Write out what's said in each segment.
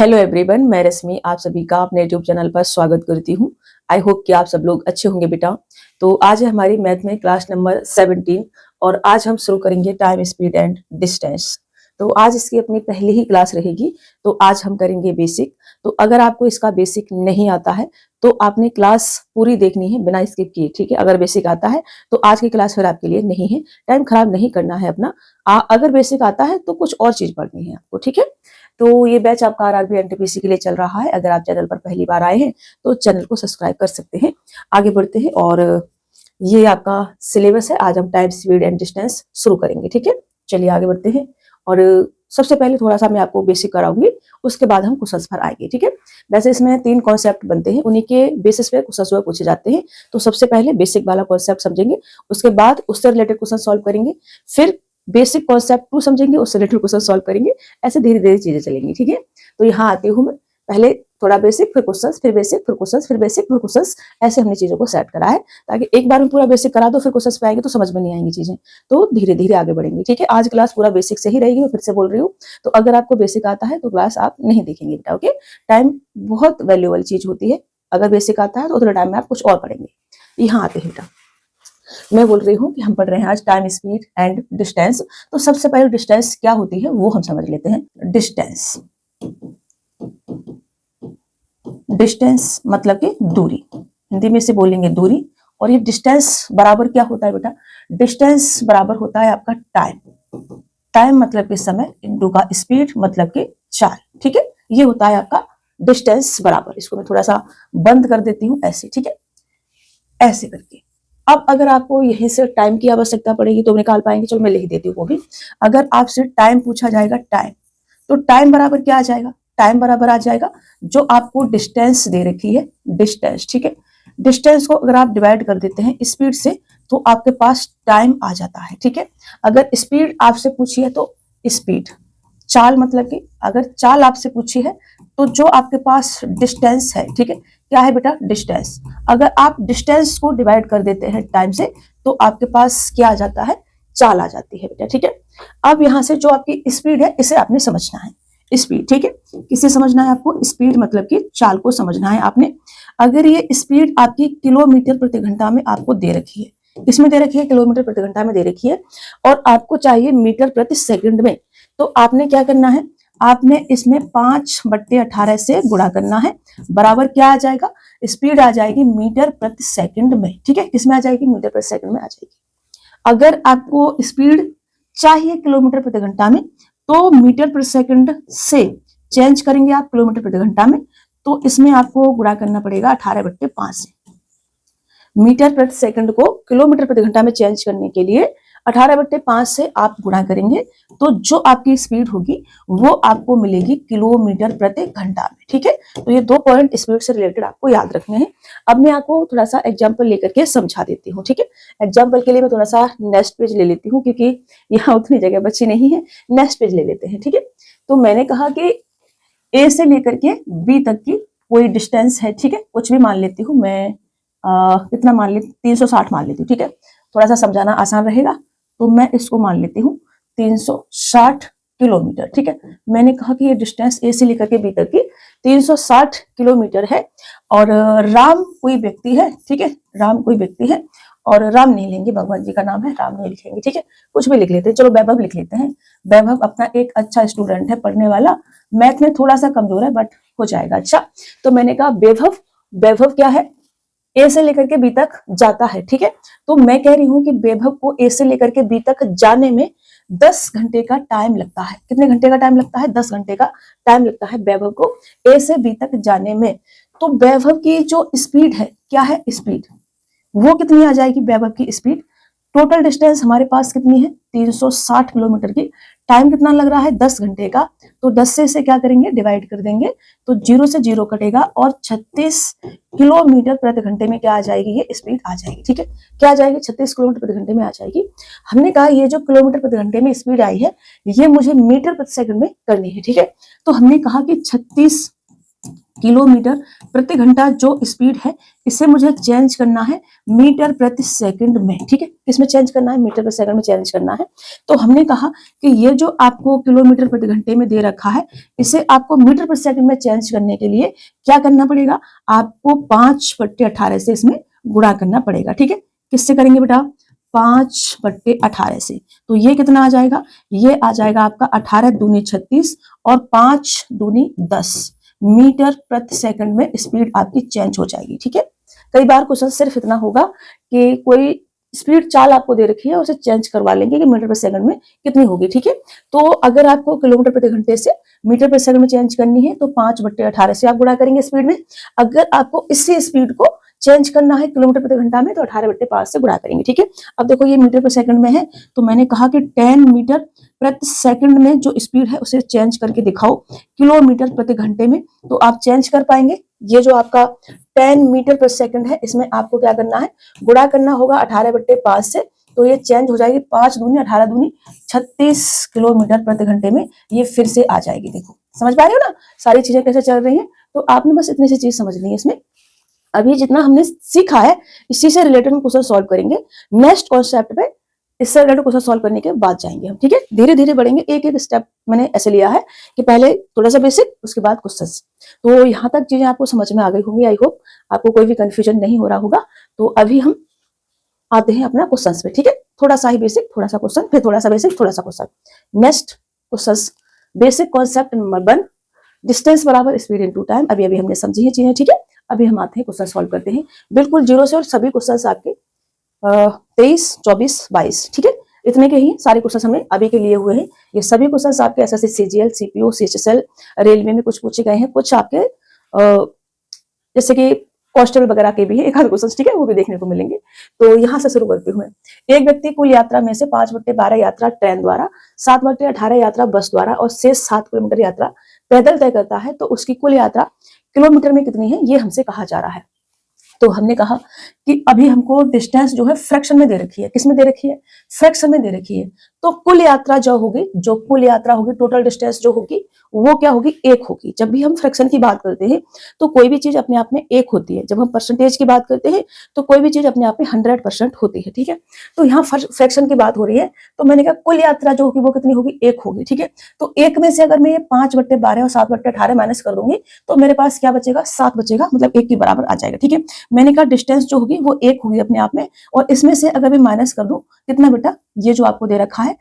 Hello everyone, मैं रश्मि आप सभी का अपने यूट्यूब चैनल पर स्वागत करती हूँ। आई होप कि आप सब लोग अच्छे होंगे बेटा। तो आज है हमारी मैथ में क्लास नंबर 17 और आज हम शुरू करेंगे टाइम, स्पीड एंड डिस्टेंस। तो आज इसकी अपनी पहली ही क्लास रहेगी। तो आज हम करेंगे बेसिक। तो अगर आपको इसका बेसिक नहीं आता है तो आपने क्लास पूरी देखनी है बिना स्किप किए, ठीक है। अगर बेसिक आता है तो आज की क्लास फिर आपके लिए नहीं है, टाइम खराब नहीं करना है अपना। अगर बेसिक आता है तो कुछ और चीज पढ़नी है आपको, ठीक है। तो ये बैच आपका आरआरबी एनटीपीसी के लिए चल रहा है। अगर आप चैनल पर पहली बार आए हैं तो चैनल को सब्सक्राइब कर सकते हैं। आगे बढ़ते हैं और ये आपका सिलेबस है। आज हम टाइम, स्पीड एंड डिस्टेंस शुरू करेंगे, ठीक है। चलिए आगे बढ़ते हैं और सबसे पहले थोड़ा सा मैं आपको बेसिक कराऊंगी, उसके बाद हम क्वेश्चंस पर आएंगे, ठीक है। वैसे इसमें 3 कॉन्सेप्ट बनते हैं, उन्हीं के बेसिस पे क्वेश्चंस पूछे जाते हैं। तो सबसे पहले बेसिक वाला कॉन्सेप्ट समझेंगे, उसके बाद उससे रिलेटेड क्वेश्चन सॉल्व करेंगे, फिर बेसिक कॉन्सेप्ट 2 समझेंगे, उससे रिलेटेड क्वेश्चन सॉल्व करेंगे। ऐसे धीरे धीरे चीजें चलेंगी, ठीक है। तो यहाँ आती हूँ मैं, पहले थोड़ा बेसिक, फिर क्वेश्चंस, फिर बेसिक, फिर क्वेश्चंस, फिर बेसिक, फिर क्वेश्चंस। ऐसे हमने चीजों को सेट करा है ताकि एक बार में पूरा बेसिक करा दो, फिर क्वेश्चंस पे आएंगे तो समझ में नहीं आएंगी चीजें। तो धीरे धीरे आगे बढ़ेंगे, ठीक है। आज क्लास पूरा बेसिक से ही रहेगी, मैं फिर से बोल रही हूँ। तो अगर आपको बेसिक आता है तो क्लास आप नहीं देखेंगे बेटा, ओके। टाइम बहुत वैल्यूएबल चीज होती है। अगर बेसिक आता है तो उतने टाइम में आप कुछ और पढ़ेंगे। यहाँ आते हैं बेटा, मैं बोल रही हूँ कि हम पढ़ रहे हैं आज टाइम, स्पीड एंड डिस्टेंस। तो सबसे पहले डिस्टेंस क्या होती है वो हम समझ लेते हैं। डिस्टेंस, डिस्टेंस मतलब कि दूरी, हिंदी में से बोलेंगे दूरी। और ये डिस्टेंस बराबर क्या होता है बेटा? डिस्टेंस बराबर होता है आपका टाइम। टाइम मतलब कि समय, इनटू का स्पीड मतलब कि चाल, ठीक है। ये होता है आपका डिस्टेंस बराबर। इसको मैं थोड़ा सा बंद कर देती हूँ ऐसे, ठीक है, ऐसे करके। अब अगर आपको यहीं से टाइम की आवश्यकता पड़ेगी तो निकाल पाएंगे, चलो मैं लिख देती हूँ वो भी। अगर आपसे टाइम पूछा जाएगा, टाइम, तो टाइम बराबर क्या आ जाएगा? टाइम बराबर आ जाएगा जो आपको डिस्टेंस दे रखी है, डिस्टेंस, ठीक है। डिस्टेंस को अगर आप डिवाइड कर देते हैं स्पीड से तो आपके पास टाइम आ जाता है, ठीक है। अगर स्पीड आपसे पूछी है तो स्पीड, चाल मतलब कि अगर चाल आपसे पूछी है तो जो आपके पास डिस्टेंस है, ठीक है, क्या है बेटा? डिस्टेंस। अगर आप डिस्टेंस को डिवाइड कर देते हैं टाइम से तो आपके पास क्या आ जाता है? चाल आ जाती है बेटा, ठीक है। अब यहां से जो आपकी स्पीड है इसे आपने समझना है। स्पीड, ठीक है, किसे समझना है आपको? स्पीड मतलब कि चाल को समझना है आपने। अगर ये स्पीड आपकी किलोमीटर प्रति घंटा में आपको दे रखी है, किसमें दे रखी है? किलोमीटर प्रति घंटा में दे रखी है, और आपको चाहिए मीटर प्रति सेकंड में, तो आपने क्या करना है? आपने इसमें 5/18 से गुणा करना है। बराबर क्या आ जाएगा? स्पीड आ जाएगी मीटर प्रति सेकंड में, ठीक है। किसमें आ जाएगी? मीटर प्रति सेकंड में आ जाएगी। अगर आपको स्पीड चाहिए किलोमीटर प्रति घंटा में तो मीटर प्रति सेकंड से चेंज करेंगे आप किलोमीटर प्रति घंटा में, तो इसमें आपको गुणा करना पड़ेगा 18/5 से। मीटर प्रति सेकंड को किलोमीटर प्रति घंटा में चेंज करने के लिए 18/5 से आप गुणा करेंगे तो जो आपकी स्पीड होगी वो आपको मिलेगी किलोमीटर प्रति घंटा में, ठीक है। तो ये 2 पॉइंट स्पीड से रिलेटेड आपको याद रखने हैं। अब मैं आपको थोड़ा सा एग्जांपल लेकर के समझा देती हूँ, ठीक है। एग्जांपल के लिए मैं थोड़ा सा नेक्स्ट पेज ले लेती हूँ क्योंकि यहाँ उतनी जगह बची नहीं है। नेक्स्ट पेज ले लेते हैं, ठीक है। तो मैंने कहा कि ए से लेकर के बी तक की कोई डिस्टेंस है, ठीक है। कुछ भी मान लेती हूँ मैं, कितना मान लेती? 360 मान लेती हूँ, ठीक है। थोड़ा सा समझाना आसान रहेगा तो मैं इसको मान लेती हूँ 360 किलोमीटर, ठीक है। मैंने कहा कि ये डिस्टेंस ए से लेकर के बी तक की 360 किलोमीटर है। और राम कोई व्यक्ति है, ठीक है, राम कोई व्यक्ति है। और राम नहीं लेंगे, भगवान जी का नाम है, राम नहीं लिखेंगे, ठीक है। कुछ भी लिख लेते हैं, चलो वैभव लिख लेते हैं। वैभव अपना एक अच्छा स्टूडेंट है, पढ़ने वाला, मैथ में थोड़ा सा कमजोर है बट हो जाएगा। अच्छा, तो मैंने कहा वैभव, वैभव क्या है? ए से लेकर के बी तक जाता है, ठीक है। तो मैं कह रही हूं कि वैभव को ए से लेकर के बी तक जाने में 10 घंटे का टाइम लगता है। कितने घंटे का टाइम लगता है? 10 घंटे का टाइम लगता है वैभव को ए से बी तक जाने में। तो वैभव की जो स्पीड है, क्या है? स्पीड, वो कितनी आ जाएगी? वैभव की स्पीड। टोटल डिस्टेंस हमारे पास कितनी है? 360 किलोमीटर की। टाइम कितना लग रहा है? 10 घंटे का। तो 10 से इसे क्या करेंगे? डिवाइड कर देंगे तो 0 से 0 कटेगा और 36 किलोमीटर प्रति घंटे में क्या आ जाएगी? ये स्पीड आ जाएगी, ठीक है। क्या आ जाएगी? 36 किलोमीटर प्रति घंटे में आ जाएगी। हमने कहा ये जो किलोमीटर प्रति घंटे में स्पीड आई है ये मुझे मीटर प्रति सेकंड में करनी है, ठीक है। तो हमने कहा कि 36 किलोमीटर प्रति घंटा जो स्पीड है इसे मुझे चेंज करना है मीटर प्रति सेकंड में, ठीक है। किसमें चेंज करना है? मीटर प्रति सेकंड में चेंज करना है। तो हमने कहा कि ये जो आपको किलोमीटर प्रति घंटे में दे रखा है, इसे आपको मीटर प्रति सेकंड में चेंज करने के लिए क्या करना पड़ेगा? आपको 5/18 से इसमें गुणा करना पड़ेगा, ठीक है। किससे करेंगे बेटा? 5/18 से। तो ये कितना आ जाएगा? ये आ जाएगा आपका 18 दूनी 36 और 5 दूनी 10 मीटर प्रति सेकंड में स्पीड आपकी चेंज हो जाएगी, ठीक है। कई बार क्वेश्चन सिर्फ इतना होगा कि कोई स्पीड चाल आपको दे रखी है, उसे चेंज करवा लेंगे कि मीटर प्रति सेकंड में कितनी होगी, ठीक है। तो अगर आपको किलोमीटर प्रति घंटे से मीटर प्रति सेकंड में चेंज करनी है तो 5/18 से आप गुणा करेंगे स्पीड में। अगर आपको इसी स्पीड को चेंज करना है किलोमीटर प्रति घंटा में तो 18/5 से गुणा करेंगे, ठीक है। अब देखो ये मीटर प्रति सेकंड में है, तो मैंने कहा कि 10 मीटर प्रति सेकंड में जो स्पीड है उसे चेंज करके दिखाओ किलोमीटर प्रति घंटे में, तो आप चेंज कर पाएंगे। ये जो आपका 10 मीटर प्रति सेकंड है, इसमें आपको क्या करना है? गुणा करना होगा 18/5 से, तो ये चेंज हो जाएगी 5 दूनी 18 दूनी 36 किलोमीटर प्रति घंटे में ये फिर से आ जाएगी। देखो समझ पा रहे हो ना सारी चीजें कैसे चल रही हैं? तो आपने बस इतनी सी चीज समझनी है इसमें। अभी जितना हमने सीखा है इसी से रिलेटेड हम क्वेश्चन सॉल्व करेंगे। नेक्स्ट कॉन्सेप्ट पे इससे रिलेटेड क्वेश्चन सॉल्व करने के बाद जाएंगे हम, ठीक है। धीरे धीरे बढ़ेंगे, एक एक स्टेप मैंने ऐसे लिया है कि पहले थोड़ा सा बेसिक, उसके बाद क्वेश्चंस। तो यहाँ तक चीजें आपको समझ में आ गई होंगी। आई होप आपको कोई भी कंफ्यूजन नहीं हो रहा होगा। तो अभी हम आते हैं अपना क्वेश्चन पे, ठीक है। थोड़ा सा ही बेसिक, थोड़ा सा क्वेश्चन, फिर थोड़ा सा बेसिक, थोड़ा सा question. Next question, basic concept number 1, distance बराबर स्पीड इनटू टाइम। अभी अभी हमने समझी है चीजें, ठीक है। अभी हम आते हैं क्वेश्चन सॉल्व करते हैं बिल्कुल जीरो से, और सभी क्वेश्चन आपके 23, 24, 22, ठीक है। इतने के ही सारे क्वेश्चन हमने अभी के लिए हुए हैं। ये सभी क्वेश्चन आपके SSC CGL, CPO, CHSL, railway में कुछ पूछे गए हैं, कुछ आपके जैसे कि कांस्टेबल वगैरह के भी है एक आध क्वेश्चन, ठीक है, वो भी देखने को मिलेंगे। तो यहाँ से शुरू करते हुए, एक व्यक्ति कुल यात्रा में से 5/12 यात्रा ट्रेन द्वारा, 7/18 यात्रा बस द्वारा और शेष 7 किलोमीटर यात्रा पैदल तय करता है, तो उसकी कुल यात्रा किलोमीटर में कितनी है ये हमसे कहा जा रहा है। तो हमने कहा कि अभी हमको डिस्टेंस जो है फ्रैक्शन में दे रखी है। किसमें दे रखी है? फ्रैक्शन में दे रखी है। तो कुल यात्रा जो होगी, जो कुल यात्रा होगी, टोटल डिस्टेंस जो होगी वो क्या होगी? 1 होगी। जब भी हम फ्रैक्शन की बात करते हैं तो कोई भी चीज अपने आप में 1 होती है। जब हम परसेंटेज की बात करते हैं तो कोई भी चीज अपने आप में 100% होती है, ठीक है। तो यहाँ फ्रैक्शन की बात हो रही है, तो मैंने कहा कुल यात्रा जो होगी वो कितनी होगी? 1 होगी, ठीक है। तो 1 में से अगर मैं ये 5/12 और 7/18 माइनस कर दूंगी तो मेरे पास क्या बचेगा? 7 बचेगा, मतलब 1 के बराबर आ जाएगा, ठीक है। मैंने कहा डिस्टेंस जो होगी वो 1 होगी अपने आप में, और इसमें से अगर मैं माइनस कर दूं कितना बेटा? ये जो आपको दे रखा है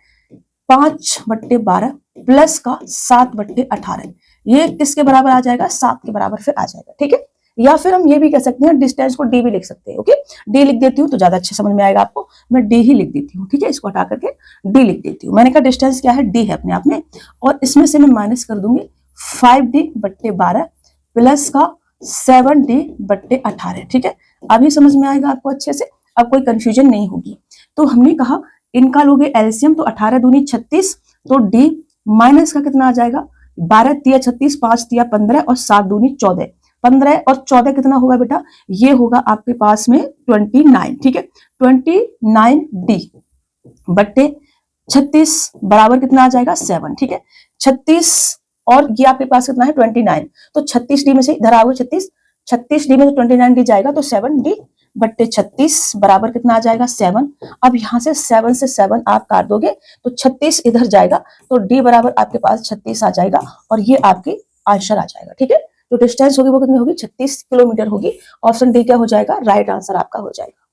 5/12 प्लस का 7/18, ये किसके बराबर आ जाएगा? 7 के बराबर फिर आ जाएगा, ठीक है। या फिर हम ये भी कह सकते हैं डिस्टेंस को डी भी लिख सकते हैं, ओके। डी लिख देती हूँ तो ज्यादा अच्छे समझ में आएगा आपको। मैं डी ही लिख देती हूँ, ठीक है, इसको हटा करके डी लिख देती हूँ। मैंने कहा डिस्टेंस क्या है? डी है अपने आप में, और इसमें से मैं माइनस कर दूंगी 5D/12 प्लस का 7D/18, ठीक है। अभी समझ में आएगा आपको अच्छे से, अब कोई कंफ्यूजन नहीं होगी। तो हमने कहा इनका लोगे एलसीएम, तो 18 दूनी 36, तो डी माइनस का कितना आ जाएगा? 12 तिया 36, 5 तिया 15 और 7 दूनी 14। 15 और 14 कितना होगा बेटा? ये होगा आपके पास में 29, ठीक है। 29D/36 बराबर कितना आ जाएगा? 7, ठीक है। 36 और ये आपके पास कितना है? 29, तो 36D में से इधर आओगे 36, 36D में से 29D जाएगा, तो 7D/36 बराबर कितना आ जाएगा? 7। अब यहाँ से 7 से 7 आप काट दोगे तो 36 इधर जाएगा, तो D बराबर आपके पास 36 आ जाएगा, और ये आपके आंसर आ जाएगा, ठीक है। तो डिस्टेंस होगी वो कितनी होगी? 36 किलोमीटर होगी। ऑप्शन डी क्या हो जाएगा? राइट आंसर आपका हो जाएगा।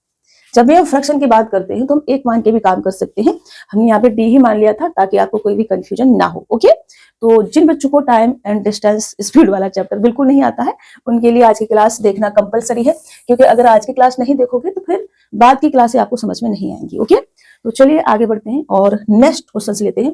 जब भी हम फ्रैक्शन की बात करते हैं तो हम 1 मान के भी काम कर सकते हैं। हमने यहाँ पे डी ही मान लिया था ताकि आपको कोई भी कंफ्यूजन ना हो, ओके। तो जिन बच्चों को टाइम एंड डिस्टेंस स्पीड वाला चैप्टर बिल्कुल नहीं आता है, उनके लिए आज की क्लास देखना कंपलसरी है, क्योंकि अगर आज की क्लास नहीं देखोगे तो फिर बाद की क्लासें आपको समझ में नहीं आएंगी, ओके। तो चलिए आगे बढ़ते हैं और नेक्स्ट क्वेश्चन लेते हैं।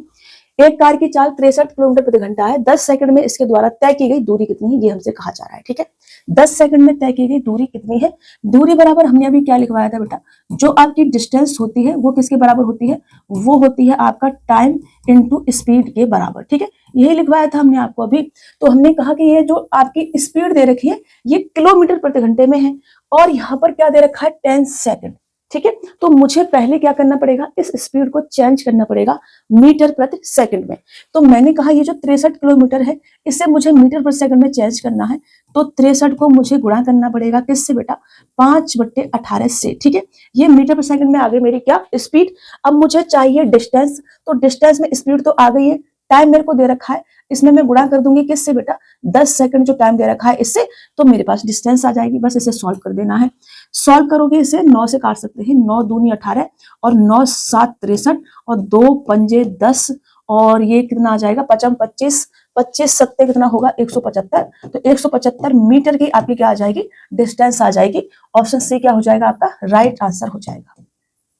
एक कार की चाल 63 किलोमीटर प्रति घंटा है। 10 सेकंड में इसके द्वारा तय की गई दूरी कितनी है ये हमसे कहा जा रहा है, ठीक है। 10 सेकंड में तय की गई दूरी कितनी है? दूरी बराबर हमने अभी क्या लिखवाया था बेटा? जो आपकी डिस्टेंस होती है वो किसके बराबर होती है? वो होती है आपका टाइम इनटू स्पीड के बराबर, ठीक है। यही लिखवाया था हमने आपको अभी। तो हमने कहा कि ये जो आपकी स्पीड दे रखी है ये किलोमीटर प्रति घंटे में है, और यहाँ पर क्या दे रखा है? 10 सेकंड, ठीक है। तो मुझे पहले क्या करना पड़ेगा, इस स्पीड को चेंज करना पड़ेगा मीटर प्रति सेकंड में। तो मैंने कहा ये जो 63 किलोमीटर है इसे मुझे मीटर प्रति सेकंड में चेंज करना है, तो 63 को मुझे गुणा करना पड़ेगा किससे बेटा, 5/18 से। ठीक है, ये मीटर प्रति सेकंड में आ गई मेरी क्या, स्पीड। अब मुझे चाहिए डिस्टेंस, तो डिस्टेंस में स्पीड तो आ गई है, टाइम मेरे को दे रखा है, इसमें मैं गुणा कर दूंगी किससे बेटा, 10 सेकंड जो टाइम दे रखा है इससे, तो मेरे पास डिस्टेंस आ जाएगी। बस इसे सॉल्व कर देना है। सॉल्व करोगे इसे 9 से काट सकते हैं, 9 दूनी 18 और 9 7 63 और 2 पंजे 10 और ये कितना आ जाएगा, 5 25, 25 सत्ते कितना होगा 175। तो 175 मीटर की आपकी क्या आ जाएगी, डिस्टेंस आ जाएगी। ऑप्शन सी क्या हो जाएगा आपका, राइट आंसर हो जाएगा।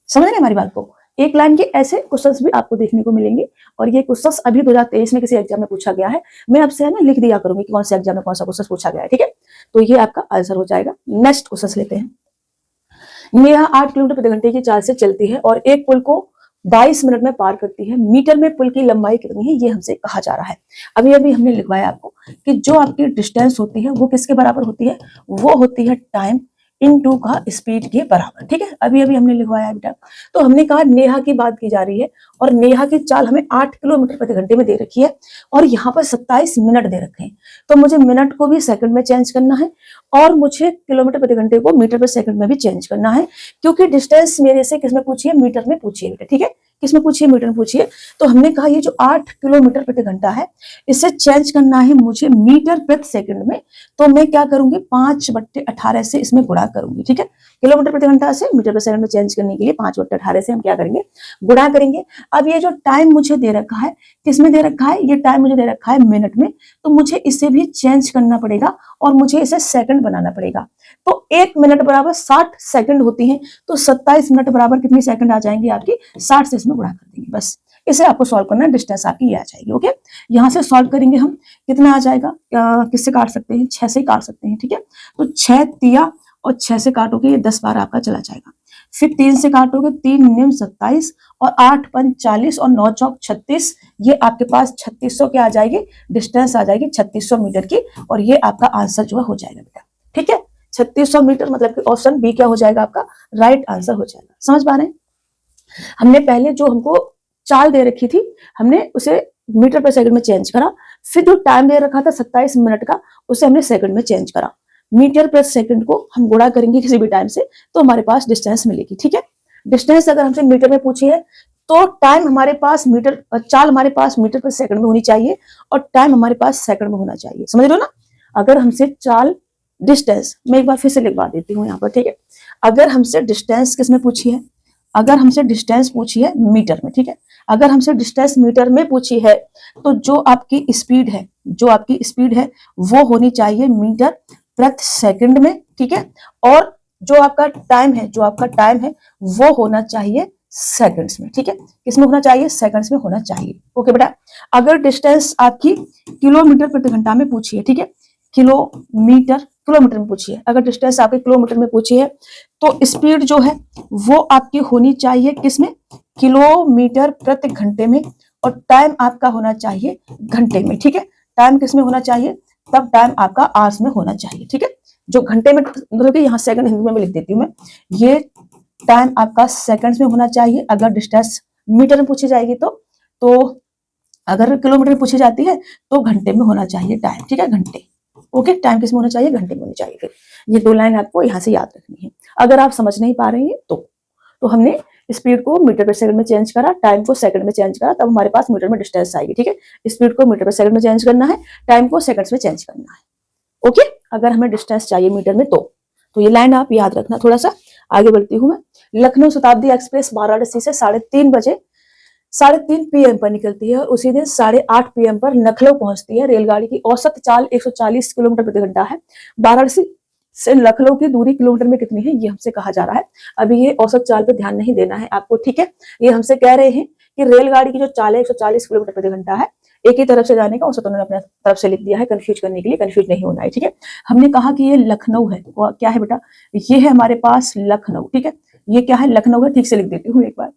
समझ रहे हमारी बात को। एक लाइन के ऐसे क्वेश्चंस भी आपको देखने को मिलेंगे और ये क्वेश्चंस अभी 2023 में किसी एग्जाम में पूछा गया है। मैं आपसे है ना लिख दिया करूंगी कि कौन से एग्जाम में कौन सा क्वेश्चन पूछा गया है। ठीक है, तो ये आपका आंसर हो जाएगा। नेक्स्ट क्वेश्चन लेते हैं। नेहा 8 किलोमीटर प्रति घंटे की चाल से चलती है और एक पुल को 22 मिनट में पार करती है। मीटर में पुल की लंबाई कितनी है, ये हमसे कहा जा रहा है। अभी अभी हमने लिखवाया आपको कि जो आपकी डिस्टेंस होती है वो किसके बराबर होती है, वो होती है टाइम इनटू का स्पीड के बराबर। ठीक है, अभी अभी हमने लिखवाया बेटा। तो हमने कहा नेहा की बात की जा रही है और नेहा की चाल हमें 8 किलोमीटर प्रति घंटे में दे रखी है और यहाँ पर 27 मिनट दे रखे हैं। तो मुझे मिनट को भी सेकंड में चेंज करना है और मुझे किलोमीटर प्रति घंटे को मीटर प्रति सेकंड में भी चेंज करना है, क्योंकि डिस्टेंस मेरे से किसमें पूछी है, मीटर में पूछी है बेटा। ठीक है, किसमें पूछिए, मीटर में पूछिए। तो हमने कहा ये जो 8 किलोमीटर प्रति घंटा है इसे चेंज करना है मुझे मीटर प्रति सेकंड में। तो मैं क्या करूंगी, 5/18 से इसमें गुणा करूंगी। ठीक है, किलोमीटर प्रति घंटा से मीटर प्रति सेकंड में चेंज करने के लिए 5/18 से हम क्या करेंगे, गुणा करेंगे। अब ये जो टाइम मुझे दे रखा है किसमें दे रखा है, ये टाइम मुझे दे रखा है मिनट में, तो मुझे इसे भी चेंज करना पड़ेगा और मुझे इसे सेकंड बनाना पड़ेगा। तो 1 मिनट बराबर 60 सेकंड होती है, तो 27 मिनट बराबर कितनी सेकंड आ जाएंगी आपकी, 60 से इसमें गुणा कर देंगे। बस इसे आपको सॉल्व करना है, डिस्टेंस आपकी ये आ जाएगी। ओके, यहाँ से सॉल्व करेंगे हम, कितना आ जाएगा, किससे काट सकते हैं, 6 से ही काट सकते हैं। ठीक है, तो 6 तिया और 6 से काटोगे ये 10 बार आपका चला जाएगा। फिर 3 से काटोगे, 3 निम 27 और 8 पंच 40 और 9 चौक 36, ये आपके पास 3600 क्या आ जाएगी, डिस्टेंस आ जाएगी 3600 मीटर की, और ये आपका आंसर जो है हो जाएगा बेटा। ठीक है, 3600 मीटर मतलब कि ऑप्शन बी क्या हो जाएगा आपका, राइट आंसर हो जाएगा। समझ पा रहे हैं। हमने पहले जो हमको चाल दे रखी थी हमने उसे मीटर पर सेकंड में चेंज करा, फिर जो टाइम दे रखा था 27 मिनट का उसे हमने सेकंड में चेंज करा। मीटर पर सेकंड को हम गुणा करेंगे किसी भी टाइम से तो हमारे पास डिस्टेंस मिलेगी। ठीक है, डिस्टेंस अगर हमसे मीटर में पूछी है तो टाइम हमारे पास मीटर, चाल हमारे पास मीटर पर सेकंड में होनी चाहिए और टाइम हमारे पास सेकंड में होना चाहिए। समझ रहे हो ना। अगर हमसे चाल डिस्टेंस, मैं एक बार फिर से लिखवा देती हूँ यहाँ पर। ठीक है, अगर हमसे डिस्टेंस किसमें पूछी है, अगर हमसे डिस्टेंस पूछी है मीटर में, ठीक है, अगर हमसे डिस्टेंस मीटर में पूछी है तो जो आपकी स्पीड है, जो आपकी स्पीड है वो होनी चाहिए मीटर प्रति सेकंड में। ठीक है, और जो आपका टाइम है, जो आपका टाइम है वो होना चाहिए सेकंड्स में। ठीक है, किसमें होना चाहिए, सेकंड्स में होना चाहिए। ओके बेटा, अगर डिस्टेंस आपकी किलोमीटर प्रति घंटा में पूछी है, ठीक है, किलोमीटर में पूछी है, अगर डिस्टेंस आपके किलोमीटर में पूछी है तो स्पीड जो है वो आपकी होनी चाहिए किसमें, किलोमीटर प्रति घंटे में, और टाइम आपका होना चाहिए घंटे में। ठीक है, टाइम किसमें होना चाहिए, तब टाइम आपका आवर्स में होना चाहिए। ठीक है, जो घंटे में मतलब कि यहाँ सेकंड हिंदी में लिख देती हूँ मैं, ये टाइम आपका सेकंड्स में होना चाहिए अगर डिस्टेंस मीटर में पूछी जाएगी तो अगर किलोमीटर में पूछी जाती है तो घंटे में होना चाहिए टाइम। ठीक है, घंटे। ओके, टाइम किसमें होना चाहिए, घंटे में होनी चाहिए। फिर ये 2 लाइन आपको यहाँ से याद रखनी है। अगर आप समझ नहीं पा रहे हैं तो हमने स्पीड को मीटर पर सेकंड में चेंज करा, टाइम को सेकंड में चेंज करा, तब हमारे पास मीटर में डिस्टेंस आएगी। ठीक है, स्पीड को मीटर पर सेकंड में चेंज करना है, टाइम को सेकंड्स में चेंज करना है। ओके, अगर हमें डिस्टेंस चाहिए मीटर में तो ये लाइन आप याद रखना। थोड़ा सा आगे बढ़ती हूँ मैं। लखनऊ शताब्दी एक्सप्रेस वाराणसी से 3:30 PM पर निकलती है और उसी दिन 8:30 PM पर लखनऊ पहुंचती है। रेलगाड़ी की औसत चाल 140 किलोमीटर प्रति घंटा है। वाराणसी से लखनऊ की दूरी किलोमीटर में कितनी है, ये हमसे कहा जा रहा है। अभी ये औसत चाल पे ध्यान नहीं देना है आपको। ठीक है, ये हमसे कह रहे हैं कि रेलगाड़ी की जो चाल है 140 किलोमीटर प्रति घंटा है, एक ही तरफ से जाने का औसत उन्होंने अपने तरफ से लिख दिया है कंफ्यूज करने के लिए, कंफ्यूज नहीं होना है। ठीक है, हमने कहा कि ये लखनऊ है, क्या है बेटा, ये है हमारे पास लखनऊ। ठीक है, ये क्या है, लखनऊ है। ठीक से लिख देती हूँ एक बार,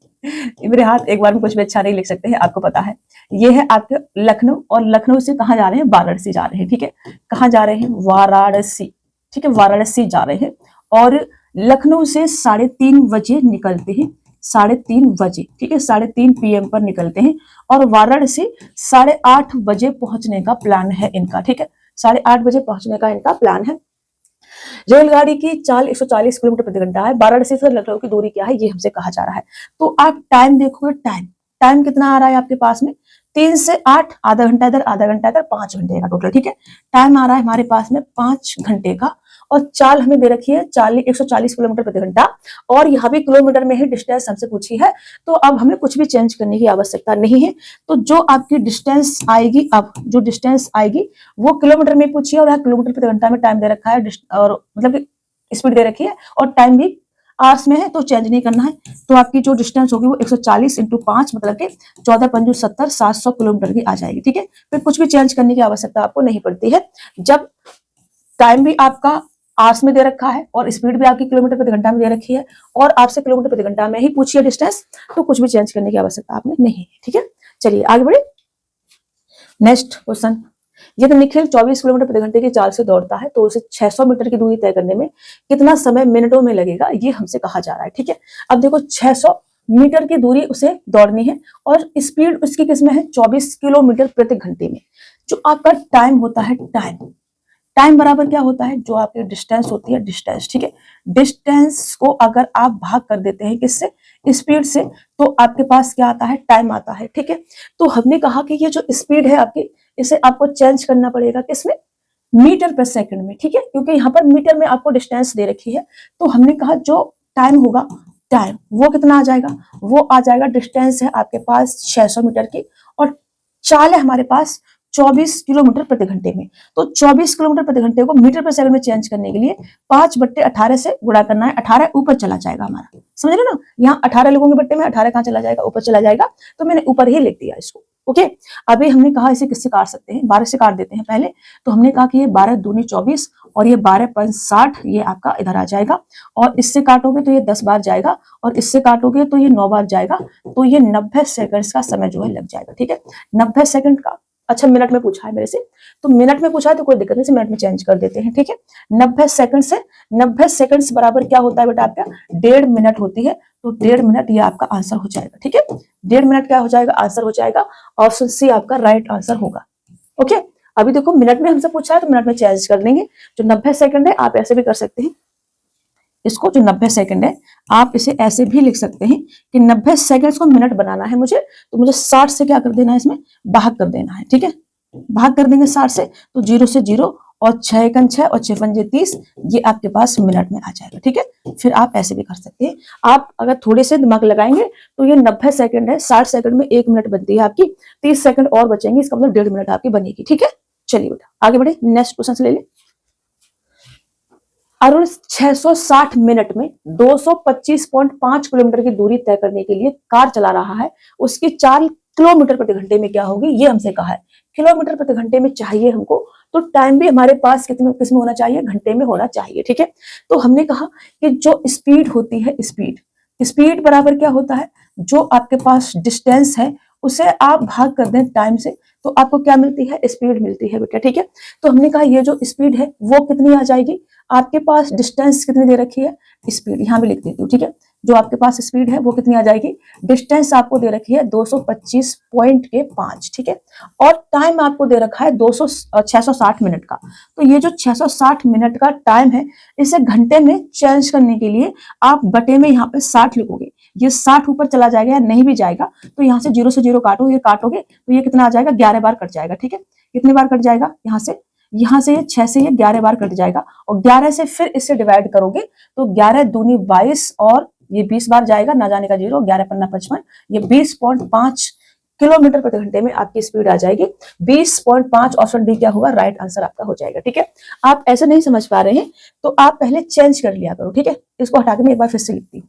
मेरे हाथ एक बार में कुछ भी अच्छा नहीं लिख सकते हैं, आपको पता है। ये है आपके लखनऊ और लखनऊ से कहाँ जा रहे हैं, वाराणसी जा रहे हैं। ठीक है, कहाँ जा रहे हैं, वाराणसी। ठीक है, वाराणसी जा रहे हैं और लखनऊ से 3:30 बजे निकलते हैं, 3:30 बजे, ठीक है, 3:30 PM पर निकलते हैं और वाराणसी 8:30 बजे पहुंचने का प्लान है इनका, ठीक है, 8:30 बजे पहुंचने का इनका प्लान है। रेलगाड़ी की चाल 140 किलोमीटर प्रति घंटा है। वाराणसी से लखनऊ की दूरी क्या है ये हमसे कहा जा रहा है। तो आप टाइम देखोगे, टाइम कितना आ रहा है आपके पास में, 3 से 8, आधा घंटा इधर आधा घंटा इधर, 5 घंटे का टोटल, ठीक है। टाइम आ रहा है हमारे पास में 5 घंटे का और चाल हमें दे रखी है 140 किलोमीटर प्रति घंटा और यहाँ भी किलोमीटर में ही डिस्टेंस हमसे पूछी है। तो अब हमें कुछ भी चेंज करने की आवश्यकता नहीं है। तो जो आपकी डिस्टेंस आएगी, अब जो डिस्टेंस आएगी वो किलोमीटर में पूछी है और यहाँ किलोमीटर प्रति घंटा में टाइम दे रखा है और मतलब स्पीड दे रखी है और टाइम भी आवर्स में है, तो चेंज नहीं करना है। तो आपकी जो डिस्टेंस होगी वो 140 × 5 मतलब कि 14 × 5 = 70, 700 किलोमीटर की आ जाएगी, ठीक है। फिर कुछ भी चेंज करने की आवश्यकता आपको नहीं पड़ती है। जब टाइम भी आपका आवर्स में दे रखा है और स्पीड भी आपकी किलोमीटर प्रति घंटा में दे रखी है और आपसे किलोमीटर प्रति घंटा में ही पूछिए डिस्टेंस, तो कुछ भी चेंज करने की आवश्यकता आपने नहीं है, ठीक है। चलिए आगे बढ़े। नेक्स्ट क्वेश्चन, यदि निखिल 24 किलोमीटर प्रति घंटे की चाल से दौड़ता है तो उसे 600 मीटर की दूरी तय करने में कितना समय मिनटों में लगेगा, ये हमसे कहा जा रहा है, ठीक है। अब देखो 600 मीटर की दूरी उसे दौड़नी है और स्पीड उसकी किसमें है, 24 किलोमीटर प्रति घंटे में। जो आपका टाइम होता है, टाइम बराबर क्या होता है, जो आपकी डिस्टेंस होती है, डिस्टेंस, ठीक है। डिस्टेंस को अगर आप भाग कर देते हैं किससे, स्पीड से, तो आपके पास क्या आता है, टाइम आता है, ठीक है। तो हमने कहा कि ये जो स्पीड है आपकी, इसे आपको चेंज करना पड़ेगा किसमें, मीटर पर सेकंड में, ठीक है, क्योंकि यहाँ पर मीटर में आपको डिस्टेंस दे रखी है। तो हमने कहा जो टाइम होगा, टाइम वो कितना आ जाएगा, वो आ जाएगा, डिस्टेंस है आपके पास 600 मीटर की और चाल है हमारे पास 24 किलोमीटर प्रति घंटे में। तो 24 किलोमीटर प्रति घंटे को मीटर पर सेकंड में चेंज करने के लिए 5/18 से गुणा करना है। 18 ऊपर चला जाएगा हमारा, समझ रहे ना, यहाँ 18 लिखोगे बट्टे में, 18 कहाँ चला जाएगा, ऊपर चला जाएगा, तो मैंने ऊपर ही लिख दिया इसको, ओके। अभी हमने कहा इसे किससे काट सकते हैं, 12 से काट देते हैं पहले। तो हमने कहा कि ये 12 दूनी 24 और ये 12 × 5 = 60, ये आपका इधर आ जाएगा और इससे काटोगे तो ये 10 बार जाएगा और इससे काटोगे तो ये 9 बार जाएगा। तो ये 90 सेकंड का समय जो है लग जाएगा, ठीक है, 90 सेकंड का। अच्छा मिनट में पूछा है मेरे से, तो मिनट में पूछा है तो कोई दिक्कत नहीं, मिनट में चेंज कर देते हैं, ठीक है। 90 सेकंड से 90 सेकंड बराबर क्या होता है बेटा आपका, 1.5 मिनट होती है। तो 1.5 मिनट ये आपका आंसर हो जाएगा, ठीक है। 1.5 मिनट क्या हो जाएगा, आंसर हो जाएगा, ऑप्शन सी आपका राइट आंसर होगा, ओके। अभी देखो मिनट में हमसे पूछा है तो मिनट में चेंज कर लेंगे। जो 90 सेकंड है आप ऐसे भी कर सकते हैं, इसको जो 90 सेकंड है आप इसे ऐसे भी लिख सकते हैं कि 90 सेकंड्स को मिनट बनाना है मुझे, तो मुझे 60 से क्या कर देना है, इसमें भाग कर देना है, ठीक है। भाग कर देंगे 60 से, तो 0 से 0 और 6 × 6 और 6 × 5 = 30, ये आपके पास मिनट में आ जाएगा, ठीक है। फिर आप ऐसे भी कर सकते हैं। आप अगर थोड़े से दिमाग लगाएंगे तो ये 90 सेकंड है, 60 सेकंड में 1 मिनट बनती है आपकी, 30 सेकंड और बचेंगे, इसका मतलब 1.5 मिनट आपकी बनेगी, ठीक है। चलिए बेटा आगे बढ़े, नेक्स्ट क्वेश्चन ले ले। अरुण 660 मिनट में 225.5 किलोमीटर की दूरी तय करने के लिए कार चला रहा है, उसकी चाल किलोमीटर प्रति घंटे में क्या होगी, ये हमसे कहा है। किलोमीटर प्रति घंटे में चाहिए हमको, तो टाइम भी हमारे पास किसमें होना चाहिए, घंटे में होना चाहिए, ठीक है। तो हमने कहा कि जो स्पीड होती है, स्पीड बराबर क्या होता है, जो आपके पास डिस्टेंस है उसे आप भाग कर दें टाइम से, तो आपको क्या मिलती है, स्पीड मिलती है बेटा, ठीक है। तो हमने कहा ये जो स्पीड है वो कितनी आ जाएगी, आपके पास डिस्टेंस कितनी दे रखी है, स्पीड यहाँ भी लिख देती हूँ, ठीक है। जो आपके पास स्पीड है वो कितनी आ जाएगी, डिस्टेंस आपको दे रखी है 225.5, ठीक है। और टाइम आपको दे रखा है 660 मिनट का। तो ये जो 660 मिनट का टाइम है, इसे घंटे में चेंज करने के लिए आप बटे में यहाँ पे 60 लिखोगे। ये 60 ऊपर चला जाएगा या नहीं भी जाएगा, तो यहाँ से 0 से 0 काटो, ये काटोगे तो ये कितना आ जाएगा, 11 बार कट जाएगा, ठीक है। कितने बार कट जाएगा, यहाँ से ये 6 से ये 11 बार कट जाएगा और 11 से फिर इससे डिवाइड करोगे तो 11 दूनी 22 और ये 20 बार जाएगा, ना जाने का 0, 11 × 5 = 55, ये 20.5 किलोमीटर प्रति घंटे में आपकी स्पीड आ जाएगी। 20.5 ऑप्शन डी क्या होगा, राइट आंसर आपका हो जाएगा, ठीक है। आप ऐसे नहीं समझ पा रहे हैं तो आप पहले चेंज कर लिया करो, ठीक है। इसको हटा के मैं एक बार फिर से लिखती हूँ,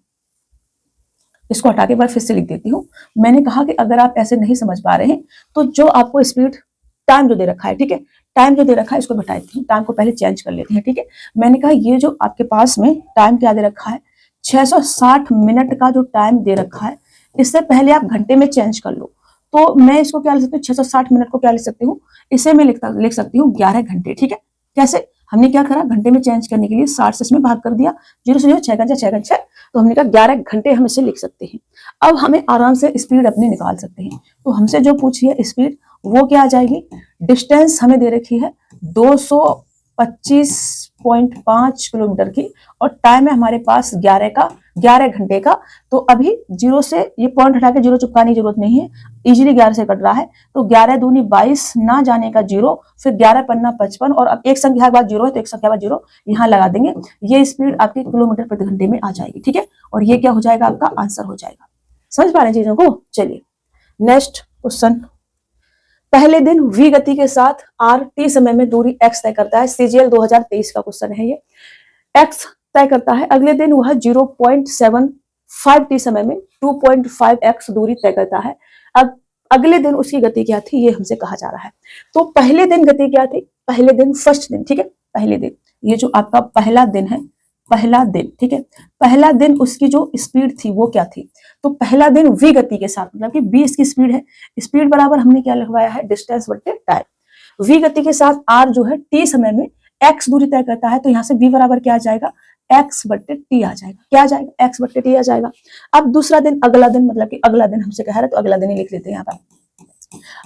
इसको हटा के एक बार फिर से लिख देती हूँ। मैंने कहा कि अगर आप ऐसे नहीं समझ पा रहे हैं तो जो आपको स्पीड टाइम जो दे रखा है, ठीक है, टाइम जो दे रखा है इसको बता देती हूँ, टाइम को पहले चेंज कर लेते हैं, ठीक है। मैंने कहा ये जो आपके पास में टाइम क्या दे रखा है, 660 मिनट का जो टाइम दे रखा है, इससे पहले आप घंटे में चेंज कर लो। तो मैं इसको क्या लिख सकती हूँ, 660 मिनट को क्या लिख सकती हूँ, इसे मैं लिख सकती हूँ 11 घंटे, ठीक है। कैसे, हमने क्या करा, घंटे में चेंज करने के लिए 60 से इसमें भाग कर दिया, 0 से 0 6 घंटे 6 घंटे 6, तो हमने कहा 11 घंटे हम इसे लिख सकते हैं। अब हमें आराम से स्पीड अपनी निकाल सकते हैं। तो हमसे जो पूछी है स्पीड वो क्या आ जाएगी, डिस्टेंस हमें दे रखी है 225.5 किलोमीटर की और टाइम है हमारे पास 11 घंटे का। तो अभी 0 से ये पॉइंट हटा के 0 चिपकाने की जरूरत नहीं है, इजीली 11 से कट रहा है। तो 11 दूनी 22, ना जाने का 0, फिर 11 पन्ना 55 और अब एक संख्या के बाद 0 है तो एक संख्या के बाद 0 यहाँ लगा देंगे। ये स्पीड आपकी किलोमीटर प्रति घंटे में आ जाएगी। ठीक है, और ये क्या हो जाएगा, आपका आंसर हो जाएगा। समझ पा रहे हैं चीजों को। चलिए नेक्स्ट क्वेश्चन, पहले दिन v गति के साथ r t समय में दूरी x तय करता है। CGL 2023 का क्वेश्चन है ये। x तय करता है, अगले दिन वह 0.75 t समय में 2.5x दूरी तय करता है। अब अगले दिन उसकी गति क्या थी, ये हमसे कहा जा रहा है। तो पहले दिन गति क्या थी, पहले दिन फर्स्ट दिन, ठीक है, पहले दिन, ये जो आपका पहला दिन है, पहला दिन, ठीक है, पहला दिन उसकी जो स्पीड थी वो क्या थी। तो पहला दिन v गति के साथ, मतलब कि v इसकी स्पीड है, स्पीड बराबर हमने क्या लिखवाया है, डिस्टेंस बट्टे टाइम। v गति के साथ r जो है t समय में x दूरी तय करता है, तो यहाँ से v बराबर क्या आ जाएगा, x बट्टे t आ जाएगा। क्या आ जाएगा, x बट्टे t आ जाएगा। अब दूसरा दिन, अगला दिन, मतलब कि अगला दिन हमसे कह रहा है तो अगला दिन ही लिख लेते हैं यहाँ पर,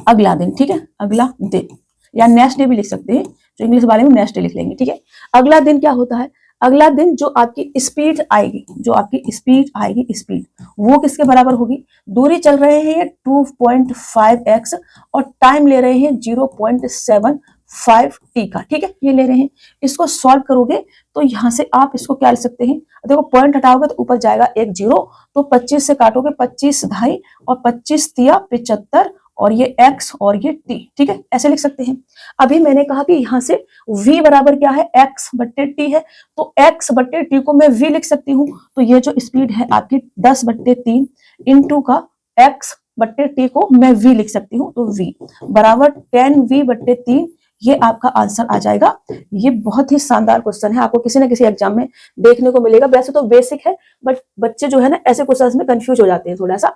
अगला दिन, ठीक है, अगला दिन या नेक्स्ट डे भी लिख सकते हैं, जो इंग्लिश वाले में नेक्स्ट डे लिख लेंगे। ठीक है, अगला दिन क्या होता है, अगला दिन जो आपकी स्पीड आएगी, जो आपकी स्पीड आएगी, स्पीड वो किसके बराबर होगी, दूरी चल रहे हैं 2.5x और टाइम ले रहे हैं 0.75 t का। ठीक है, ये ले रहे हैं, इसको सॉल्व करोगे तो यहाँ से आप इसको क्या लिख सकते हैं, देखो पॉइंट हटाओगे तो ऊपर जाएगा एक 0, तो 25 से काटोगे 25 ढाई और 25 तिया 75 और ये x और ये t। ठीक है, ऐसे लिख सकते हैं। अभी मैंने कहा कि यहाँ से v बराबर क्या है, x बट्टे t है, तो x बट्टे t को मैं v लिख सकती हूँ। तो ये जो स्पीड है आपकी 10/3 इंटू का x बट्टे t को मैं v लिख सकती हूँ। तो v बराबर 10v/3, ये आपका आंसर आ जाएगा। ये बहुत ही शानदार क्वेश्चन है, आपको किसी ना किसी एग्जाम में देखने को मिलेगा। वैसे तो बेसिक है, बट बच्चे जो है ना ऐसे क्वेश्चन में कंफ्यूज हो जाते हैं थोड़ा सा,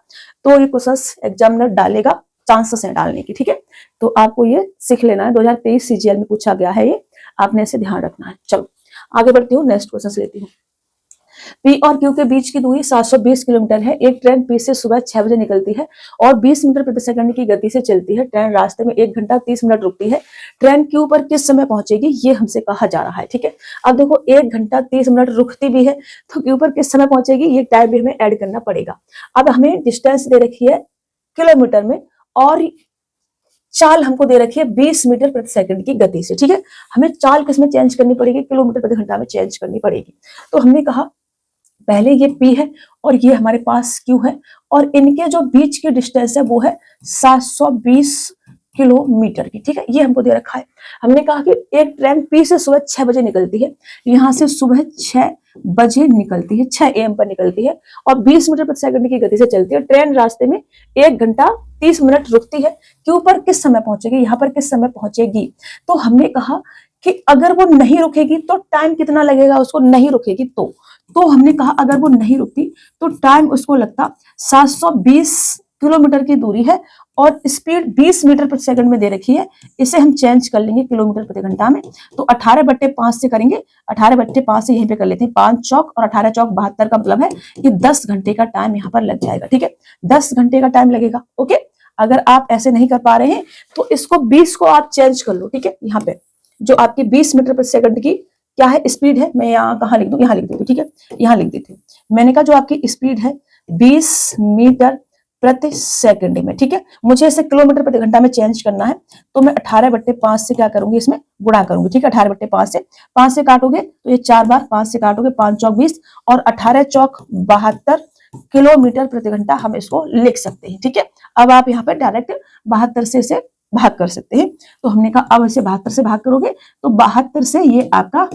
तो ये क्वेश्चन एग्जामिनर डालेगा, चांसेस है डालने की। ठीक है, तो आपको ये सीख लेना है, 2023 CGL में पूछा गया है, ये आपने इसे ध्यान रखना है। चलो आगे बढ़ती हूँ, नेक्स्ट क्वेश्चन लेती हूँ। P और Q के बीच की दूरी 720 किलोमीटर है। एक ट्रेन P से सुबह 6 बजे निकलती है और 20 मीटर प्रति सेकंड की गति से चलती है। ट्रेन रास्ते में 1 घंटा 30 मिनट रुकती है। ट्रेन Q पर किस समय पहुंचेगी, ये हमसे कहा जा रहा है। ठीक है, अब देखो 1 घंटा 30 मिनट रुकती भी है, तो Q पर किस समय पहुंचेगी, ये टाइम भी हमें ऐड करना पड़ेगा। अब हमें डिस्टेंस दे रखी है किलोमीटर में और चाल हमको दे रखी है 20 मीटर प्रति सेकंड की गति से। ठीक है, हमें चाल किसमें चेंज करनी पड़ेगी, किलोमीटर प्रति घंटा में चेंज करनी पड़ेगी। तो हमने कहा पहले ये P है और ये हमारे पास Q है और इनके जो बीच की डिस्टेंस है वो है 720 किलोमीटर की। ठीक है, ये हमको दे रखा है। हमने कहा कि एक ट्रेन P से सुबह 6 बजे निकलती है, यहाँ से सुबह 6 बजे निकलती है, 6 AM पर निकलती है और 20 मीटर प्रति सेकंड की गति से चलती है। ट्रेन रास्ते में 1 घंटा 30 मिनट रुकती है। Q पर किस समय पहुंचेगी, यहाँ पर किस समय पहुंचेगी। तो हमने कहा कि अगर वो नहीं रुकेगी तो टाइम कितना लगेगा उसको, नहीं रुकेगी तो हमने कहा अगर वो नहीं रुकती तो टाइम उसको लगता 720 किलोमीटर की दूरी है और स्पीड 20 मीटर प्रति सेकंड में दे रखी है। इसे हम चेंज कर लेंगे किलोमीटर प्रति घंटा में, तो 18/5 से करेंगे, 18/5 से यहीं पे कर लेते हैं, 5 चौक और 18 चौक 72 का मतलब है कि 10 घंटे का टाइम यहाँ पर लग जाएगा। ठीक है, 10 घंटे का टाइम लगेगा। ओके, अगर आप ऐसे नहीं कर पा रहे हैं तो इसको 20 को आप चेंज कर लो। ठीक है, यहाँ पे जो आपकी 20 मीटर प्रति सेकंड की क्या है स्पीड है, मैं यहाँ कहाँ लिख दूं, यहाँ लिख देती हूँ। ठीक है, यहाँ लिख देती हूँ। मैंने कहा जो आपकी स्पीड है 20 मीटर प्रति सेकंड में। ठीक है, मुझे इसे किलोमीटर प्रति घंटा में चेंज करना है, तो मैं 18/5 से क्या करूंगी, इसमें गुणा करूंगी। ठीक है, 18/5 से 5 से काटोगे तो ये 4 बार, 5 से काटोगे 5 चौक 20 और 18 चौक 72 किलोमीटर प्रति घंटा हम इसको लिख सकते हैं। ठीक है, अब आप यहाँ पे डायरेक्ट 72 से इसे भाग कर सकते हैं। तो हमने कहा अब इसे 72 से भाग करोगे तो 72 से ये आपका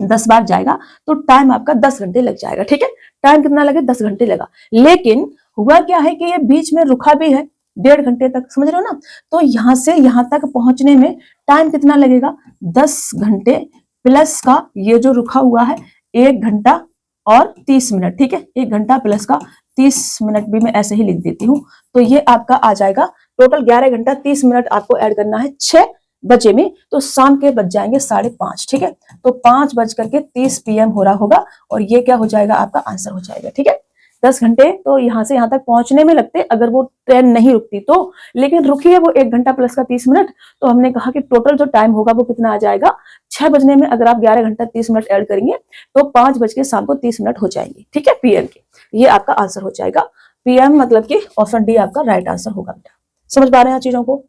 10 बार जाएगा, तो टाइम आपका 10 घंटे लग जाएगा। ठीक है, टाइम कितना लगे, 10 घंटे लगा। लेकिन हुआ क्या है कि ये बीच में रुका भी है 1.5 घंटे तक, समझ रहे हो ना। तो यहाँ से यहाँ तक पहुंचने में टाइम कितना लगेगा, 10 घंटे प्लस का ये जो रुका हुआ है 1 घंटा और 30 मिनट। ठीक है, 1 घंटा प्लस का 30 मिनट भी मैं ऐसे ही लिख देती हूँ। तो ये आपका आ जाएगा टोटल 11 घंटा 30 मिनट आपको ऐड करना है 6 बजे में, तो शाम के बज जाएंगे 5:30, ठीक है। तो 5:30 PM हो रहा होगा, और ये क्या हो जाएगा, आपका आंसर हो जाएगा, ठीक है। 10 घंटे तो यहाँ से यहाँ तक पहुंचने में लगते अगर वो ट्रेन नहीं रुकती तो, लेकिन रुकी है वो 1 घंटा प्लस का 30 मिनट। तो हमने कहा कि टोटल जो टाइम होगा वो कितना आ जाएगा, 6 बजने में अगर आप 11 घंटा 30 मिनट ऐड करेंगे तो 5 बज के शाम को 30 मिनट हो जाएंगे, ठीक है, PM के। ये आपका आंसर हो जाएगा। PM मतलब कि ऑप्शन डी आपका राइट आंसर होगा बेटा। समझ पा रहे हैं चीजों को?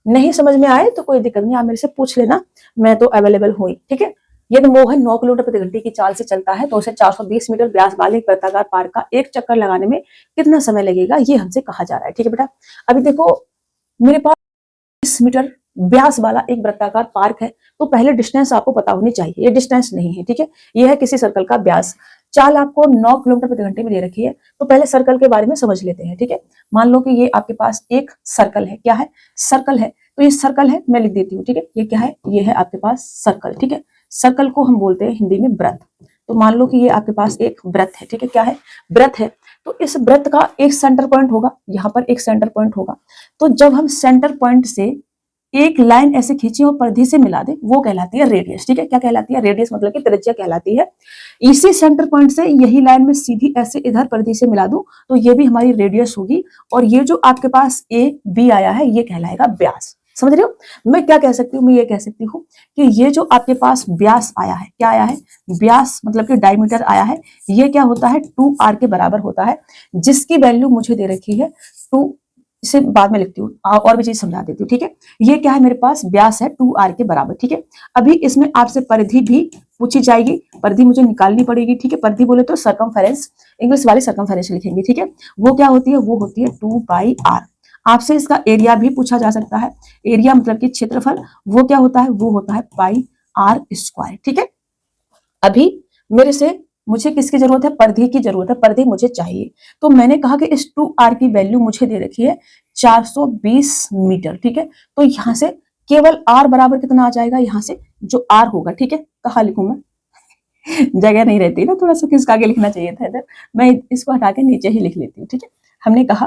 नहीं समझ में आए तो कोई दिक्कत नहीं, आप मेरे से पूछ लेना, मैं तो अवेलेबल हुई, ठीक है। यदि मोहन 9 किलोमीटर प्रति घंटे की चाल से चलता है तो उसे 420 मीटर व्यास वाले एक वृत्ताकार पार्क का एक चक्कर लगाने में कितना समय लगेगा, ये हमसे कहा जा रहा है, ठीक है बेटा। अभी देखो मेरे पास 20 मीटर व्यास वाला एक वृत्ताकार पार्क है, तो पहले डिस्टेंस आपको पता होनी चाहिए, ये डिस्टेंस नहीं है, ठीक है, ये है किसी सर्कल का व्यास। चाल आपको 9 किलोमीटर प्रति घंटे में दे रखी है, तो पहले सर्कल के बारे में समझ लेते हैं, ठीक है। मान लो कि ये आपके पास एक सर्कल है, क्या है, सर्कल है, तो ये सर्कल है, मैं लिख देती हूँ, ठीक है। ये क्या है, ये है आपके पास सर्कल, ठीक है। सर्कल को हम बोलते हैं हिंदी में वृत्त। तो मान लो कि ये आपके पास एक वृत्त है, ठीक है, क्या है, वृत्त है। तो इस वृत्त का एक सेंटर पॉइंट होगा, यहाँ पर एक सेंटर पॉइंट होगा। तो जब हम सेंटर पॉइंट से एक लाइन ऐसे खींचे और परिधि से मिला दे, वो कहलाती है रेडियस, ठीक है। क्या कहलाती है, रेडियस मतलब कि त्रिज्या कहलाती है। इसी सेंटर पॉइंट से यही लाइन में सीधी ऐसे इधर परिधि से मिला दूं तो ये भी हमारी रेडियस होगी, और ये जो आपके पास AB आया है ये कहलाएगा व्यास। समझ रहे हो मैं क्या कह सकती हूँ, मैं ये कह सकती हूँ कि ये जो आपके पास व्यास आया है, क्या आया है, व्यास मतलब कि डायमीटर आया है, ये क्या होता है, 2r के बराबर होता है, जिसकी वैल्यू मुझे दे रखी है 2, इसे बाद में लिखती हूँ और भी चीज समझा देती हूँ, ठीक है। ये क्या है, मेरे पास व्यास है 2r के बराबर, ठीक है। अभी इसमें आपसे परिधि भी पूछी जाएगी, परिधि मुझे निकालनी पड़ेगी, ठीक है। परिधि बोले तो सर्कमफेरेंस, इंग्लिश वाली सर्कमफेरेंस लिखेंगे, ठीक है। वो क्या होती है, वो होती है 2πr। आपसे इसका एरिया भी पूछा जा सकता है, एरिया मतलब कि क्षेत्रफल, वो क्या होता है, वो होता है πr², ठीक है। अभी मेरे से मुझे किसकी जरूरत है, परिधि की जरूरत है, परिधि मुझे चाहिए। तो मैंने कहा कि इस 2r की वैल्यू मुझे दे रखी है 420 मीटर, ठीक है। तो यहां से केवल r बराबर कितना आ जाएगा, यहां से जो r होगा, ठीक है। कहाँ लिखूं मैं जगह नहीं रहती ना, थोड़ा सा किसका आगे लिखना चाहिए था इधर, मैं इसको हटा के नीचे ही लिख लेती हूँ, ठीक है। हमने कहा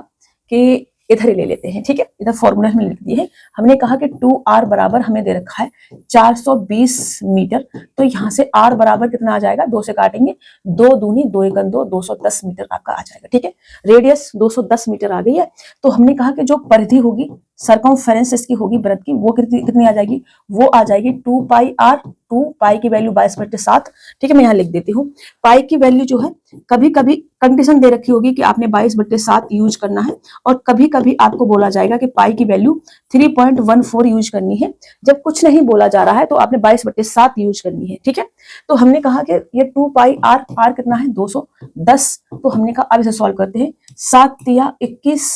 कि इधर ही ले लेते हैं, ठीक है, इधर फॉर्मूला में लिख दिए है। हमने कहा कि 2r बराबर हमें दे रखा है 420 मीटर, तो यहाँ से r बराबर कितना आ जाएगा, 2 से काटेंगे, 2 दूनी 2 एकम 2, 210 मीटर आपका आ जाएगा, ठीक है। रेडियस 210 मीटर आ गई है। तो हमने कहा कि जो परिधि होगी, सर्कमफेरेंस इसकी होगी वृत्त की, वो कितनी आ जाएगी, वो आ जाएगी 2πr। 2π की वैल्यू 22/7, ठीक है। मैं यहाँ लिख देती हूँ, पाई की वैल्यू जो है कभी कभी कंडीशन दे रखी होगी कि आपने 22/7 यूज करना है, और कभी कभी आपको बोला जाएगा कि पाई की वैल्यू 3.14 यूज करनी है। जब कुछ नहीं बोला जा रहा है तो आपने 22/7 यूज करनी है, ठीक है। तो हमने कहा कि ये 2πr, r कितना है 210। तो हमने कहा अब इसे सॉल्व करते हैं, 7×3 = 21,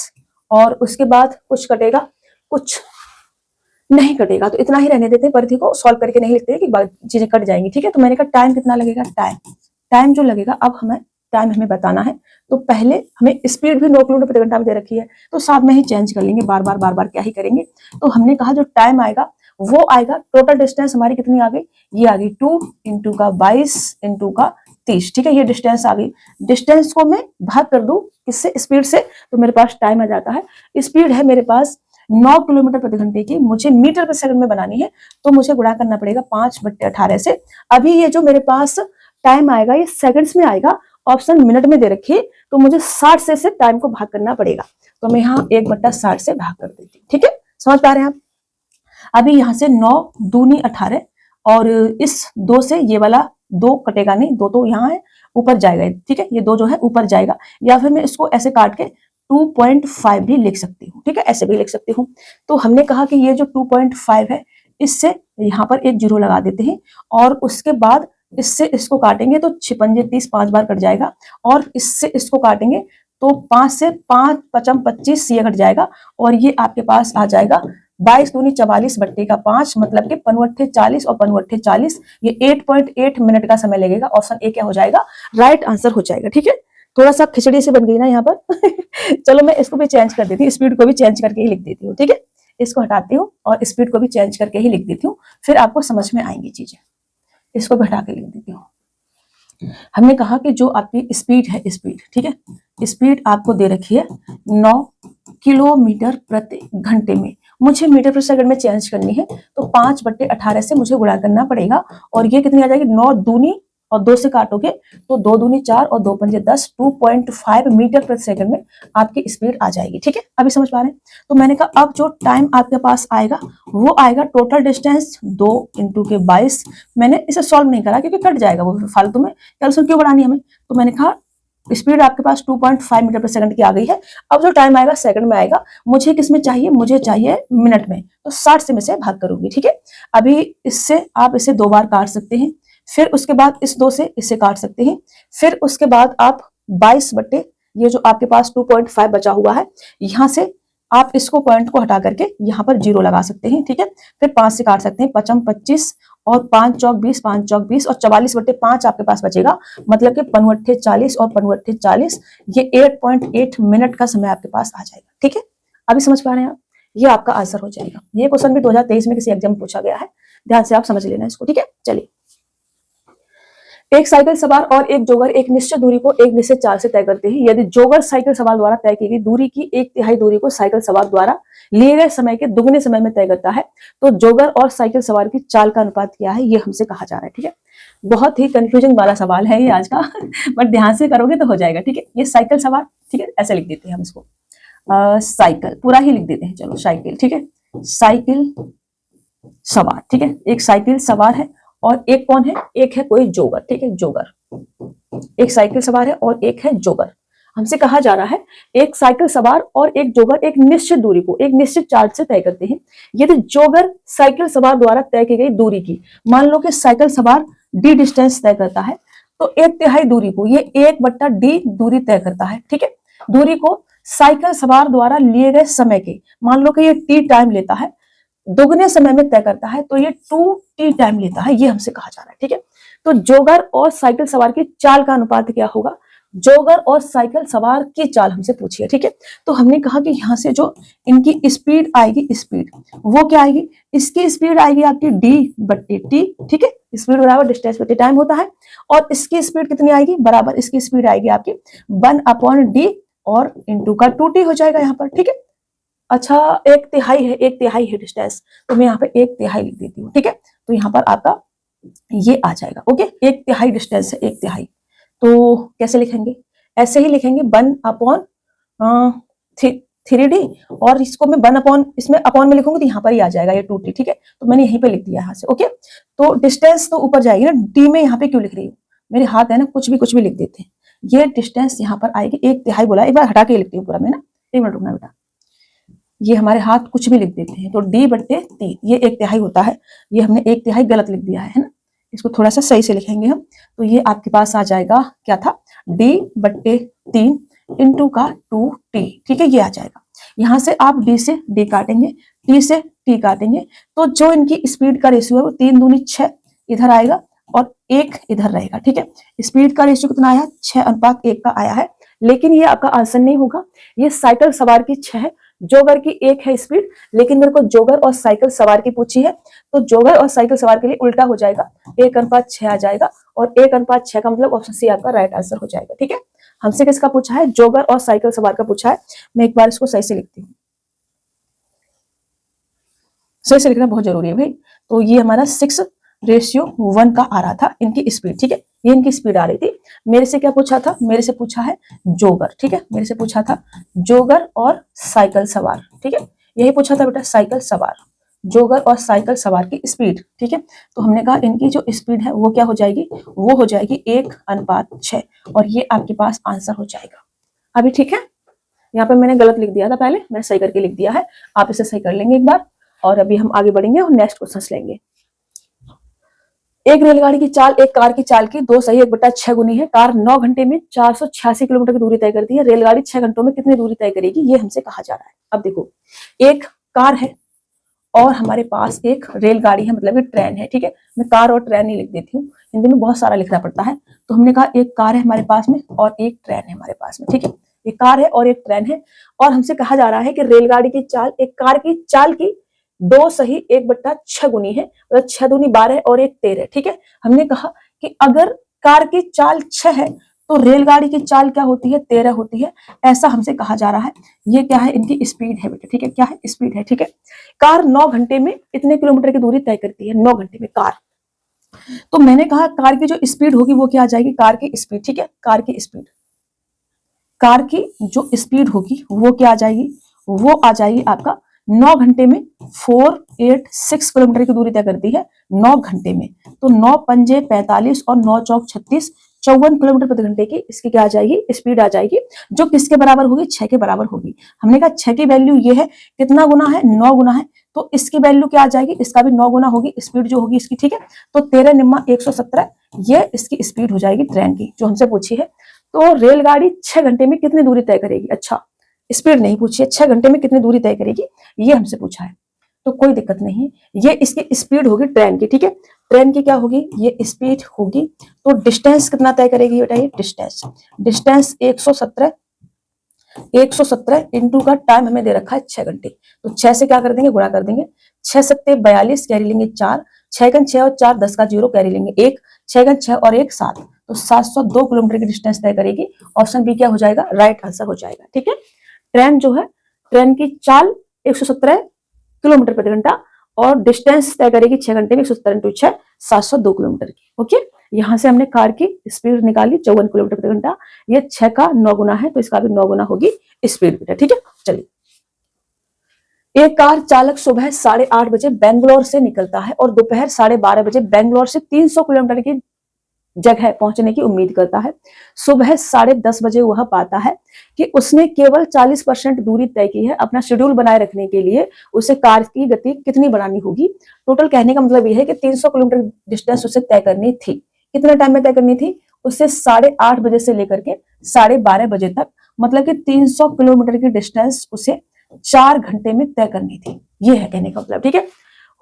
और उसके बाद कुछ कटेगा, कुछ नहीं कटेगा, तो इतना ही रहने देते हैं, परिधि को सॉल्व करके नहीं लिखते कि चीजें कट जाएंगी, ठीक है। तो मैंने कहा टाइम कितना लगेगा, टाइम जो लगेगा, अब हमें बताना है। तो पहले हमें स्पीड भी 9 किलोमीटर प्रति घंटा में दे रखी है, तो साथ में ही चेंज कर लेंगे, बार बार क्या ही करेंगे। तो हमने कहा जो टाइम आएगा वो आएगा, टोटल डिस्टेंस हमारी कितनी आ गई, ये आ गई 2 × 22 × 30, ठीक है। ये डिस्टेंस आ गई, डिस्टेंस को मैं भाग कर दूं किससे, स्पीड से, तो मेरे पास टाइम आ जाता है। स्पीड है मेरे पास 9 किलोमीटर प्रति घंटे की, मुझे मीटर प्रति सेकंड में बनानी है, तो मुझे गुणा करना पड़ेगा 5/18 से। अभी ये जो मेरे पास टाइम आएगा ये सेकंड्स में आएगा, ऑप्शन मिनट में दे रखी, तो मुझे 60 से टाइम को भाग करना पड़ेगा। तो मैं यहाँ 1/60 से भाग कर देती हूँ, ठीक है। समझ पा रहे हैं आप? अभी यहाँ से 9 दूनी 18, और इस 2 से ये वाला 2 कटेगा नहीं, 2 तो यहाँ है, ऊपर जाएगा, ठीक है। ये 2 जो है ऊपर जाएगा, या फिर मैं इसको ऐसे काट के 2.5 भी लिख सकती हूँ, ठीक है, ऐसे भी लिख सकती हूँ। तो हमने कहा कि ये जो 2.5 है, इससे यहाँ पर एक 0 लगा देते हैं, और उसके बाद इससे इसको काटेंगे तो 5×5 5 बार कट जाएगा, और इससे इसको काटेंगे तो 5 से 5 × 5 = 25, ये कट जाएगा, और ये आपके पास आ जाएगा 22 दूनी 44/5, मतलब कि 5×8 = 40 और 5×8 = 40, ये 8.8 मिनट का समय लगेगा। ऑप्शन ए क्या हो जाएगा, राइट आंसर हो जाएगा, ठीक है। थोड़ा सा खिचड़ी से बन गई ना यहाँ पर चलो मैं इसको भी चेंज कर देती हूँ, स्पीड को भी चेंज करके ही लिख देती हूँ, ठीक है। इसको हटाती हूँ और स्पीड को भी चेंज करके ही लिख देती हूँ, फिर आपको समझ में आएंगी चीजें। इसको भी हटा के लिख देती हूँ, हमने कहा कि जो आपकी स्पीड है, स्पीड, ठीक है, स्पीड आपको दे रखी है 9 किलोमीटर प्रति घंटे में, मुझे मीटर प्रति सेकंड में चेंज करनी है, तो 5/18 से मुझे गुणा करना पड़ेगा, और ये कितनी आ जाएगी, 9 दूनी और 2 से काटोगे तो 2 दूनी 4 और 2 पंजे 10, 2.5 मीटर प्रति सेकंड में आपकी स्पीड आ जाएगी। ठीक है, अभी समझ पा रहे हैं? तो मैंने कहा अब जो टाइम आपके पास आएगा वो आएगा टोटल डिस्टेंस 2 इंटू के 22। मैंने इसे सॉल्व नहीं करा क्योंकि कट जाएगा वो फालतू में, कैलकुलेशन क्यों बढ़ानी हमें, तो मैंने कहा स्पीड आपके पास 2.5 मीटर प्रति सेकंड की आ गई है। अब जो टाइम आएगा सेकंड में आएगा, मुझे किस में चाहिए, मुझे चाहिए मिनट में, तो 60 से मैं से भाग करूंगी। ठीक है, अभी इससे आप इसे 2 बार काट सकते हैं, फिर उसके बाद इस 2 से इसे काट सकते हैं, फिर उसके बाद आप 22 बट्टे ये जो आपके पास 2.5 बचा हुआ है, यहां से आप इसको पॉइंट को हटा करके यहाँ पर 0 लगा सकते हैं। ठीक है, फिर 5 से काट सकते हैं, 55 25 और 5 चौक 20, 5 चौक 20 और 44/5 आपके पास बचेगा, मतलब कि 5 40 और 5 40, ये 8.8 मिनट का समय आपके पास आ जाएगा। ठीक है, अभी समझ पा रहे हैं आप? ये आपका आंसर हो जाएगा। ये क्वेश्चन भी 2023 में किसी एग्जाम में पूछा गया है, ध्यान से आप समझ लेना इसको। ठीक है, चलिए, एक साइकिल सवार और एक जोगर एक निश्चित दूरी को एक निश्चित चाल से तय करते हैं। यदि जोगर साइकिल सवार द्वारा तय की गई दूरी की 1/3 दूरी को साइकिल सवार द्वारा लिए गए समय के दुगने समय में तय करता है, तो जोगर और साइकिल सवार की चाल का अनुपात क्या है, ये हमसे कहा जा रहा है। ठीक है, बहुत ही कंफ्यूजिंग वाला सवाल है ये आज का बट ध्यान से करोगे तो हो जाएगा। ठीक है, ये साइकिल सवार, ठीक है, ऐसे लिख देते हैं हम इसको, साइकिल पूरा ही लिख देते हैं, चलो साइकिल। ठीक है, साइकिल सवार, ठीक है, एक साइकिल सवार है और एक कौन है, एक है कोई जोगर। ठीक है, जोगर, एक साइकिल सवार है और एक है जोगर। हमसे कहा जा रहा है एक साइकिल सवार और एक जोगर एक निश्चित दूरी को एक निश्चित चार्ज से तय करते हैं। यदि जोगर साइकिल सवार द्वारा तय की गई दूरी की, मान लो कि साइकिल सवार d डिस्टेंस तय करता है, तो 1/3 दूरी को ये 1/d दूरी तय करता है। ठीक है, दूरी को साइकिल सवार द्वारा लिए गए समय के, मान लो कि ये t टाइम लेता है, दोगुने समय में तय करता है, तो ये 2t टाइम लेता है, ये हमसे कहा जा रहा है। ठीक है, तो जोगर और साइकिल सवार की चाल का अनुपात क्या होगा, जोगर और साइकिल सवार की चाल हमसे पूछी है। ठीक है, तो हमने कहा कि यहां से जो इनकी स्पीड आएगी, स्पीड वो क्या आएगी, इसकी स्पीड आएगी आपकी d/t। ठीक है, स्पीड बराबर डिस्टेंस बटे टाइम होता है, और इसकी स्पीड कितनी आएगी, बराबर इसकी स्पीड आएगी आपकी 1/d और इंटू का 2t हो जाएगा यहाँ पर। ठीक है, अच्छा 1/3 है, 1/3 है डिस्टेंस, तो मैं यहाँ पे 1/3 लिख देती हूँ। ठीक है, तो यहाँ पर आपका ये आ जाएगा। ओके, 1/3 डिस्टेंस है, 1/3, तो कैसे लिखेंगे, ऐसे ही लिखेंगे 1/3d, और इसको मैं 1 इसमें अपॉन में लिखूंगी तो यहाँ पर ही आ जाएगा ये 2t। ठीक है, तो मैंने यहीं पे लिख दिया यहाँ से। ओके, तो डिस्टेंस तो ऊपर जाएगी ना, डी में यहाँ पे क्यों लिख रही हूँ, मेरे हाथ है ना, कुछ भी लिख देते हैं, ये डिस्टेंस यहाँ पर आएगी 1/3 बोला, एक बार हटा के लिखती हूँ पूरा मैं ना, 1 मिनट रुकना बेटा, ये हमारे हाथ कुछ भी लिख देते हैं, तो d/3 ये 1/3 होता है, ये हमने 1/3 गलत लिख दिया है ना, इसको थोड़ा सा सही से लिखेंगे हम, तो ये आपके पास आ जाएगा, क्या था, d/3 इंटू का 2t। ठीक है, ये आ जाएगा। यहां से आप d से d काटेंगे, t से t काटेंगे, तो जो इनकी स्पीड का रेशियो है वो 3 दूनी 6 इधर आएगा और 1 इधर रहेगा। ठीक है, स्पीड का रेशियो कितना आया, 6:1 का आया है, लेकिन ये आपका आंसर नहीं होगा, ये साइकिल सवार की 6 है, जोगर की 1 है स्पीड, लेकिन मेरे को जोगर और साइकिल सवार की पूछी है, तो जोगर और साइकिल सवार के लिए उल्टा हो जाएगा, 1:6 आ जाएगा, और 1:6 का मतलब ऑप्शन सी आपका राइट आंसर हो जाएगा। ठीक है, हमसे किसका पूछा है, जोगर और साइकिल सवार का पूछा है। मैं एक बार इसको सही से लिखती हूँ, सही से लिखना बहुत जरूरी है भाई। तो ये हमारा 6:1 का आ रहा था इनकी स्पीड। ठीक है, ये इनकी स्पीड आ रही थी। मेरे से क्या पूछा था, मेरे से पूछा है जोगर। ठीक है, मेरे से पूछा था जोगर और साइकिल सवार। ठीक है, यही पूछा था बेटा, साइकिल सवार, जोगर और साइकिल सवार की स्पीड। ठीक है, तो हमने कहा इनकी जो स्पीड है वो क्या हो जाएगी, वो हो जाएगी 1:6, और ये आपके पास आंसर हो जाएगा। अभी ठीक है, यहाँ पे मैंने गलत लिख दिया था, पहले मैंने सही करके लिख दिया है, आप इसे सही कर लेंगे एक बार, और अभी हम आगे बढ़ेंगे और नेक्स्ट क्वेश्चन लेंगे। एक रेलगाड़ी की चाल एक कार की चाल की 2 सही 1/6 गुनी है। कार 9 घंटे में 486 किलोमीटर की दूरी तय करती है, रेलगाड़ी 6 घंटों में कितनी दूरी तय करेगी, ये हमसे कहा जा रहा है। अब देखो, एक कार है और हमारे पास एक रेलगाड़ी है, मतलब एक ट्रेन है। ठीक है, मैं कार और ट्रेन ही लिख देती हूँ, हिंदी में बहुत सारा लिखना पड़ता है, तो हमने कहा एक कार है हमारे पास में और एक ट्रेन है हमारे पास में। ठीक है, एक कार है और एक ट्रेन है, और हमसे कहा जा रहा है कि रेलगाड़ी की चाल एक कार की चाल की 2 सही 1/6 गुनी है, मतलब 6 दूनी 12 और 1 13। ठीक है, हमने कहा कि अगर कार की चाल 6 है तो रेलगाड़ी की चाल क्या होती है, 13 होती है, ऐसा हमसे कहा जा रहा है। ये क्या है, इनकी स्पीड है बेटा, ठीक है, क्या है, स्पीड है, ठीक है। कार 9 घंटे में इतने किलोमीटर की दूरी तय करती है, 9 घंटे में कार। तो मैंने कहा कार की जो स्पीड होगी वो क्या आ जाएगी, कार की स्पीड, ठीक है, कार की स्पीड, कार की जो स्पीड होगी वो क्या आ जाएगी, वो आ जाएगी आपका 9 घंटे में 486 किलोमीटर की दूरी तय करती है 9 घंटे में। तो 9 पंजे 45 और 9 चौक 36, 54 किलोमीटर प्रति घंटे की इसकी क्या आ जाएगी, स्पीड आ जाएगी, जो किसके बराबर होगी, 6 के बराबर होगी। हमने कहा 6 की वैल्यू ये है, कितना गुना है, 9 गुना है, तो इसकी वैल्यू क्या आ जाएगी, इसका भी 9 गुना होगी स्पीड जो होगी इसकी, ठीक है। तो 13 निम्मा 117 ये इसकी स्पीड हो जाएगी ट्रेन की, जो हमसे पूछी है। तो रेलगाड़ी 6 घंटे में कितनी दूरी तय करेगी, अच्छा स्पीड नहीं पूछी है, 6 घंटे में कितनी दूरी तय करेगी ये हमसे पूछा है, तो कोई दिक्कत नहीं, ये इसकी स्पीड होगी ट्रेन की, ठीक है। ट्रेन की क्या होगी, ये स्पीड होगी। तो डिस्टेंस कितना तय करेगी बेटा, ये डिस्टेंस 117 इंटू का टाइम हमें दे रखा है 6 घंटे, तो 6 से क्या कर देंगे, गुणा कर देंगे, 6 सत्ते 42 कैरी लेंगे 4, 6 गन 6 और 4 10 का 0 कैरी लेंगे 1, 6 गन 6 और 1 7, तो 702 किलोमीटर की डिस्टेंस तय करेगी। ऑप्शन बी क्या हो जाएगा, राइट आंसर हो जाएगा, ठीक है। ट्रेन जो है, ट्रेन की चाल 117 किलोमीटर प्रति घंटा और डिस्टेंस तय करेगी 6 घंटे में, 117 इंटू 6 702 किलोमीटर की, ओके। यहां से हमने कार की स्पीड निकाली 54 किलोमीटर प्रति घंटा, ये 6 का 9 गुना है तो इसका भी 9 गुना होगी स्पीड बेटा, ठीक है। चलिए, एक कार चालक सुबह 8:30 बजे बेंगलोर से निकलता है और दोपहर 12:30 बजे बेंगलोर से 300 किलोमीटर की जगह पहुंचने की उम्मीद करता है। सुबह 10:30 बजे वह पाता है कि उसने केवल 40% दूरी तय की है। अपना शेड्यूल बनाए रखने के लिए उसे कार की गति कितनी बढ़ानी होगी। टोटल कहने का मतलब यह है कि 300 किलोमीटर डिस्टेंस उसे तय करनी थी। कितने टाइम में तय करनी थी, उसे 8:30 बजे से लेकर के 12:30 बजे तक, मतलब कि 300 किलोमीटर की डिस्टेंस उसे 4 घंटे में तय करनी थी। ये है कहने का मतलब, ठीक है।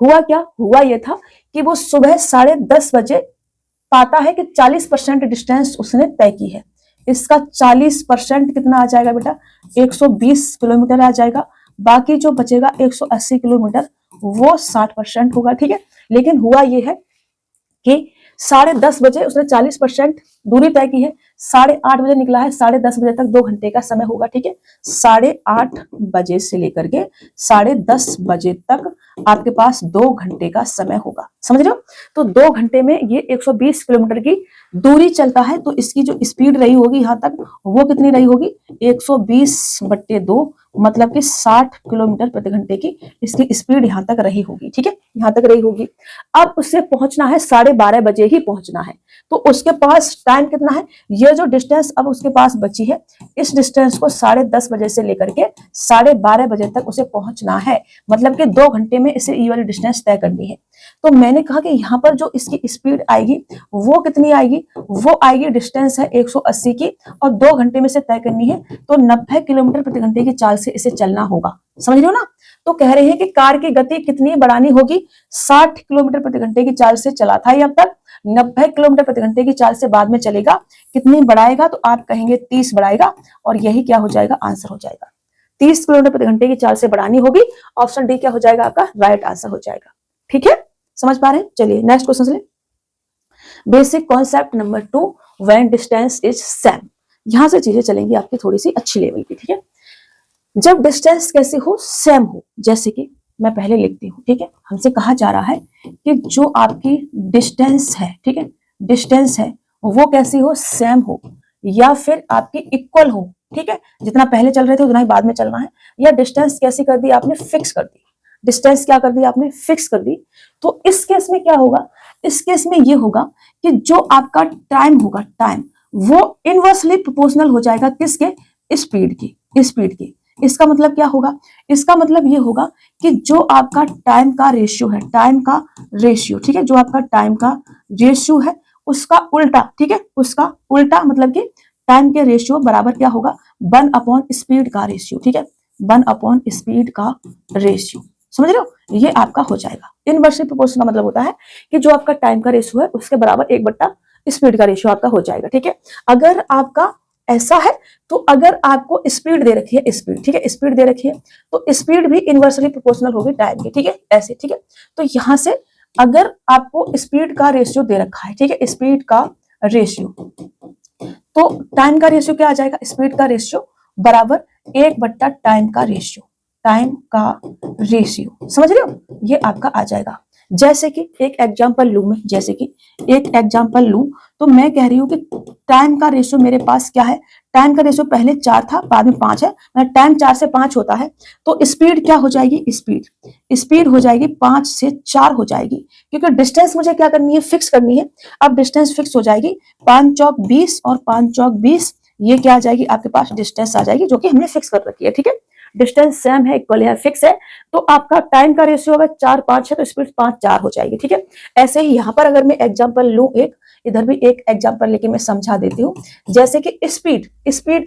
हुआ क्या, हुआ यह था कि वो सुबह 10:30 बजे पाता है कि 40% डिस्टेंस उसने तय की है। इसका 40% कितना आ जाएगा बेटा, 120 किलोमीटर आ जाएगा। बाकी जो बचेगा 180 किलोमीटर वो 60% होगा, ठीक है। लेकिन हुआ ये है कि 10:30 बजे उसने 40% दूरी तय की है, 8:30 बजे निकला है, 10:30 बजे तक 2 घंटे का समय होगा, ठीक है। 8:30 बजे से लेकर के 10:30 बजे तक आपके पास 2 घंटे का समय होगा, समझ रहे हो। तो 2 घंटे में ये 120 किलोमीटर की दूरी चलता है, तो इसकी जो स्पीड रही होगी यहां तक वो कितनी रही होगी, 120/2, मतलब कि 60 किलोमीटर प्रति घंटे की इसकी स्पीड यहां तक रही होगी, ठीक है, यहां तक रही होगी। अब उससे पहुंचना है 12:30 बजे ही पहुंचना है, तो उसके पास टाइम कितना है, ये जो डिस्टेंस अब उसके पास बची है, इस डिस्टेंस को 10:30 बजे से लेकर के 12:30 बजे तक उसे पहुंचना है, मतलब कि 2 घंटे में इसे ये वाली डिस्टेंस तय करनी है। तो मैंने कहा कि यहाँ पर जो इसकी स्पीड आएगी वो कितनी आएगी, वो आएगी, डिस्टेंस है 180 की और 2 घंटे में से तय करनी है, तो 90 किलोमीटर प्रति घंटे की चाल से इसे चलना होगा, समझ रहे हो ना। तो कह रहे हैं कि कार की गति कितनी बढ़ानी होगी, 60 किलोमीटर प्रति घंटे की चाल से चला था अब तक, 90 किलोमीटर प्रति घंटे की चाल से बाद में चलेगा, कितनी बढ़ाएगा, तो आप कहेंगे 30 बढ़ाएगा, और यही क्या हो जाएगा, आंसर हो जाएगा। 30 किलोमीटर प्रति घंटे की चाल से बढ़ानी होगी, ऑप्शन डी क्या हो जाएगा आपका, राइट आंसर हो जाएगा, ठीक है, समझ पा रहे हैं। चलिए नेक्स्ट क्वेश्चन ले, basic concept number 2, when distance is same. यहां से चीजें चलेंगी आपकी थोड़ी सी अच्छी लेवल की, ठीक है। जब डिस्टेंस कैसी हो, सेम हो, जैसे कि मैं पहले लिखती हूँ, ठीक है। हमसे कहा जा रहा है कि जो आपकी डिस्टेंस है, ठीक है, डिस्टेंस है वो कैसी हो, सेम हो, या फिर आपकी इक्वल हो, ठीक है। जितना पहले चल रहे थे उतना ही बाद में चलना है, या डिस्टेंस कैसी कर दी आपने, फिक्स कर दी, डिस्टेंस क्या कर दी आपने, फिक्स कर दी। तो इस केस में क्या होगा, इस केस में ये होगा कि जो आपका टाइम होगा, टाइम वो इनवर्सली प्रोपोर्शनल हो जाएगा किसके, स्पीड की, स्पीड की। इसका मतलब क्या होगा, इसका मतलब ये होगा कि जो आपका टाइम का रेशियो है, टाइम का रेशियो, ठीक है, जो आपका टाइम का रेशियो है उसका उल्टा, ठीक है, उसका उल्टा, मतलब कि टाइम के रेशियो बराबर क्या होगा, 1 स्पीड का रेशियो, ठीक है, 1 स्पीड का रेशियो, समझ रहे हो, ये आपका हो जाएगा। इनवर्सली प्रोपोर्शनल का मतलब होता है कि जो आपका टाइम का रेशियो है उसके बराबर 1 स्पीड का रेशियो आपका हो जाएगा, ठीक है। अगर आपका ऐसा है तो अगर आपको स्पीड दे रखी है, स्पीड, ठीक है, स्पीड दे रखी है, तो स्पीड भी इनवर्सली प्रोपोर्शनल होगी टाइम की, ठीक है, ऐसे, ठीक है। तो यहां से अगर आपको स्पीड का रेशियो दे रखा है, ठीक है, स्पीड का रेशियो। तो टाइम का रेशियो क्या आ जाएगा, स्पीड का रेशियो बराबर 1 बट्टा टाइम का रेशियो, टाइम का रेशियो, समझ रहे हो, ये आपका आ जाएगा। जैसे कि एक एग्जांपल लूं मैं, जैसे कि एक एग्जांपल लूं तो मैं कह रही हूं कि टाइम का रेशियो मेरे पास क्या है, टाइम का रेशियो पहले 4 था, बाद में 5 है, टाइम 4 से 5 होता है, तो स्पीड क्या हो जाएगी, स्पीड हो जाएगी 5 से 4 हो जाएगी, क्योंकि डिस्टेंस मुझे क्या करनी है, फिक्स करनी है। अब डिस्टेंस फिक्स हो जाएगी, 5 चौक 20 और 5 चौक 20, ये क्या आ जाएगी आपके पास, डिस्टेंस आ जाएगी, जो कि हमने फिक्स कर रखी है, ठीक है। डिस्टेंस सेम है, इक्वल है, फिक्स है, तो आपका टाइम का रेशियो अगर 4 5 है तो स्पीड 5 4 हो जाएगी, ठीक है। ऐसे ही यहाँ पर अगर मैं एग्जांपल लूं एक, इधर भी एक एग्जांपल लेके मैं समझा देती हूँ। जैसे कि स्पीड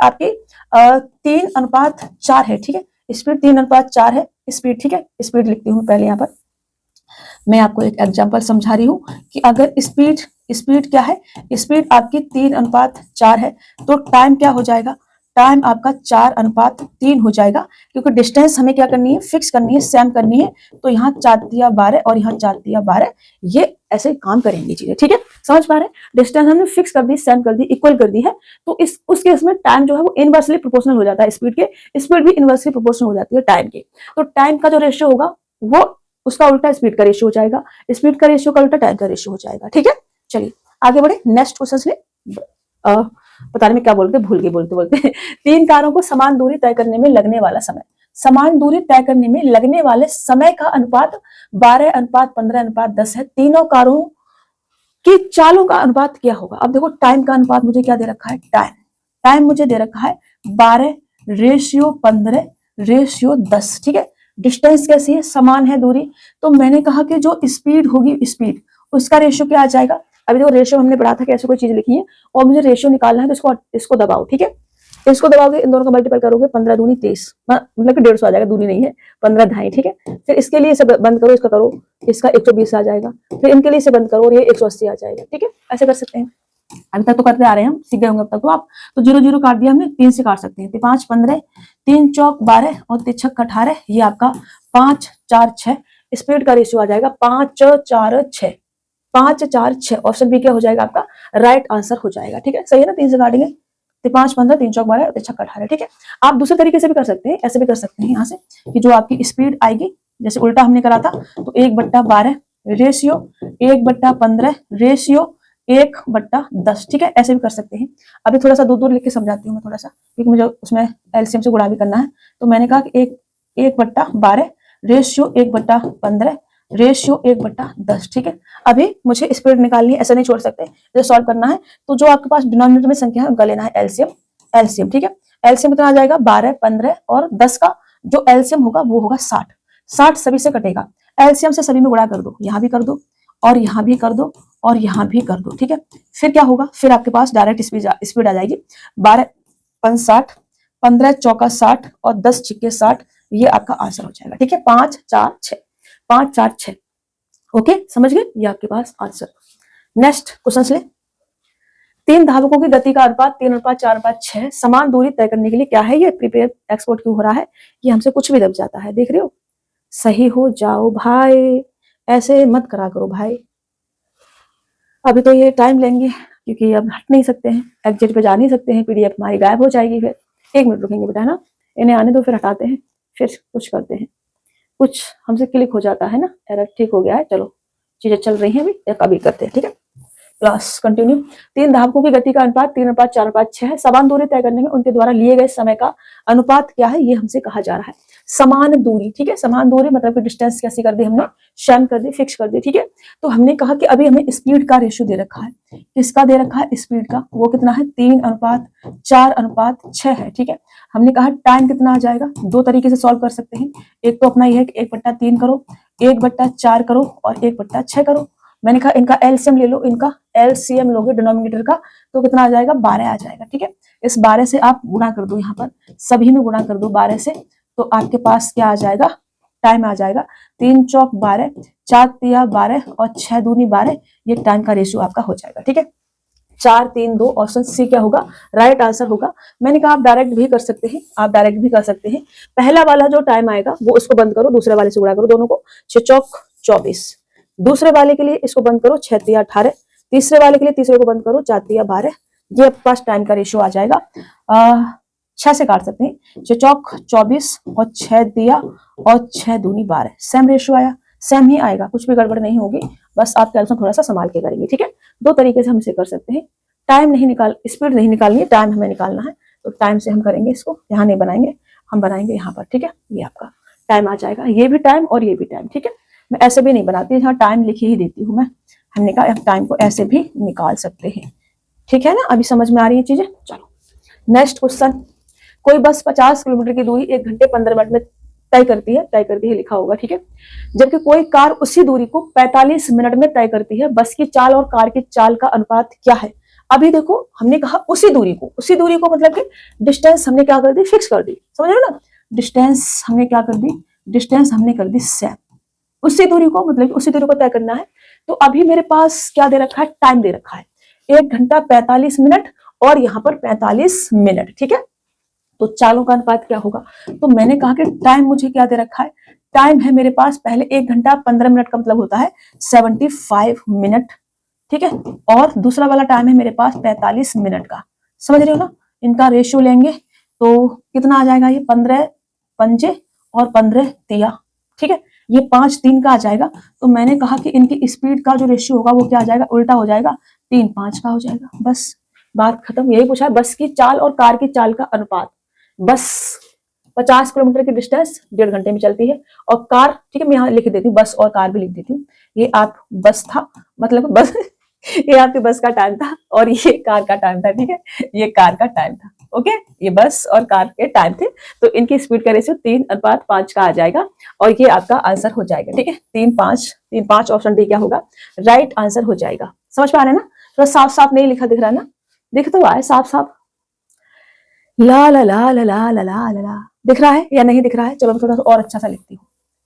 आपकी 3:4 है, ठीक है, स्पीड 3:4 है स्पीड, ठीक है। स्पीड लिखती हूँ पहले, यहाँ पर मैं आपको एक एग्जांपल समझा रही हूँ कि अगर स्पीड क्या है, स्पीड आपकी 3:4 है, तो टाइम क्या हो जाएगा, टाइम आपका 4:3 हो जाएगा, क्योंकि डिस्टेंस हमें क्या करनी है, फिक्स करनी है, सेम करनी है। तो यहाँ 4×3=12 और यहाँ 4×3=12, ये ऐसे काम करेंगी चीजें, ठीक है, समझ पा रहे हैं। डिस्टेंस हमने फिक्स कर दी, सेम कर दी, इक्वल कर दी है, तो उस केस में टाइम जो है वो इनवर्सली प्रोपोर्शनल हो जाता है स्पीड के, स्पीड भी इनवर्सली प्रोपोर्शनल हो जाती है टाइम के। तो टाइम का जो रेशियो होगा वो उसका उल्टा स्पीड का रेशियो हो जाएगा, स्पीड का रेशियो का उल्टा टाइम का रेशियो हो जाएगा, ठीक है। चलिए आगे बढ़े, नेक्स्ट क्वेश्चन ले। पता नहीं क्या बोलते, भूल गए बोलते बोलते 3 कारों को समान दूरी तय करने में लगने वाला समय, समान दूरी तय करने में लगने वाले समय का अनुपात 12:15:10 है। तीनों कारों की चालों का अनुपात क्या होगा। अब देखो टाइम का अनुपात मुझे क्या दे रखा है, टाइम मुझे दे रखा है 12:15:10, ठीक है। डिस्टेंस कैसी है, समान है दूरी, तो मैंने कहा कि जो स्पीड होगी, स्पीड उसका रेशियो क्या आ जाएगा। अभी देखो रेशियो हमने पढ़ा था कि ऐसे कोई चीज लिखी है और मुझे रेशियो निकालना है, तो इसको दबाओ, ठीक है। इसको दबाओगे, इन दोनों का मल्टीपल करोगे, 15 दूनी 23, मतलब कि 150 आ जाएगा, दूनी नहीं है, 15 ढाई, ठीक है। फिर इसके लिए इसे बंद करो, इसका करो, इसका 120 आ जाएगा, फिर इनके लिए इसे बंद करो और ये 180 आ जाएगा, ठीक है। ऐसे कर सकते हैं, अभी तक तो करते आ रहे हैं हम, सीख गए होंगे अब तक तो आप। तो 0 0 काट दिया हमने, 3 से काट सकते हैं, 5 15, 3 चौक 12 और 3 छक्का 18, ये आपका 5 4 6 स्पीड का रेशियो आ जाएगा 5 4 6, 5 4 6। ऑप्शन बी क्या हो जाएगा आपका, राइट आंसर हो जाएगा, ठीक है। सही है ना, 3 से काटेंगे, 5 15, 3 चौक 12 और 3 छक्का 18, ठीक है। आप दूसरे तरीके से भी कर सकते हैं, ऐसे भी कर सकते हैं यहाँ से, कि जो आपकी स्पीड आएगी, जैसे उल्टा हमने करा था, तो 1/12 रेशियो 1/15 रेशियो 1/10, ठीक है। ऐसे भी कर सकते हैं। अभी थोड़ा सा दूर लिख के समझाती हूँ मैं थोड़ा सा, क्योंकि मुझे उसमें एलसीएम से गुणा भी करना है। तो मैंने कहा कि 1/12 रेशियो 1/15 रेशियो 1/10, ठीक है। अभी मुझे स्पीड निकालनी है, ऐसा नहीं छोड़ सकते, जब सॉल्व करना है तो जो आपके पास डिनोमिनेटर में संख्या है उनका लेना है एलसीएम, ठीक है। एलसीएम कितना आ जाएगा, 12 15 और 10 का जो एलसीएम होगा वो होगा 60 सभी से कटेगा, एलसीएम से सभी में गुणा कर दो, यहाँ भी कर दो और यहाँ भी कर दो और यहाँ भी कर दो, ठीक है। फिर क्या होगा, फिर आपके पास डायरेक्ट स्पीड आ जाएगी 12 5 60, 15 चौका 60 और 10 छिक्के 60, ये आपका आंसर हो जाएगा, ठीक है। 5 4 6, 5 4 6, ओके, समझ गए, ये आपके पास आंसर। नेक्स्ट क्वेश्चन ले, 3 धावकों की गति का अनुपात 3:4:6 समान दूरी तय करने के लिए क्या है, ये प्रीपेयर एक्सपोर्ट क्यों हो रहा है, ये हमसे कुछ भी दब जाता है, देख रहे हो। सही हो जाओ भाई, ऐसे मत करा करो भाई। अभी तो ये टाइम लेंगे, क्योंकि अब हट नहीं सकते हैं, एग्जिट पे जा नहीं सकते हैं, पीडीएफ हमारी गायब हो जाएगी। फिर 1 मिनट रुकेंगे बेटा, है ना, इन्हें आने दो, फिर हटाते हैं, फिर कुछ करते हैं। कुछ हमसे क्लिक हो जाता है ना, एरर ठीक हो गया है, चलो चीजें चल रही हैं अभी, या कभी करते हैं, ठीक है। Class continue. 3 धावकों की गति का अनुपात 3:4:6 है, समान दूरी तय करने में उनके द्वारा लिए गए समय का अनुपात क्या है, ये हमसे कहा जा रहा है। समान दूरी, ठीक है, समान दूरी मतलब कि डिस्टेंस कैसी कर दी हमने, सेम कर दी, फिक्स कर दी, ठीक है। तो हमने कहा कि अभी हमें स्पीड का रेशियो दे रखा है, किसका दे रखा है, स्पीड का, वो कितना है 3:4:6 है, ठीक है। हमने कहा टाइम कितना आ जाएगा, 2 तरीके से सॉल्व कर सकते हैं। एक तो अपना ये है कि 1/3 करो, 1/4 करो और 1/6 करो। मैंने कहा इनका एलसीएम ले लो, इनका एलसीएम लोगे डिनोमिनेटर का, तो कितना आ जाएगा, 12 आ जाएगा, ठीक है। इस 12 से आप गुणा कर दो, यहाँ पर सभी में गुणा कर दो 12 से, तो आपके पास क्या आ जाएगा, टाइम आ जाएगा 3 चौक 12, 4 तिया 12 और 6 दूनी 12, ये टाइम का रेशियो आपका हो जाएगा, ठीक है। 4 3 2, ऑप्शन सी क्या होगा, राइट आंसर होगा। मैंने कहा आप डायरेक्ट भी कर सकते हैं, आप डायरेक्ट भी कर सकते हैं। पहला वाला जो टाइम आएगा वो उसको बंद करो, दूसरे वाले से गुणा करो दोनों को, 6 चौक 24, दूसरे वाले के लिए इसको बंद करो, 6 तिया 18, तीसरे वाले के लिए तीसरे को बंद करो, 4 दिया 12, ये आपके पास टाइम का रेशियो आ जाएगा। 6 से काट सकते हैं, 6 चौक 24 और 6 दिया और 6 दूनी 12, सेम रेशियो आया, सेम ही आएगा, कुछ भी गड़बड़ नहीं होगी, बस आप कैलकुलेशन थोड़ा सा संभाल के करेंगे, ठीक है। दो तरीके से हम इसे कर सकते हैं, टाइम नहीं स्पीड नहीं निकालनी है, टाइम हमें निकालना है, तो टाइम से हम करेंगे इसको, यहाँ नहीं बनाएंगे, हम बनाएंगे यहाँ पर, ठीक है। ये आपका टाइम आ जाएगा, ये भी टाइम और ये भी टाइम, ठीक है। मैं ऐसे भी नहीं बनाती, यहाँ टाइम लिखी ही देती हूँ मैं, हमने कहा टाइम को ऐसे भी निकाल सकते हैं, ठीक है ना। अभी समझ में आ रही है चीजें। चलो नेक्स्ट क्वेश्चन, कोई बस 50 किलोमीटर की दूरी 1 घंटे 15 मिनट में तय करती है लिखा होगा, ठीक है। जबकि कोई कार उसी दूरी को 45 मिनट में तय करती है, बस की चाल और कार की चाल का अनुपात क्या है। अभी देखो हमने कहा उसी दूरी को मतलब कि डिस्टेंस हमने क्या कर दी, फिक्स कर दी, समझ रहे हो ना। डिस्टेंस हमने क्या कर दी, डिस्टेंस हमने कर दी सेम, उसी दूरी को मतलब उसी दूरी को तय करना है। तो अभी मेरे पास क्या दे रखा है, टाइम दे रखा है 1 घंटा 45 मिनट और यहाँ पर 45 मिनट, ठीक है। तो चालों का अनुपात क्या होगा, तो मैंने कहा कि टाइम मुझे क्या दे रखा है, टाइम है मेरे पास पहले 1 घंटा 15 मिनट का मतलब होता है 75 मिनट, ठीक है। और दूसरा वाला टाइम है मेरे पास 45 मिनट का, समझ रहे हो ना। इनका रेशियो लेंगे तो कितना आ जाएगा, ये 15 पंजे और 15 तिया, ठीक है। ये 5 3 का आ जाएगा। तो मैंने कहा कि इनकी स्पीड का जो रेशियो होगा वो क्या आ जाएगा, उल्टा हो जाएगा, 3 5 का हो जाएगा, बस बात खत्म। यही पूछा है, बस की चाल और कार की चाल का अनुपात। बस 50 किलोमीटर की डिस्टेंस 1.5 घंटे में चलती है, और कार, ठीक है मैं यहाँ लिख देती हूँ, बस और कार भी लिख देती हूँ। ये आप बस था, मतलब बस ये आपके बस का टाइम था और ये कार का टाइम था, ठीक है, ये कार का टाइम था, ओके। ये बस और कार के टाइम थे, तो इनकी स्पीड का रेशियो 3:5 का आ जाएगा और ये आपका आंसर हो जाएगा, ठीक है। 3 5 ऑप्शन डी क्या होगा, राइट आंसर हो जाएगा। समझ पा रहे हैं ना, थोड़ा साफ साफ नहीं लिखा दिख रहा ना, दिख तो रहा है साफ साफ, ला ला ला ला ला ला ला ला, दिख रहा है या नहीं दिख रहा है। चलो मैं थोड़ा सा और अच्छा सा लिखती हूँ,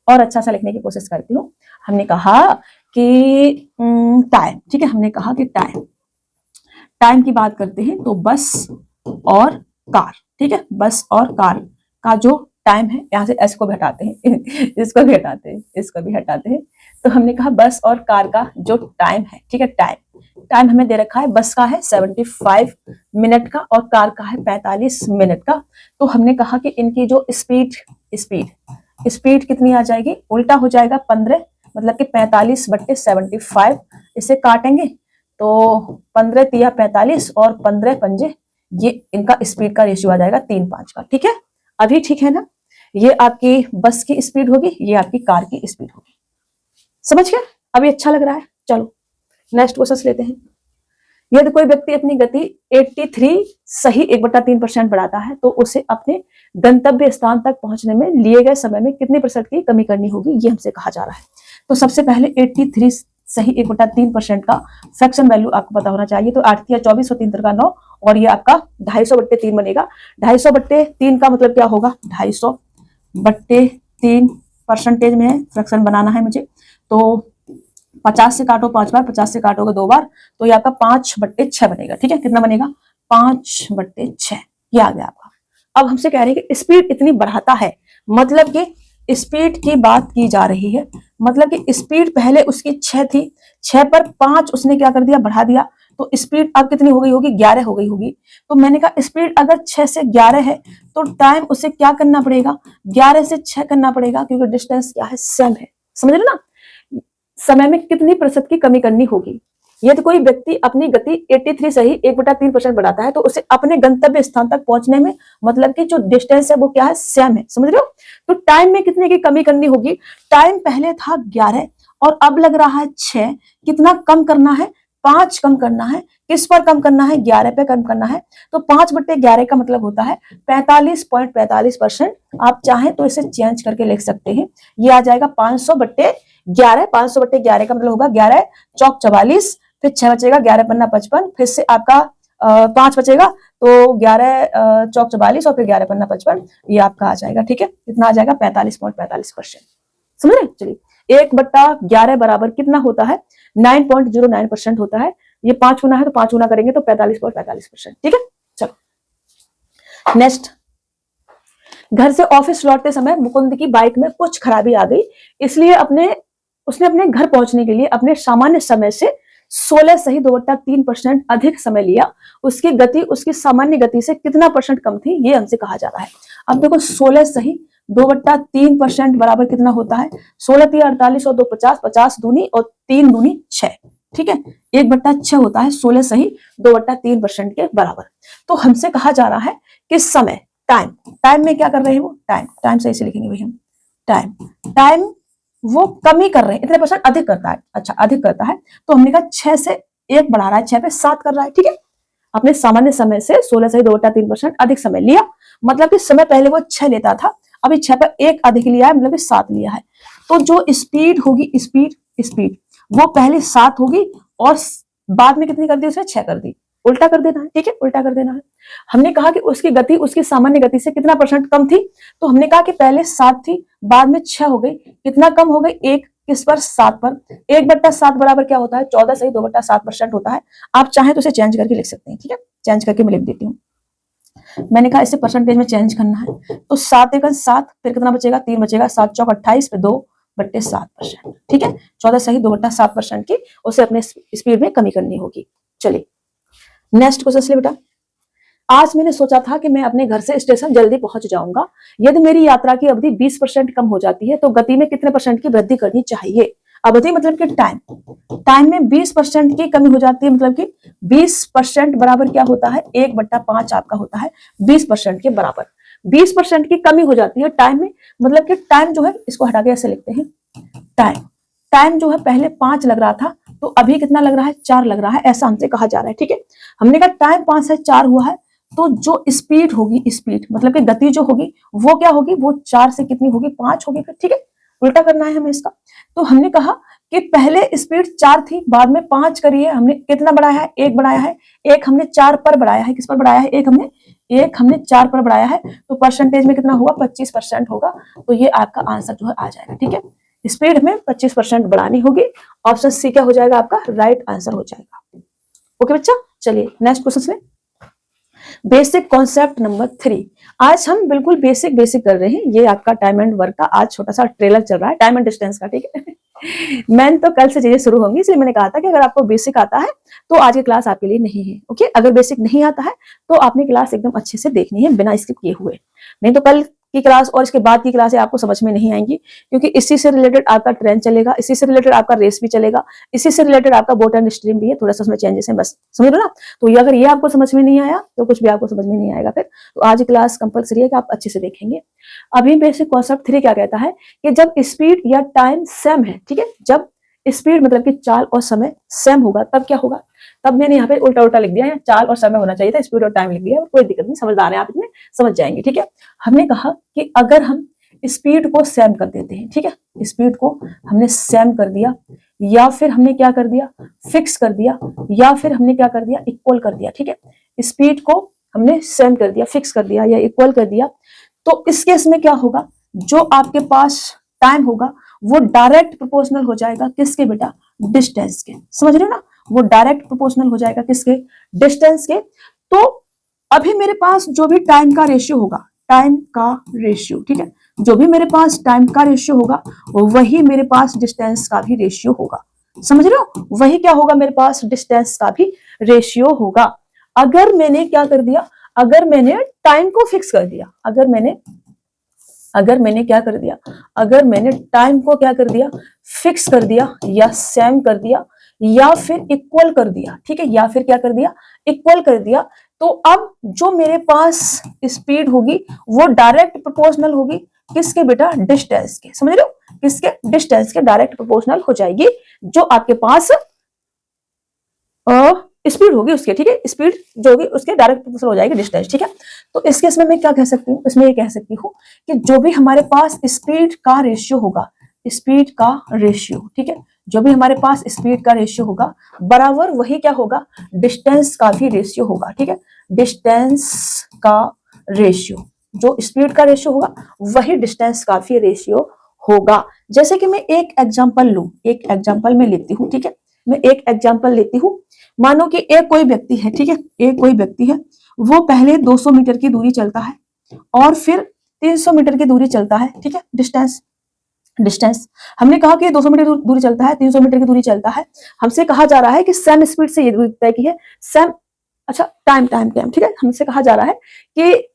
और अच्छा सा लिखने की कोशिश करती हूँ। हमने कहा कि टाइम, ठीक है, हमने कहा कि टाइम की बात करते हैं तो बस और कार, ठीक है, बस और कार का जो टाइम है, यहाँ से एस को भी हटाते हैं इसको भी हटाते हैं, इसको भी हटाते हैं। तो हमने कहा बस और कार का जो टाइम है, ठीक है, टाइम हमें दे रखा है, बस का है 75 मिनट का और कार का है 45 मिनट का। तो हमने कहा कि इनकी जो स्पीड कितनी आ जाएगी, उल्टा हो जाएगा 15, मतलब कि 45/75, इसे काटेंगे तो 15 तिया 45 और 15 पंजे, ये इनका स्पीड का रेशियो आ जाएगा 3 5 का, ठीक है। अभी ठीक है ना, ये आपकी बस की स्पीड होगी, ये आपकी कार की स्पीड होगी, समझ गए। अभी अच्छा लग रहा है। चलो नेक्स्ट क्वेश्चन लेते हैं। यदि कोई व्यक्ति अपनी गति 83 सही 1/3% बढ़ाता है तो उसे अपने गंतव्य स्थान तक पहुंचने में लिए गए समय में कितने प्रतिशत की कमी करनी होगी, ये हमसे कहा जा रहा है। तो सबसे पहले 83 सही 1/3% का फ्रैक्शन वैल्यू आपको पता होना चाहिए। तो 8 या 24 और 3 का 9, और ये आपका 250/3 बनेगा। 250/3 का मतलब क्या होगा, 250/3 परसेंटेज में है, फ्रैक्शन बनाना है मुझे। तो 50 से काटो 5 बार, 50 से काटोगे 2 बार, तो ये आपका 5/6 बनेगा, ठीक है। कितना बनेगा, 5/6, ये आ गया आपका। अब हमसे कह रहे हैं कि स्पीड इतनी बढ़ाता है, मतलब कि स्पीड की बात की जा रही है, मतलब कि स्पीड पहले उसकी 6 थी, 6 पर 5 उसने क्या कर दिया, बढ़ा दिया, तो स्पीड अब कितनी हो गई होगी, 11 हो गई होगी। तो मैंने कहा स्पीड अगर 6 से 11 है तो टाइम उसे क्या करना पड़ेगा, 11 से 6 करना पड़ेगा, क्योंकि डिस्टेंस क्या है, सेम है, समझ रहे ना। समय में कितनी प्रतिशत की कमी करनी होगी। यदि कोई व्यक्ति अपनी गति 83 सही 1/3% बढ़ाता है तो उसे अपने गंतव्य स्थान तक पहुंचने में, मतलब कि जो डिस्टेंस है वो क्या है, सेम है, समझ रहे हो। तो टाइम में कितने की कमी करनी होगी, टाइम पहले था 11 और अब लग रहा है 6, कितना कम करना है, 5 कम करना है। किस पर कम करना है, 11 पे कम करना है। तो 5/11 का मतलब होता है 45.45%। आप चाहें तो इसे चेंज करके लिख सकते हैं, ये आ जाएगा 500/11। 500/11 का मतलब होगा 11 चौक 44, फिर 6 बचेगा, 11 पन्ना 55, फिर से आपका 5 बचेगा, तो 11 चौक 44 और फिर 11 पन्ना 55, ये आपका आ जाएगा, ठीक है। कितना आ जाएगा, 45.45%, समझ रहे। चलिए 1/11 बराबर कितना होता है, 9.09% होता है। ये 5 गुना है तो 5 गुना करेंगे तो 45.45%, ठीक है। चलो नेक्स्ट, घर से ऑफिस लौटते समय मुकुंद की बाइक में कुछ खराबी आ गई, इसलिए उसने अपने घर पहुंचने के लिए अपने सामान्य समय से 16 सही 2/3% अधिक समय लिया, उसकी गति उसकी सामान्य गति से कितना % कम थी, ये हमसे कहा जा रहा है। अब देखो 16 सही 2/3% बराबर कितना होता है, 16 × 48 और 2 50, 50 दूनी और 3 दूनी 6, ठीक है, 1/6 होता है 16 सही 2/3% के बराबर। तो हमसे कहा जा रहा है कि समय, टाइम में क्या कर रहे हैं वो, टाइम सही से लिखेंगे भाई हम, टाइम वो कमी कर रहे हैं, इतने % अधिक करता है, अच्छा अधिक करता है, तो हमने कहा 6 से 1 बढ़ा रहा है, 6 पे 7 कर रहा है, ठीक है। अपने सामान्य समय से 16 से 2/3% अधिक समय लिया, मतलब कि समय पहले वो 6 लेता था, अभी 6 पे 1 अधिक लिया है, मतलब कि 7 लिया है। तो जो स्पीड होगी, स्पीड वो पहले 7 होगी और बाद में कितनी कर दी उसने, 6 कर दी, उल्टा कर देना है, ठीक है, उल्टा कर देना है। हमने कहा कि उसकी गति उसकी सामान्य गति से कितना % कम थी, तो हमने कहा कि पहले 7 थी, बाद में 6 हो गई, कितना कम हो गई, 1 किस पर, 7 पर, 1/7 बराबर क्या होता है, 14 सही 2/7% होता है। आप चाहें तो इसे चेंज करके लिख सकते हैं, ठीक है, चेंज करके मैं लिख देती हूँ। मैंने कहा इसे परसेंटेज में चेंज करना है, तो 7 × 7, फिर कितना बचेगा, 3 बचेगा, 7 × 28 पे 2/7%, ठीक है, 14 सही 2/7% की उसे अपने स्पीड में कमी करनी होगी। चलिए नेक्स्ट क्वेश्चन बेटा, आज मैंने सोचा था कि मैं अपने घर से स्टेशन जल्दी पहुंच जाऊंगा, यदि मेरी यात्रा की अवधि 20% कम हो जाती है तो गति में कितने % की वृद्धि करनी चाहिए। अवधि मतलब कि टाइम में 20% की कमी हो जाती है, मतलब कि 20% बराबर क्या होता है, 1/5 आपका होता है 20% के बराबर। 20% की कमी हो जाती है टाइम में, मतलब कि टाइम जो है, इसको हटा के ऐसे लिखते हैं, टाइम जो है पहले 5 लग रहा था, तो अभी कितना लग रहा है, 4 लग रहा है, ऐसा हमसे कहा जा रहा है, ठीक है। हमने कहा टाइम 5 से 4 हुआ है, तो जो स्पीड होगी, स्पीड मतलब कि गति जो होगी वो क्या होगी, वो 4 से कितनी होगी, 5 होगी, फिर ठीक है, उल्टा करना है हमें इसका। तो हमने कहा कि पहले स्पीड 4 थी, बाद में 5 करी है, हमने कितना बढ़ाया है, 1 बढ़ाया है, 1 हमने 4 पर बढ़ाया है, किस पर बढ़ाया है, 1 हमने 4 पर बढ़ाया है, तो परसेंटेज में कितना होगा, 25% होगा। तो ये आपका आंसर जो है आ जाएगा, ठीक है, स्पीड में 25% बढ़ानी होगी। ऑप्शन सी क्या हो जाएगा आपका, राइट आंसर हो जाएगा। ओके बच्चा, चलिए नेक्स्ट क्वेश्चन लें। बेसिक कॉन्सेप्ट नंबर 3, आज हम बिल्कुल बेसिक कर रहे हैं। ये आपका टाइम एंड वर्क का आज छोटा सा ट्रेलर चल रहा है, टाइम एंड डिस्टेंस का, ठीक है। मैंने तो कल से चीजें शुरू होंगी, इसलिए मैंने कहा था कि अगर आपको बेसिक आता है तो आज की क्लास आपके लिए नहीं है, ओके। अगर बेसिक नहीं आता है तो आपने क्लास एकदम अच्छे से देखनी है बिना स्किप किए हुए, नहीं तो कल की क्लास और इसके बाद की क्लासें आपको समझ में नहीं आएंगी, क्योंकि इसी से रिलेटेड आपका ट्रेंड चलेगा, इसी से रिलेटेड आपका रेस भी चलेगा, इसी से रिलेटेड आपका बोट एंड स्ट्रीम भी है, थोड़ा सा उसमें चेंजेस है, बस समझ लो ना। तो ये अगर ये आपको समझ में नहीं आया तो कुछ भी आपको समझ में नहीं आएगा फिर। तो आज क्लास कंपलसरी है कि आप अच्छे से देखेंगे। अभी बेसिक कॉन्सेप्ट 3 क्या कहता है कि जब स्पीड या टाइम सेम है, ठीक है, जब स्पीड मतलब कि चाल और समय सेम होगा तब क्या होगा। तब मैंने यहाँ पे उल्टा लिख दिया, चाल और समय होना चाहिए था, स्पीड और टाइम लिख दिया, कोई दिक्कत नहीं, समझदार है आप, इतने समझ जाएंगे, ठीक है। हमने कहा कि अगर हम स्पीड को सेम कर देते हैं, ठीक है, स्पीड को हमने सेम कर दिया, या फिर हमने क्या कर दिया, फिक्स कर दिया, या फिर हमने क्या कर दिया, इक्वल कर दिया, ठीक है। स्पीड को हमने सेम कर दिया, फिक्स कर दिया या इक्वल कर दिया, तो इस केस में क्या होगा, जो आपके पास टाइम होगा वो डायरेक्ट प्रोपोर्शनल हो जाएगा किसके बेटा, डिस्टेंस के, समझ रहे हो ना, वो डायरेक्ट प्रोपोर्शनल हो जाएगा किसके, डिस्टेंस के। तो अभी मेरे पास जो भी टाइम का रेशियो होगा, टाइम का रेशियो, ठीक है, जो भी मेरे पास टाइम का रेशियो होगा वही मेरे पास डिस्टेंस का भी रेशियो होगा, समझ रहे हो, वही क्या होगा, मेरे पास डिस्टेंस का भी रेशियो होगा। अगर मैंने क्या कर दिया, अगर मैंने टाइम को फिक्स कर दिया, अगर मैंने क्या कर दिया, अगर मैंने टाइम को क्या कर दिया, फिक्स कर दिया या सेम कर दिया या फिर इक्वल कर दिया, ठीक है, या फिर क्या कर दिया, इक्वल कर दिया, तो अब जो मेरे पास स्पीड होगी वो डायरेक्ट प्रोपोर्शनल होगी किसके बेटा, डिस्टेंस के, समझ रहे हो, किसके, डिस्टेंस के डायरेक्ट प्रोपोर्शनल हो जाएगी जो आपके पास स्पीड होगी उसके, ठीक है, स्पीड जो होगी उसके डायरेक्ट प्रोपोर्शनल हो जाएगी डिस्टेंस, ठीक है। तो इस केस में मैं क्या कह सकती हूँ, इसमें ये कह सकती हूँ कि जो भी हमारे पास स्पीड का रेशियो होगा, स्पीड का रेशियो, ठीक है, जो भी हमारे पास स्पीड का रेशियो होगा बराबर वही क्या होगा, डिस्टेंस का भी रेशियो होगा, ठीक है, डिस्टेंस का रेशियो, जो स्पीड का रेशियो होगा वही डिस्टेंस का भी रेशियो होगा। जैसे कि मैं एक एग्जांपल लूं, एक एग्जांपल मैं लेती हूँ, ठीक है, मैं एक एग्जांपल लेती हूँ। मानो कि एक कोई व्यक्ति है, ठीक है, एक कोई व्यक्ति है, वो पहले 200 मीटर की दूरी चलता है और फिर 300 मीटर की दूरी चलता है, ठीक है, डिस्टेंस डिस्टेंस हमने कहा कि 200 मीटर दूरी चलता है, 300 मीटर की दूरी चलता है। हमसे कहा जा रहा है कि सेम स्पीड से ये दूरी तय की है, सेम अच्छा टाइम टाइम टाइम ठीक है। हमसे कहा जा रहा है कि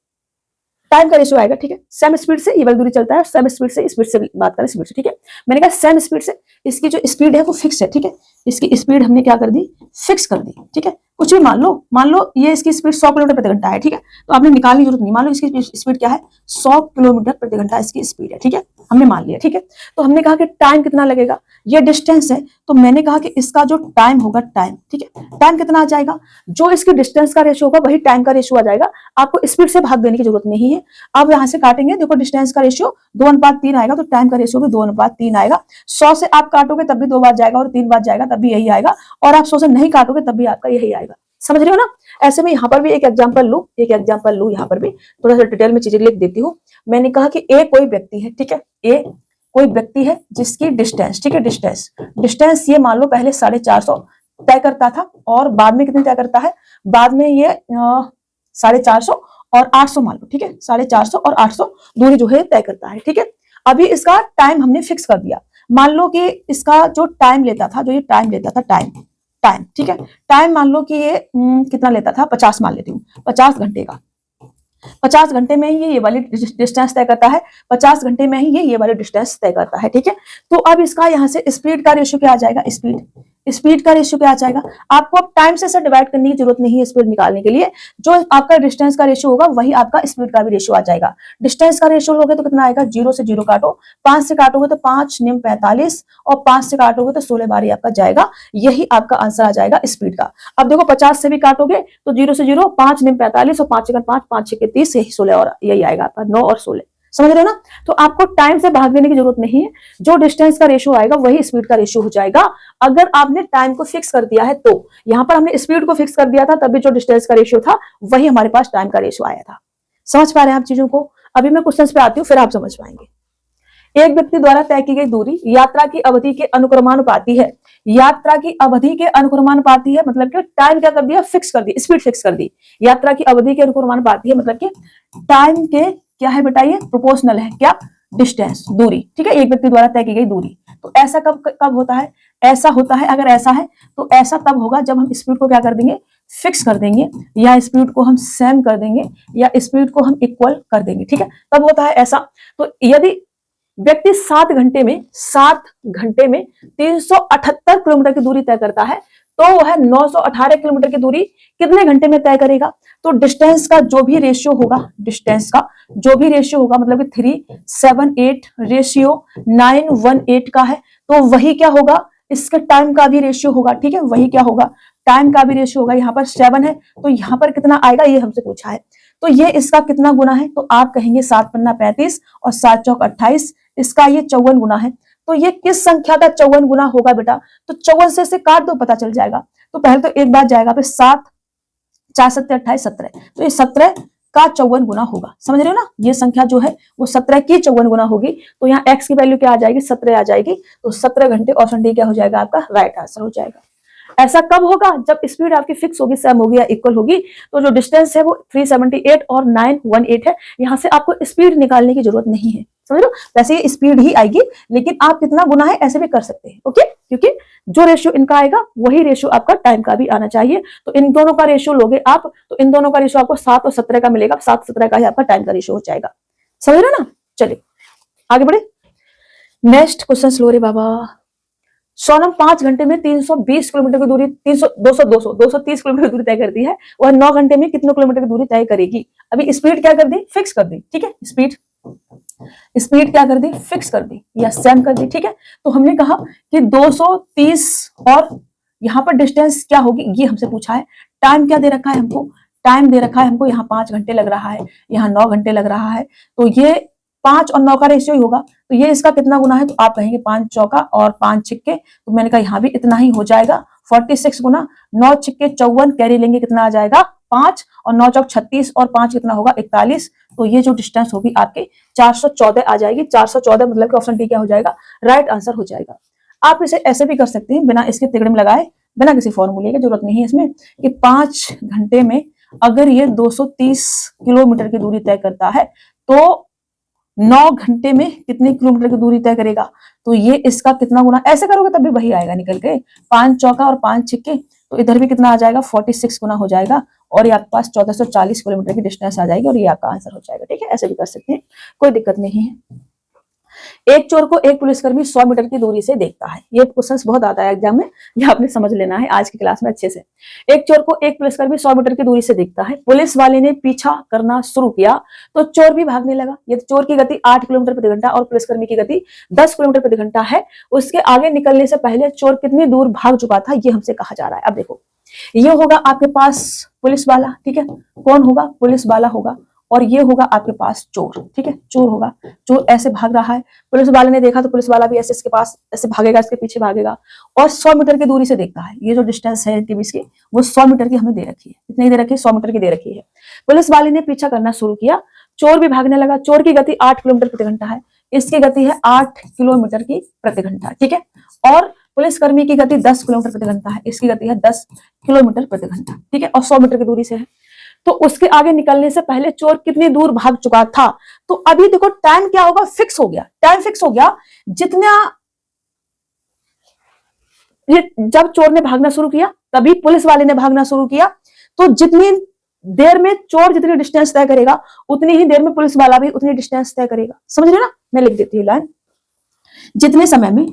टाइम का रेशियो आएगा, ठीक है। सेम स्पीड से ये वाली दूरी चलता है, सेम स्पीड से बात करें स्पीड से, ठीक है। मैंने कहा सेम स्पीड से, इसकी जो स्पीड है वो फिक्स है, ठीक है। इसकी स्पीड हमने क्या कर दी, फिक्स कर दी, ठीक है। कुछ भी मान लो ये इसकी स्पीड 100 किलोमीटर प्रति घंटा है, ठीक है। तो आपने निकालने की जरूरत नहीं, मान लो इसकी स्पीड क्या है, 100 किलोमीटर प्रति घंटा इसकी स्पीड है, ठीक है। हमने मान लिया, ठीक है। तो हमने कहा कि टाइम कितना लगेगा, ये डिस्टेंस है, तो मैंने कहा कि इसका जो टाइम होगा, टाइम, ठीक है। टाइम कितना आ जाएगा, जो इसकी डिस्टेंस का रेशियो होगा वही टाइम का रेशियो आ जाएगा। आपको स्पीड से भाग देने की जरूरत नहीं है। आप यहां से काटेंगे, देखो डिस्टेंस का रेशियो 2:3 आएगा, तो टाइम का रेशियो भी 2:3 आएगा। 100 से आप काटोगे तब भी 2 बार जाएगा और 3 बार जाएगा तब भी यही आएगा, और आप 100 से नहीं काटोगे तब भी आपका यही आएगा। समझ रहे हो ना। ऐसे में यहाँ पर भी एक एग्जांपल लू, यहाँ पर भी थोड़ा सा डिटेल में चीजें लिख देती हूँ। मैंने कहा कि ए कोई व्यक्ति है, ठीक है। ए कोई व्यक्ति है जिसकी डिस्टेंस, ठीक है, डिस्टेंस ये मान लो पहले 450 तय करता था, और बाद में कितने तय करता है, बाद में ये 450 और 800 मान लो, ठीक है। 450 और 800 दूरी जो है तय करता है, ठीक है। अभी इसका टाइम हमने फिक्स कर दिया। मान लो कि इसका जो टाइम लेता था, टाइम, ठीक है। टाइम मान लो कि ये कितना लेता था, 50 मान लेती हूँ, 50 घंटे का। 50 घंटे में ही ये वाली डिस्टेंस तय करता है, 50 घंटे में ही ये वाली डिस्टेंस तय करता है, ठीक है। तो अब इसका यहाँ से स्पीड का रेशियो क्या आ जाएगा, स्पीड का रेशियो क्या आ जाएगा। आपको अब टाइम से डिवाइड करने की जरूरत नहीं है स्पीड निकालने के लिए। जो आपका डिस्टेंस का रेशियो होगा वही आपका स्पीड का भी रेशियो आ जाएगा। डिस्टेंस का रेशियो लोगे तो कितना आएगा, 0 से 0 काटो, 5 से काटोगे तो 5 निम 45, और 5 से काटोगे तो 16 बारी आपका जाएगा। यही आपका आंसर आ जाएगा स्पीड का। अब देखो 50 से भी काटोगे तो 0 से 0, 5 निम 45 और 5 5, 5 6 30, यही 16 और यही आएगा आपका 9 और 16। समझ रहे हो ना। तो आपको टाइम से भाग देने की जरूरत नहीं है, जो डिस्टेंस का रेशियो आएगा वही स्पीड का रेशियो हो जाएगा। अगर आपने टाइम को फिक्स कर दिया है तो, यहां पर हमने स्पीड को फिक्स कर दिया था, तभी जो डिस्टेंस का रेशियो था वही हमारे पास टाइम का रेशियो आया था। समझ पा रहे हैं आप चीजों को। अभी मैं क्वेश्चन पे आती हूँ, फिर आप समझ पाएंगे। एक व्यक्ति द्वारा तय की गई दूरी यात्रा की अवधि के अनुक्रमानुपाती है। यात्रा की अवधि के अनुक्रमानुपाती है मतलब कि टाइम क्या कर दिया, फिक्स कर दी, स्पीड फिक्स कर दी। यात्रा की अवधि के अनुक्रमानुपाती है मतलब कि टाइम के क्या है बेटा, ये प्रोपोर्शनल है, क्या, डिस्टेंस, दूरी, ठीक है। एक व्यक्ति द्वारा तय की गई दूरी। तो ऐसा कब होता है, ऐसा होता है, अगर ऐसा है तो ऐसा तब होगा जब हम स्पीड को क्या कर देंगे, फिक्स कर देंगे, या स्पीड को हम सेम कर देंगे, या स्पीड को हम इक्वल कर देंगे, ठीक है, तब होता है ऐसा। तो यदि व्यक्ति 7 घंटे में 378 किलोमीटर की दूरी तय करता है, तो वह 918 किलोमीटर की दूरी कितने घंटे में तय करेगा। तो डिस्टेंस का जो भी रेशियो होगा, मतलब कि 378 रेशियो 918 का है, तो वही क्या होगा, इसके टाइम का भी रेशियो होगा, ठीक है। वही क्या होगा, टाइम का भी रेशियो होगा। यहाँ पर 7 है तो यहाँ पर कितना आएगा, ये हमसे पूछा है। तो ये इसका कितना गुना है, तो आप कहेंगे 7 पन्ना 35 और 7 चौक 28, इसका ये 54 गुना है। तो ये किस संख्या का 54 गुना होगा बेटा, तो 54 से काट दो, पता चल जाएगा। तो पहले तो एक बात जाएगा, फिर 7 4 7 28 17, तो ये 17 का 54 गुना होगा। समझ रहे हो ना, ये संख्या जो है वो 17 की 54 गुना होगी। तो यहाँ x की वैल्यू क्या आ जाएगी, 17 आ जाएगी। तो 17 घंटे, ऑप्शन डी क्या हो जाएगा आपका, राइट आंसर हो जाएगा। ऐसा कब होगा, जब स्पीड आपकी फिक्स होगी, सेम होगी या इक्वल होगी। तो जो डिस्टेंस है वो 378 और 918 है। यहाँ से आपको स्पीड निकालने की जरूरत नहीं है, समझ लो। वैसे ये स्पीड ही आएगी, लेकिन आप कितना गुना है ऐसे भी कर सकते हैं, ओके। क्योंकि जो रेशियो इनका आएगा वही रेशियो आपका टाइम का भी आना चाहिए। तो इन दोनों का रेशियो लोगे आप, तो इन दोनों का रेशियो आपको 7 और 17 का मिलेगा। 7 17 का ही आपका टाइम का रेशियो हो जाएगा। समझ रहे हो ना। चलिए आगे बढ़े, नेक्स्ट क्वेश्चन लो रे बाबा। सोनम 5 घंटे में 320 किलोमीटर की दूरी, 230 किलोमीटर की दूरी तय करती है। वह 9 घंटे में कितने किलोमीटर की दूरी तय करेगी। अभी स्पीड क्या कर दी, फिक्स कर दी, ठीक है। स्पीड क्या कर दी, फिक्स कर दी या सेम कर दी, ठीक है। तो हमने कहा कि 230 और यहाँ पर डिस्टेंस क्या होगी, ये हमसे पूछा है। टाइम क्या दे रखा है हमको, यहाँ 5 घंटे लग रहा है, यहाँ 9 घंटे लग रहा है। तो ये 5 और 9 का रेशियो ही होगा। तो ये इसका कितना गुना है, तो आप कहेंगे 5 चौका और 5 छिक्के। तो मैंने कहा यहाँ भी इतना ही हो जाएगा, 46 गुना 9 छिक्के 54, कैरी लेंगे कितना आ जाएगा 5, और 9 चौक 36 और 5 कितना होगा 41। तो ये जो डिस्टेंस होगी आपकी 414 आ जाएगी। 414 मतलब कि ऑप्शन डी क्या हो जाएगा, राइट आंसर हो जाएगा। आप इसे ऐसे भी कर सकते हैं, बिना इसके तिगड़े में लगाए, बिना किसी फॉर्मूले की जरूरत नहीं है इसमें, कि 5 घंटे में अगर ये 230 किलोमीटर की दूरी तय करता है, तो 9 घंटे में कितने किलोमीटर की दूरी तय करेगा, तो ये इसका कितना गुना, ऐसे करोगे तब भी वही आएगा निकल के, 5 चौका और 5 छिक्के, तो इधर भी कितना आ जाएगा 46 गुना हो जाएगा, और ये आपके पास 1440 किलोमीटर की डिस्टेंस आ जाएगी, और ये आपका आंसर हो जाएगा। ठीक है, ऐसे भी कर सकते हैं, कोई दिक्कत नहीं है। एक चोर को एक पुलिसकर्मी 100 मीटर की दूरी से देखता है। ये क्वेश्चन बहुत आता है एग्जाम में, ये आपने समझ लेना है आज की क्लास में अच्छे से। एक चोर को एक पुलिसकर्मी 100 मीटर की दूरी से देखता है, पुलिस वाले ने पीछा करना शुरू किया तो चोर भी भागने लगा। ये चोर की गति 8 किलोमीटर प्रति घंटा और पुलिसकर्मी की गति 10 किलोमीटर प्रति घंटा है। उसके आगे निकलने से पहले चोर कितनी दूर भाग चुका था, ये हमसे कहा जा रहा है। अब देखो, ये होगा आपके पास पुलिस वाला, ठीक है, कौन होगा, पुलिस वाला होगा, और ये होगा आपके पास चोर, ठीक है, चोर होगा, चोर ऐसे भाग रहा है, पुलिस वाले ने देखा तो पुलिस वाला भी ऐसे इसके पास ऐसे भागेगा, इसके पीछे भागेगा, और 100 मीटर की दूरी से देखता है। ये जो डिस्टेंस है इनके बीच की, वो 100 मीटर की हमें दे रखी है। कितनी दे रखी है, 100 मीटर की दे रखी है। पुलिस वाले ने पीछा करना शुरू किया, चोर भी भागने लगा। चोर की गति 8 किलोमीटर प्रति घंटा है, इसकी गति है 8 किलोमीटर की प्रति घंटा, ठीक है, और पुलिसकर्मी की गति 10 किलोमीटर प्रति घंटा है, इसकी गति है 10 किलोमीटर प्रति घंटा, ठीक है, और 100 मीटर की दूरी से है। तो उसके आगे निकलने से पहले चोर कितनी दूर भाग चुका था, तो अभी देखो टाइम क्या होगा, फिक्स हो गया, टाइम फिक्स हो गया। जितना ये जब चोर ने भागना शुरू किया तभी पुलिस वाले ने भागना शुरू किया, तो जितनी देर में चोर जितनी डिस्टेंस तय करेगा उतनी ही देर में पुलिस वाला भी उतनी डिस्टेंस तय करेगा। समझ रहे ना, मैं लिख देती हूँ लाइन, जितने समय में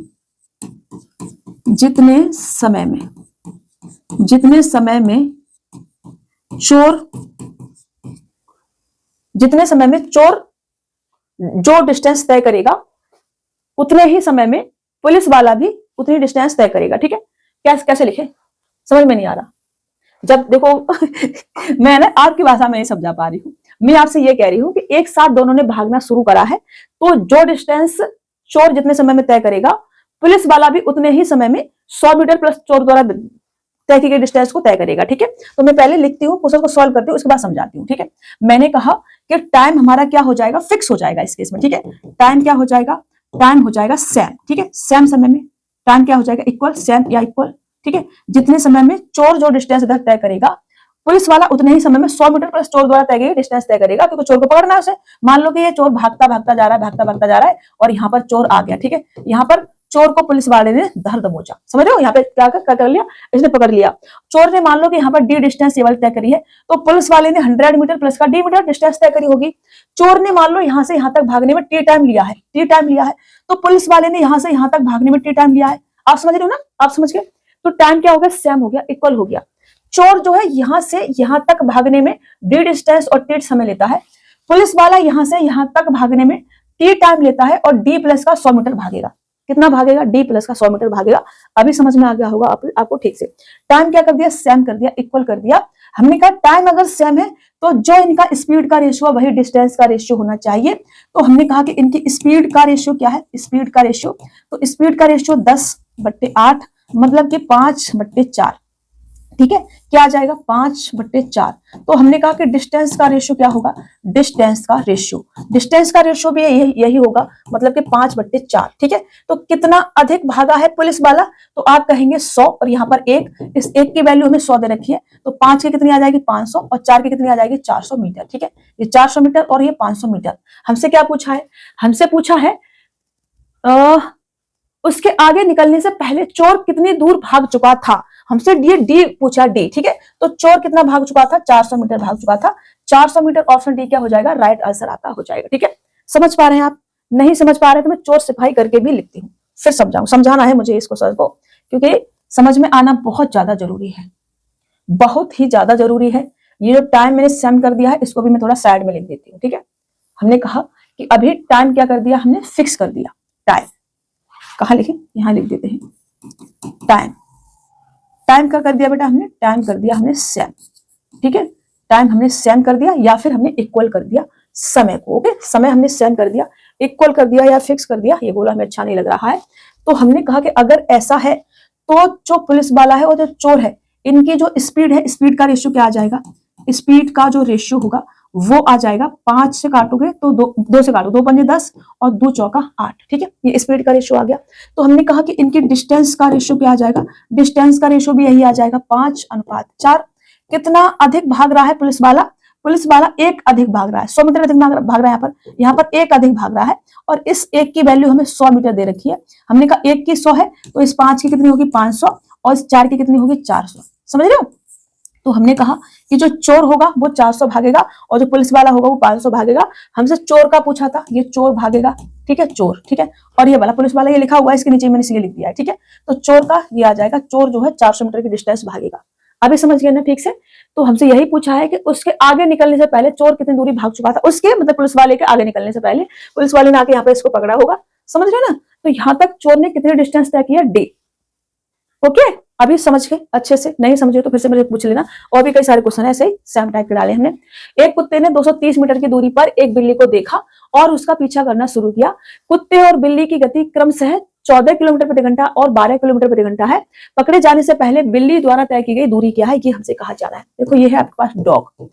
चोर जो डिस्टेंस तय करेगा उतने ही समय में पुलिस वाला भी उतनी डिस्टेंस तय करेगा। ठीक है, कैसे लिखे, समझ में नहीं आ रहा। जब देखो मैं ना आपकी भाषा में नहीं समझा पा रही हूँ, मैं आपसे ये कह रही हूँ कि एक साथ दोनों ने भागना शुरू करा है, तो जो डिस्टेंस चोर जितने समय में तय करेगा पुलिस वाला भी उतने ही समय में 100 मीटर प्लस चोर द्वारा तय की गई डिस्टेंस को तय करेगा। ठीक है, तो मैं पहले लिखती हूँ, क्वेश्चन को सॉल्व करती हूँ, उसके बाद समझाती हूँ। ठीक है, मैंने कहा कि टाइम हमारा क्या हो जाएगा, फिक्स हो जाएगा इस केस में। ठीक है, टाइम क्या हो जाएगा, टाइम हो जाएगा सेम। ठीक है, सेम समय में टाइम क्या हो जाएगा, इक्वल, सेम या इक्वल। ठीक है, जितने समय में चोर जो डिस्टेंस इधर तय करेगा पुलिस वाला उतने ही समय में 100 मीटर प्लस चोर द्वारा तय गई डिस्टेंस तय करेगा, क्योंकि चोर को पकड़ना है उसे। मान लो कि ये चोर भागता भागता जा रहा है और यहाँ पर चोर आ गया। ठीक है, यहाँ पर चोर को पुलिस वाले ने धर दबोचा, समझ रहे हो, यहाँ पे क्या कर लिया, इसने पकड़ लिया। चोर ने मान लो कि यहाँ पर डी डिस्टेंस ये वाली तय करी है, तो पुलिस वाले ने 100 मीटर प्लस का डी मीटर डिस्टेंस तय करी होगी। चोर ने मान लो यहाँ से यहाँ तक भागने में टी टाइम लिया है, तो पुलिस वाले ने यहाँ से यहाँ तक भागने में टी टाइम लिया है। आप समझ रहे हो ना, आप समझ गए, तो टाइम क्या हो गया, सेम हो गया, इक्वल हो गया। चोर जो है यहां से यहां तक भागने में डी डिस्टेंस और टी समय लेता है, पुलिस वाला यहां से यहां तक भागने में टी टाइम लेता है और डी प्लस का 100 मीटर भागेगा। कितना भागेगा, डी प्लस का 100 मीटर भागेगा। अभी समझ में आ गया होगा आपको ठीक से। टाइम क्या कर दिया, सेम कर दिया, इक्वल कर दिया। हमने कहा टाइम अगर सेम है तो जो इनका स्पीड का रेशियो वही डिस्टेंस का रेशियो होना चाहिए। तो हमने कहा कि इनकी स्पीड का रेशियो क्या है, स्पीड का रेशियो, तो स्पीड का रेशियो 10/8 मतलब कि 5/4। ठीक है, क्या आ जाएगा, 5/4। तो हमने कहा कि डिस्टेंस का रेशियो क्या होगा, डिस्टेंस का रेशियो भी यही होगा, मतलब कि 5/4। ठीक है, तो कितना अधिक भागा है पुलिस वाला, तो आप कहेंगे 100, और यहाँ पर एक, इस एक की वैल्यू हमें 100 दे रखी है, तो 5 की कितनी आ जाएगी 500, और 4 की कितनी आ जाएगी 400 मीटर। ठीक है, ये 400 मीटर और ये 500 मीटर। हमसे क्या पूछा है, हमसे पूछा है उसके आगे निकलने से पहले चोर कितनी दूर भाग चुका था। हमसे डी पूछा, डी। ठीक है, तो चोर कितना भाग चुका था, 400 मीटर भाग चुका था। 400 मीटर ऑप्शन डी क्या हो जाएगा, राइट आंसर आपका हो जाएगा। ठीक है, समझ पा रहे हैं आप, नहीं समझ पा रहे तो मैं चोर सिपाही करके भी लिखती हूँ, फिर समझाना है मुझे इसको सर को, क्योंकि समझ में आना बहुत ज्यादा जरूरी है, बहुत ही ज्यादा जरूरी है। ये जो टाइम मैंने सेम कर दिया है इसको भी मैं थोड़ा साइड में लिख देती हूँ। ठीक है, हमने कहा कि अभी टाइम क्या कर दिया, हमने फिक्स कर दिया। टाइम कहाँ लिखे, यहाँ लिख देते हैं। टाइम क्या कर दिया बेटा, हमने टाइम कर दिया हमने सेम। ठीक है, टाइम हमने सेम कर दिया या फिर हमने इक्वल कर दिया समय को। ओके, समय हमने सेम कर दिया, इक्वल कर दिया या फिक्स कर दिया, ये बोला हमें अच्छा नहीं लग रहा है। तो हमने कहा कि अगर ऐसा है तो जो पुलिस वाला है और जो चोर है इनकी जो स्पीड है, स्पीड का रेशियो क्या आ जाएगा, स्पीड का जो रेशियो होगा वो आ जाएगा, 5 से काटोगे तो 2 से काटो, 2 पंजे 10 और 2 चौका 8। ठीक है, ये स्पीड का रेशियो आ गया। तो हमने कहा कि इनकी डिस्टेंस का रेशियो क्या आ जाएगा, डिस्टेंस का रेशियो भी यही आ जाएगा, 5/4। कितना अधिक भाग रहा है पुलिस वाला, पुलिस वाला एक अधिक भाग रहा है, 100 मीटर अधिक भाग रहा है, यहाँ पर एक अधिक भाग रहा है और इस एक की वैल्यू हमें 100 मीटर दे रखी है। हमने कहा एक की 100 है तो इस 5 की कितनी होगी 500 और इस 4 की कितनी होगी 400। समझ रहे हो? तो हमने कहा कि जो चोर होगा वो 400 भागेगा और जो पुलिस वाला होगा वो 500 भागेगा। हमसे चोर का पूछा था, ये चोर भागेगा, ठीक है, चोर, ठीक है। और ये वाला पुलिस वाला ये लिखा हुआ है, इसके नीचे मैंने इसलिए लिख दिया है, ठीक है। तो चोर का ये आ जाएगा, चोर जो है 400 मीटर की डिस्टेंस भागेगा। अभी समझ गए ना ठीक से? तो हमसे यही पूछा है कि उसके आगे निकलने से पहले चोर कितनी दूरी भाग चुका था, उसके मतलब पुलिस वाले के आगे निकलने से पहले पुलिस वाले ने आके यहाँ पे इसको पकड़ा होगा। समझ रहे ना? तो यहाँ तक चोर ने कितनी डिस्टेंस तय किया, डी। ओके, अभी समझ गए अच्छे से? नहीं समझे तो फिर से मुझे पूछ लेना, और भी कई सारे क्वेश्चन है ऐसे ही सेम टाइप के डाले हमने। एक कुत्ते ने 230 मीटर की दूरी पर एक बिल्ली को देखा और उसका पीछा करना शुरू किया। कुत्ते और बिल्ली की गति क्रमशः 14 किलोमीटर प्रति घंटा और 12 किलोमीटर प्रति घंटा है। पकड़े जाने से पहले बिल्ली द्वारा तय की गई दूरी क्या है, ये हमसे कहा जा रहा है। देखो ये है आपके पास डॉग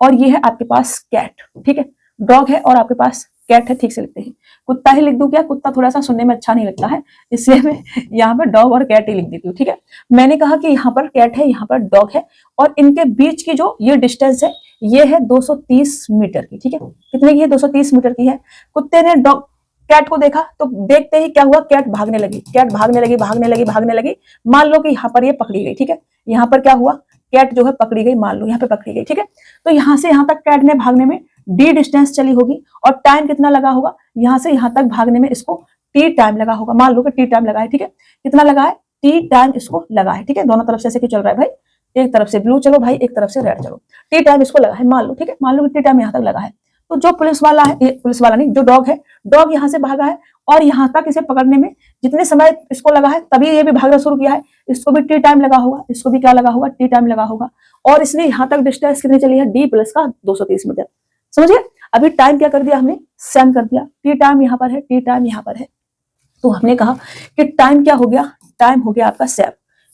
और ये है आपके पास कैट, ठीक है। डॉग है और आपके पास कैट है, ठीक से लिखते हैं। कुत्ता ही लिख दूं क्या? कुत्ता थोड़ा सा सुनने में अच्छा नहीं लगता है, इसलिए मैं यहाँ पर डॉग और कैट ही लिख देती हूँ, ठीक है। मैंने कहा कि यहाँ पर कैट है, यहाँ पर डॉग है और इनके बीच की जो ये डिस्टेंस है ये है 230 मीटर की, ठीक है। कितने की है? 230 मीटर की है। कुत्ते ने डॉग कैट को देखा तो देखते ही क्या हुआ, कैट भागने लगी, कैट भागने लगी, भागने लगी, भागने लगी। मान लो कि यहाँ पर ये पकड़ी गई, ठीक है। यहाँ पर क्या हुआ, कैट जो है पकड़ी गई, मान लो यहाँ पे पकड़ी गई, ठीक है। तो यहाँ से यहाँ तक कैट ने भागने में डी डिस्टेंस चली होगी और टाइम कितना लगा होगा, यहाँ से यहाँ तक भागने में इसको टी टाइम लगा होगा। मान लो कि टी टाइम लगा है, ठीक है। कितना लगा है? टी टाइम इसको लगा है, ठीक है। दोनों तरफ से ऐसे क्यों चल रहा है भाई? एक तरफ से ब्लू चलो भाई, एक तरफ से रेड चलो। टी टाइम इसको लगा है, मान लो, ठीक है। मान लो कि टी टाइम यहाँ तक लगा है। तो जो पुलिस वाला है, पुलिस वाला नहीं, जो डॉग है, डॉग यहाँ से भागा है और यहाँ तक इसे पकड़ने में जितने समय इसको लगा है तभी ये भी भागना शुरू किया है, इसको भी टी टाइम लगा होगा, इसको भी क्या लगा होगा, टी टाइम लगा होगा। और इसने यहाँ तक डिस्टेंस कितनी चली है, डी प्लस का 230 मीटर। समझिए? अभी टाइम क्या कर दिया हमने, सेम कर दिया। टी टाइम यहाँ पर है, टी टाइम यहाँ पर है। तो हमने कहा कि टाइम क्या हो गया, टाइम हो गया आपका सेम।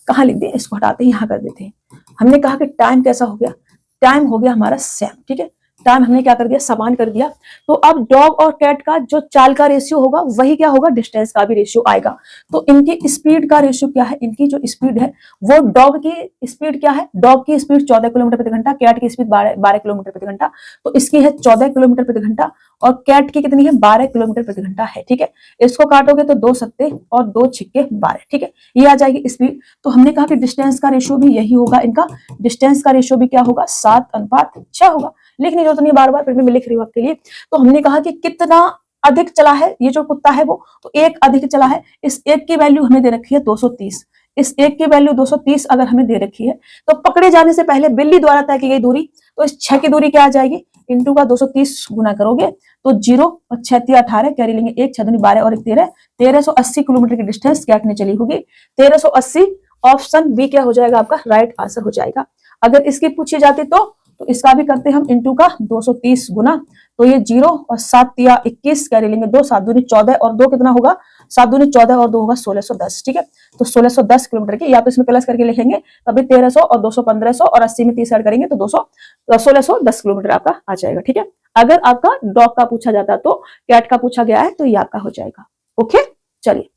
कहाँ लिख दिए, इसको हटाते हैं, यहाँ कर देते हैं। हमने कहा कि टाइम कैसा हो गया, टाइम हो गया हमारा सेम, ठीक है। टाइम हमने क्या कर दिया, समान कर दिया। तो अब डॉग और कैट का जो चाल का रेशियो होगा वही क्या होगा, डिस्टेंस का भी रेशियो आएगा। तो इनकी स्पीड का रेशियो क्या है, इनकी जो स्पीड है वो, डॉग की स्पीड क्या है, डॉग की स्पीड 14 किलोमीटर प्रति घंटा, कैट की स्पीड 12 किलोमीटर प्रति घंटा। तो इसकी है 14 किलोमीटर प्रति घंटा और कैट की कितनी है, 12 किलोमीटर प्रति घंटा है, ठीक है। इसको काटोगे तो 2 सत्ते और 2 छिक्के 12, ठीक है। ये आ जाएगी स्पीड। तो हमने कहा कि डिस्टेंस का रेशियो भी यही होगा, इनका डिस्टेंस का रेशियो भी क्या होगा, 7:6 होगा। लिखने की जरूरत नहीं बार बार, फिर भी मैं लिख रही हूँ आपके लिए। तो हमने कहा कि कितना अधिक चला है ये जो कुत्ता है वो, तो एक अधिक चला है। इस एक की वैल्यू हमें दे रखी है 230, इस एक की वैल्यू 230 अगर हमें दे रखी है तो पकड़े जाने से पहले बिल्ली द्वारा तय की गई दूरी, तो इस 6 की दूरी क्या आ जाएगी, इंटू का 230 गुना करोगे तो 0 और 6 × 18 कैरी लेंगे, 1 6 दूनी 12 और 1 13, 1380 किलोमीटर की डिस्टेंस कैट ने चली होगी। 1380 ऑप्शन बी क्या हो जाएगा आपका राइट आंसर हो जाएगा। अगर इसकी पूछी जाती तो इसका भी करते हम इंटू का 230 गुना, तो ये 0 और 7 × 21 कैरी लेंगे, 2 7 दूनी 14 और 2 कितना होगा, 7 दूनी 14 और 2 होगा 1610, ठीक है। तो 1610 किलोमीटर की, या तो इसमें प्लस करके लिखेंगे तभी 1300 और 200 1500 और 80 में 30 ऐड करेंगे तो 1610 किलोमीटर आपका आ जाएगा, ठीक है। अगर आपका डॉग का पूछा जाता तो, कैट का पूछा गया है तो ये आपका हो जाएगा। ओके, चलिए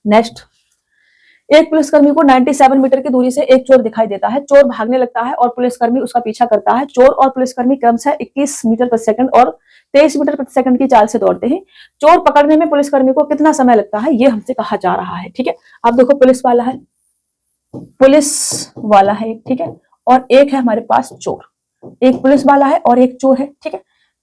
नेक्स्ट। एक पुलिसकर्मी को 97 मीटर की दूरी से एक चोर दिखाई देता है। चोर भागने लगता है और पुलिसकर्मी उसका पीछा करता है। चोर और पुलिसकर्मी क्रमशः 21 मीटर प्रति सेकंड और 23 मीटर प्रति सेकंड की चाल से दौड़ते हैं। चोर पकड़ने में पुलिसकर्मी को कितना समय लगता है, ये हमसे कहा जा रहा है, ठीक है। अब देखो पुलिस वाला है, ठीक है, और एक है हमारे पास चोर। एक पुलिस वाला है और एक चोर है, ठीक है।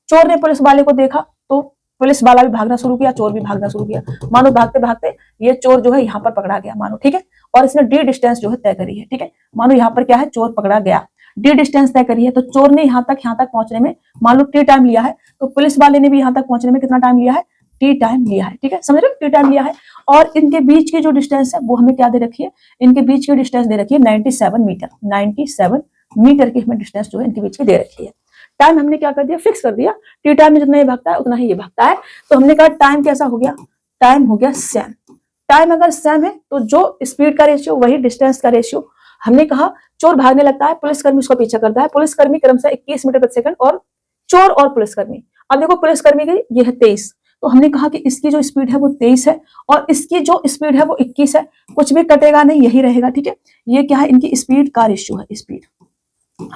चोर ने पुलिस वाले को देखा तो पुलिस वाला भी भागना शुरू किया, चोर भी भागना शुरू किया। मानो भागते भागते ये चोर जो है यहाँ पर पकड़ा गया, मानो, ठीक है। और इसने डी डिस्टेंस जो है तय करी है, ठीक है। मानो यहाँ पर क्या है, चोर पकड़ा गया, डी डिस्टेंस तय करी है। तो चोर ने यहाँ तक पहुंचने में मान लो टी टाइम लिया है, तो पुलिस वाले ने भी यहाँ तक पहुंचने में कितना टाइम लिया है, टी टाइम लिया है, ठीक है। समझ रहे हो, टी टाइम लिया है। और इनके बीच की जो डिस्टेंस है वो हमें क्या दे रखी है, इनके बीच की डिस्टेंस दे रखी है 97 मीटर। 97 मीटर की हमें डिस्टेंस जो है इनके बीच की दे रखी है। टाइम हमने क्या कर दिया, फिक्स कर दिया, टी टाइम में जितना ये भागता है उतना ही ये भागता है। तो हमने कहा टाइम कैसा हो गया, टाइम हो गया सेम। टाइम अगर सेम है तो जो स्पीड का रेशियो वही डिस्टेंस का रेशियो। हमने कहा चोर भागने लगता है, पुलिसकर्मी उसका पीछा करता है, पुलिसकर्मी क्रमशः 21 मीटर प्रति सेकंड और चोर और पुलिसकर्मी, अब देखो पुलिसकर्मी की ये है 23, तो हमने कहा कि इसकी जो स्पीड है वो 23 है और इसकी जो स्पीड है वो 21 है, कुछ भी कटेगा नहीं, यही रहेगा, ठीक है। ये क्या है, इनकी स्पीड का रेशियो है, स्पीड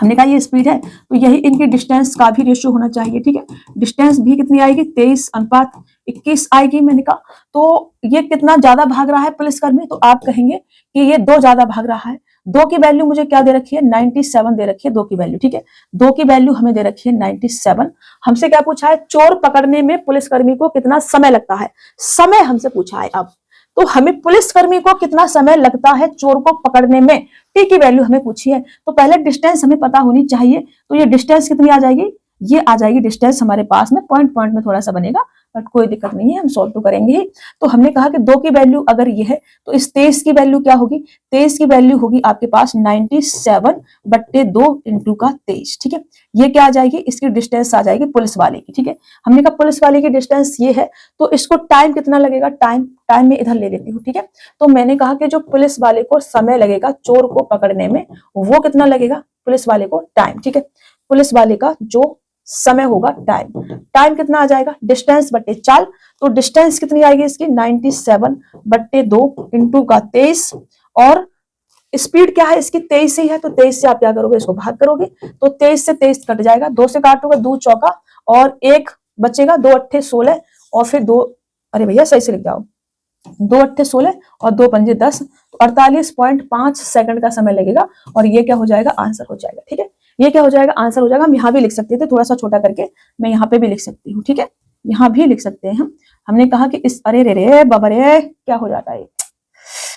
हमने कहा ये स्पीड है तो यही इनकी डिस्टेंस का भी रेशियो होना चाहिए, ठीक है। डिस्टेंस भी कितनी आएगी, 23:21 आएगी। मैंने कहा तो ये कितना ज्यादा भाग रहा है पुलिसकर्मी, तो आप कहेंगे कि ये 2 ज्यादा भाग रहा है। 2 की वैल्यू मुझे क्या दे रखी है, 97 दे रखी है 2 की वैल्यू, ठीक है। 2 की वैल्यू हमें दे रखी है 97। हमसे क्या पूछा है, चोर पकड़ने में पुलिसकर्मी को कितना समय लगता है, समय हमसे पूछा है। अब तो हमें पुलिसकर्मी को कितना समय लगता है चोर को पकड़ने में, टी की वैल्यू हमें पूछी है। तो पहले डिस्टेंस हमें पता होनी चाहिए। तो ये डिस्टेंस कितनी आ जाएगी, ये आ जाएगी डिस्टेंस हमारे पास में, पॉइंट पॉइंट में थोड़ा सा बनेगा बट कोई दिक्कत नहीं है, हम सॉल्व तो करेंगे ही। तो हमने कहा कि 2 की वैल्यू अगर ये है तो इस 23 की वैल्यू क्या होगी, 23 की वैल्यू होगी आपके पास 97/2 इंटू का 23, ठीक है। ये क्या आ जाएगी, इसकी डिस्टेंस आ जाएगी पुलिस वाले की, ठीक है। हमने कहा पुलिस वाले की डिस्टेंस ये है तो इसको टाइम कितना लगेगा, टाइम में इधर ले लेती हूँ, ठीक है। तो मैंने कहा कि जो पुलिस वाले को समय लगेगा चोर को पकड़ने में वो कितना लगेगा, पुलिस वाले को टाइम, ठीक है। पुलिस वाले का जो समय होगा टाइम कितना आ जाएगा, डिस्टेंस बटे चाल। तो डिस्टेंस कितनी आएगी इसकी 97/2 इंटू का 23, और स्पीड क्या है इसकी 23 ही है तो 23 से आप क्या करोगे, इसको भाग करोगे तो 23 से 23 कट जाएगा, 2 से काटोगे 2 चौका और 1 बचेगा, 2 अट्ठे 16 और फिर 2, अरे भैया सही से लिख जाओ, 2 अट्ठे 16 और 2 पंजे 10, 48.5 सेकंड का समय लगेगा और ये क्या हो जाएगा, आंसर हो जाएगा, ठीक है। ये क्या हो जाएगा, आंसर हो जाएगा। हम यहाँ भी लिख सकते थे, थोड़ा सा छोटा करके मैं यहाँ पे भी लिख सकती हूँ, ठीक है। यहाँ भी लिख सकते हैं हम। हमने कहा कि इस, अरे रे रे बाबा रे क्या हो जाता है,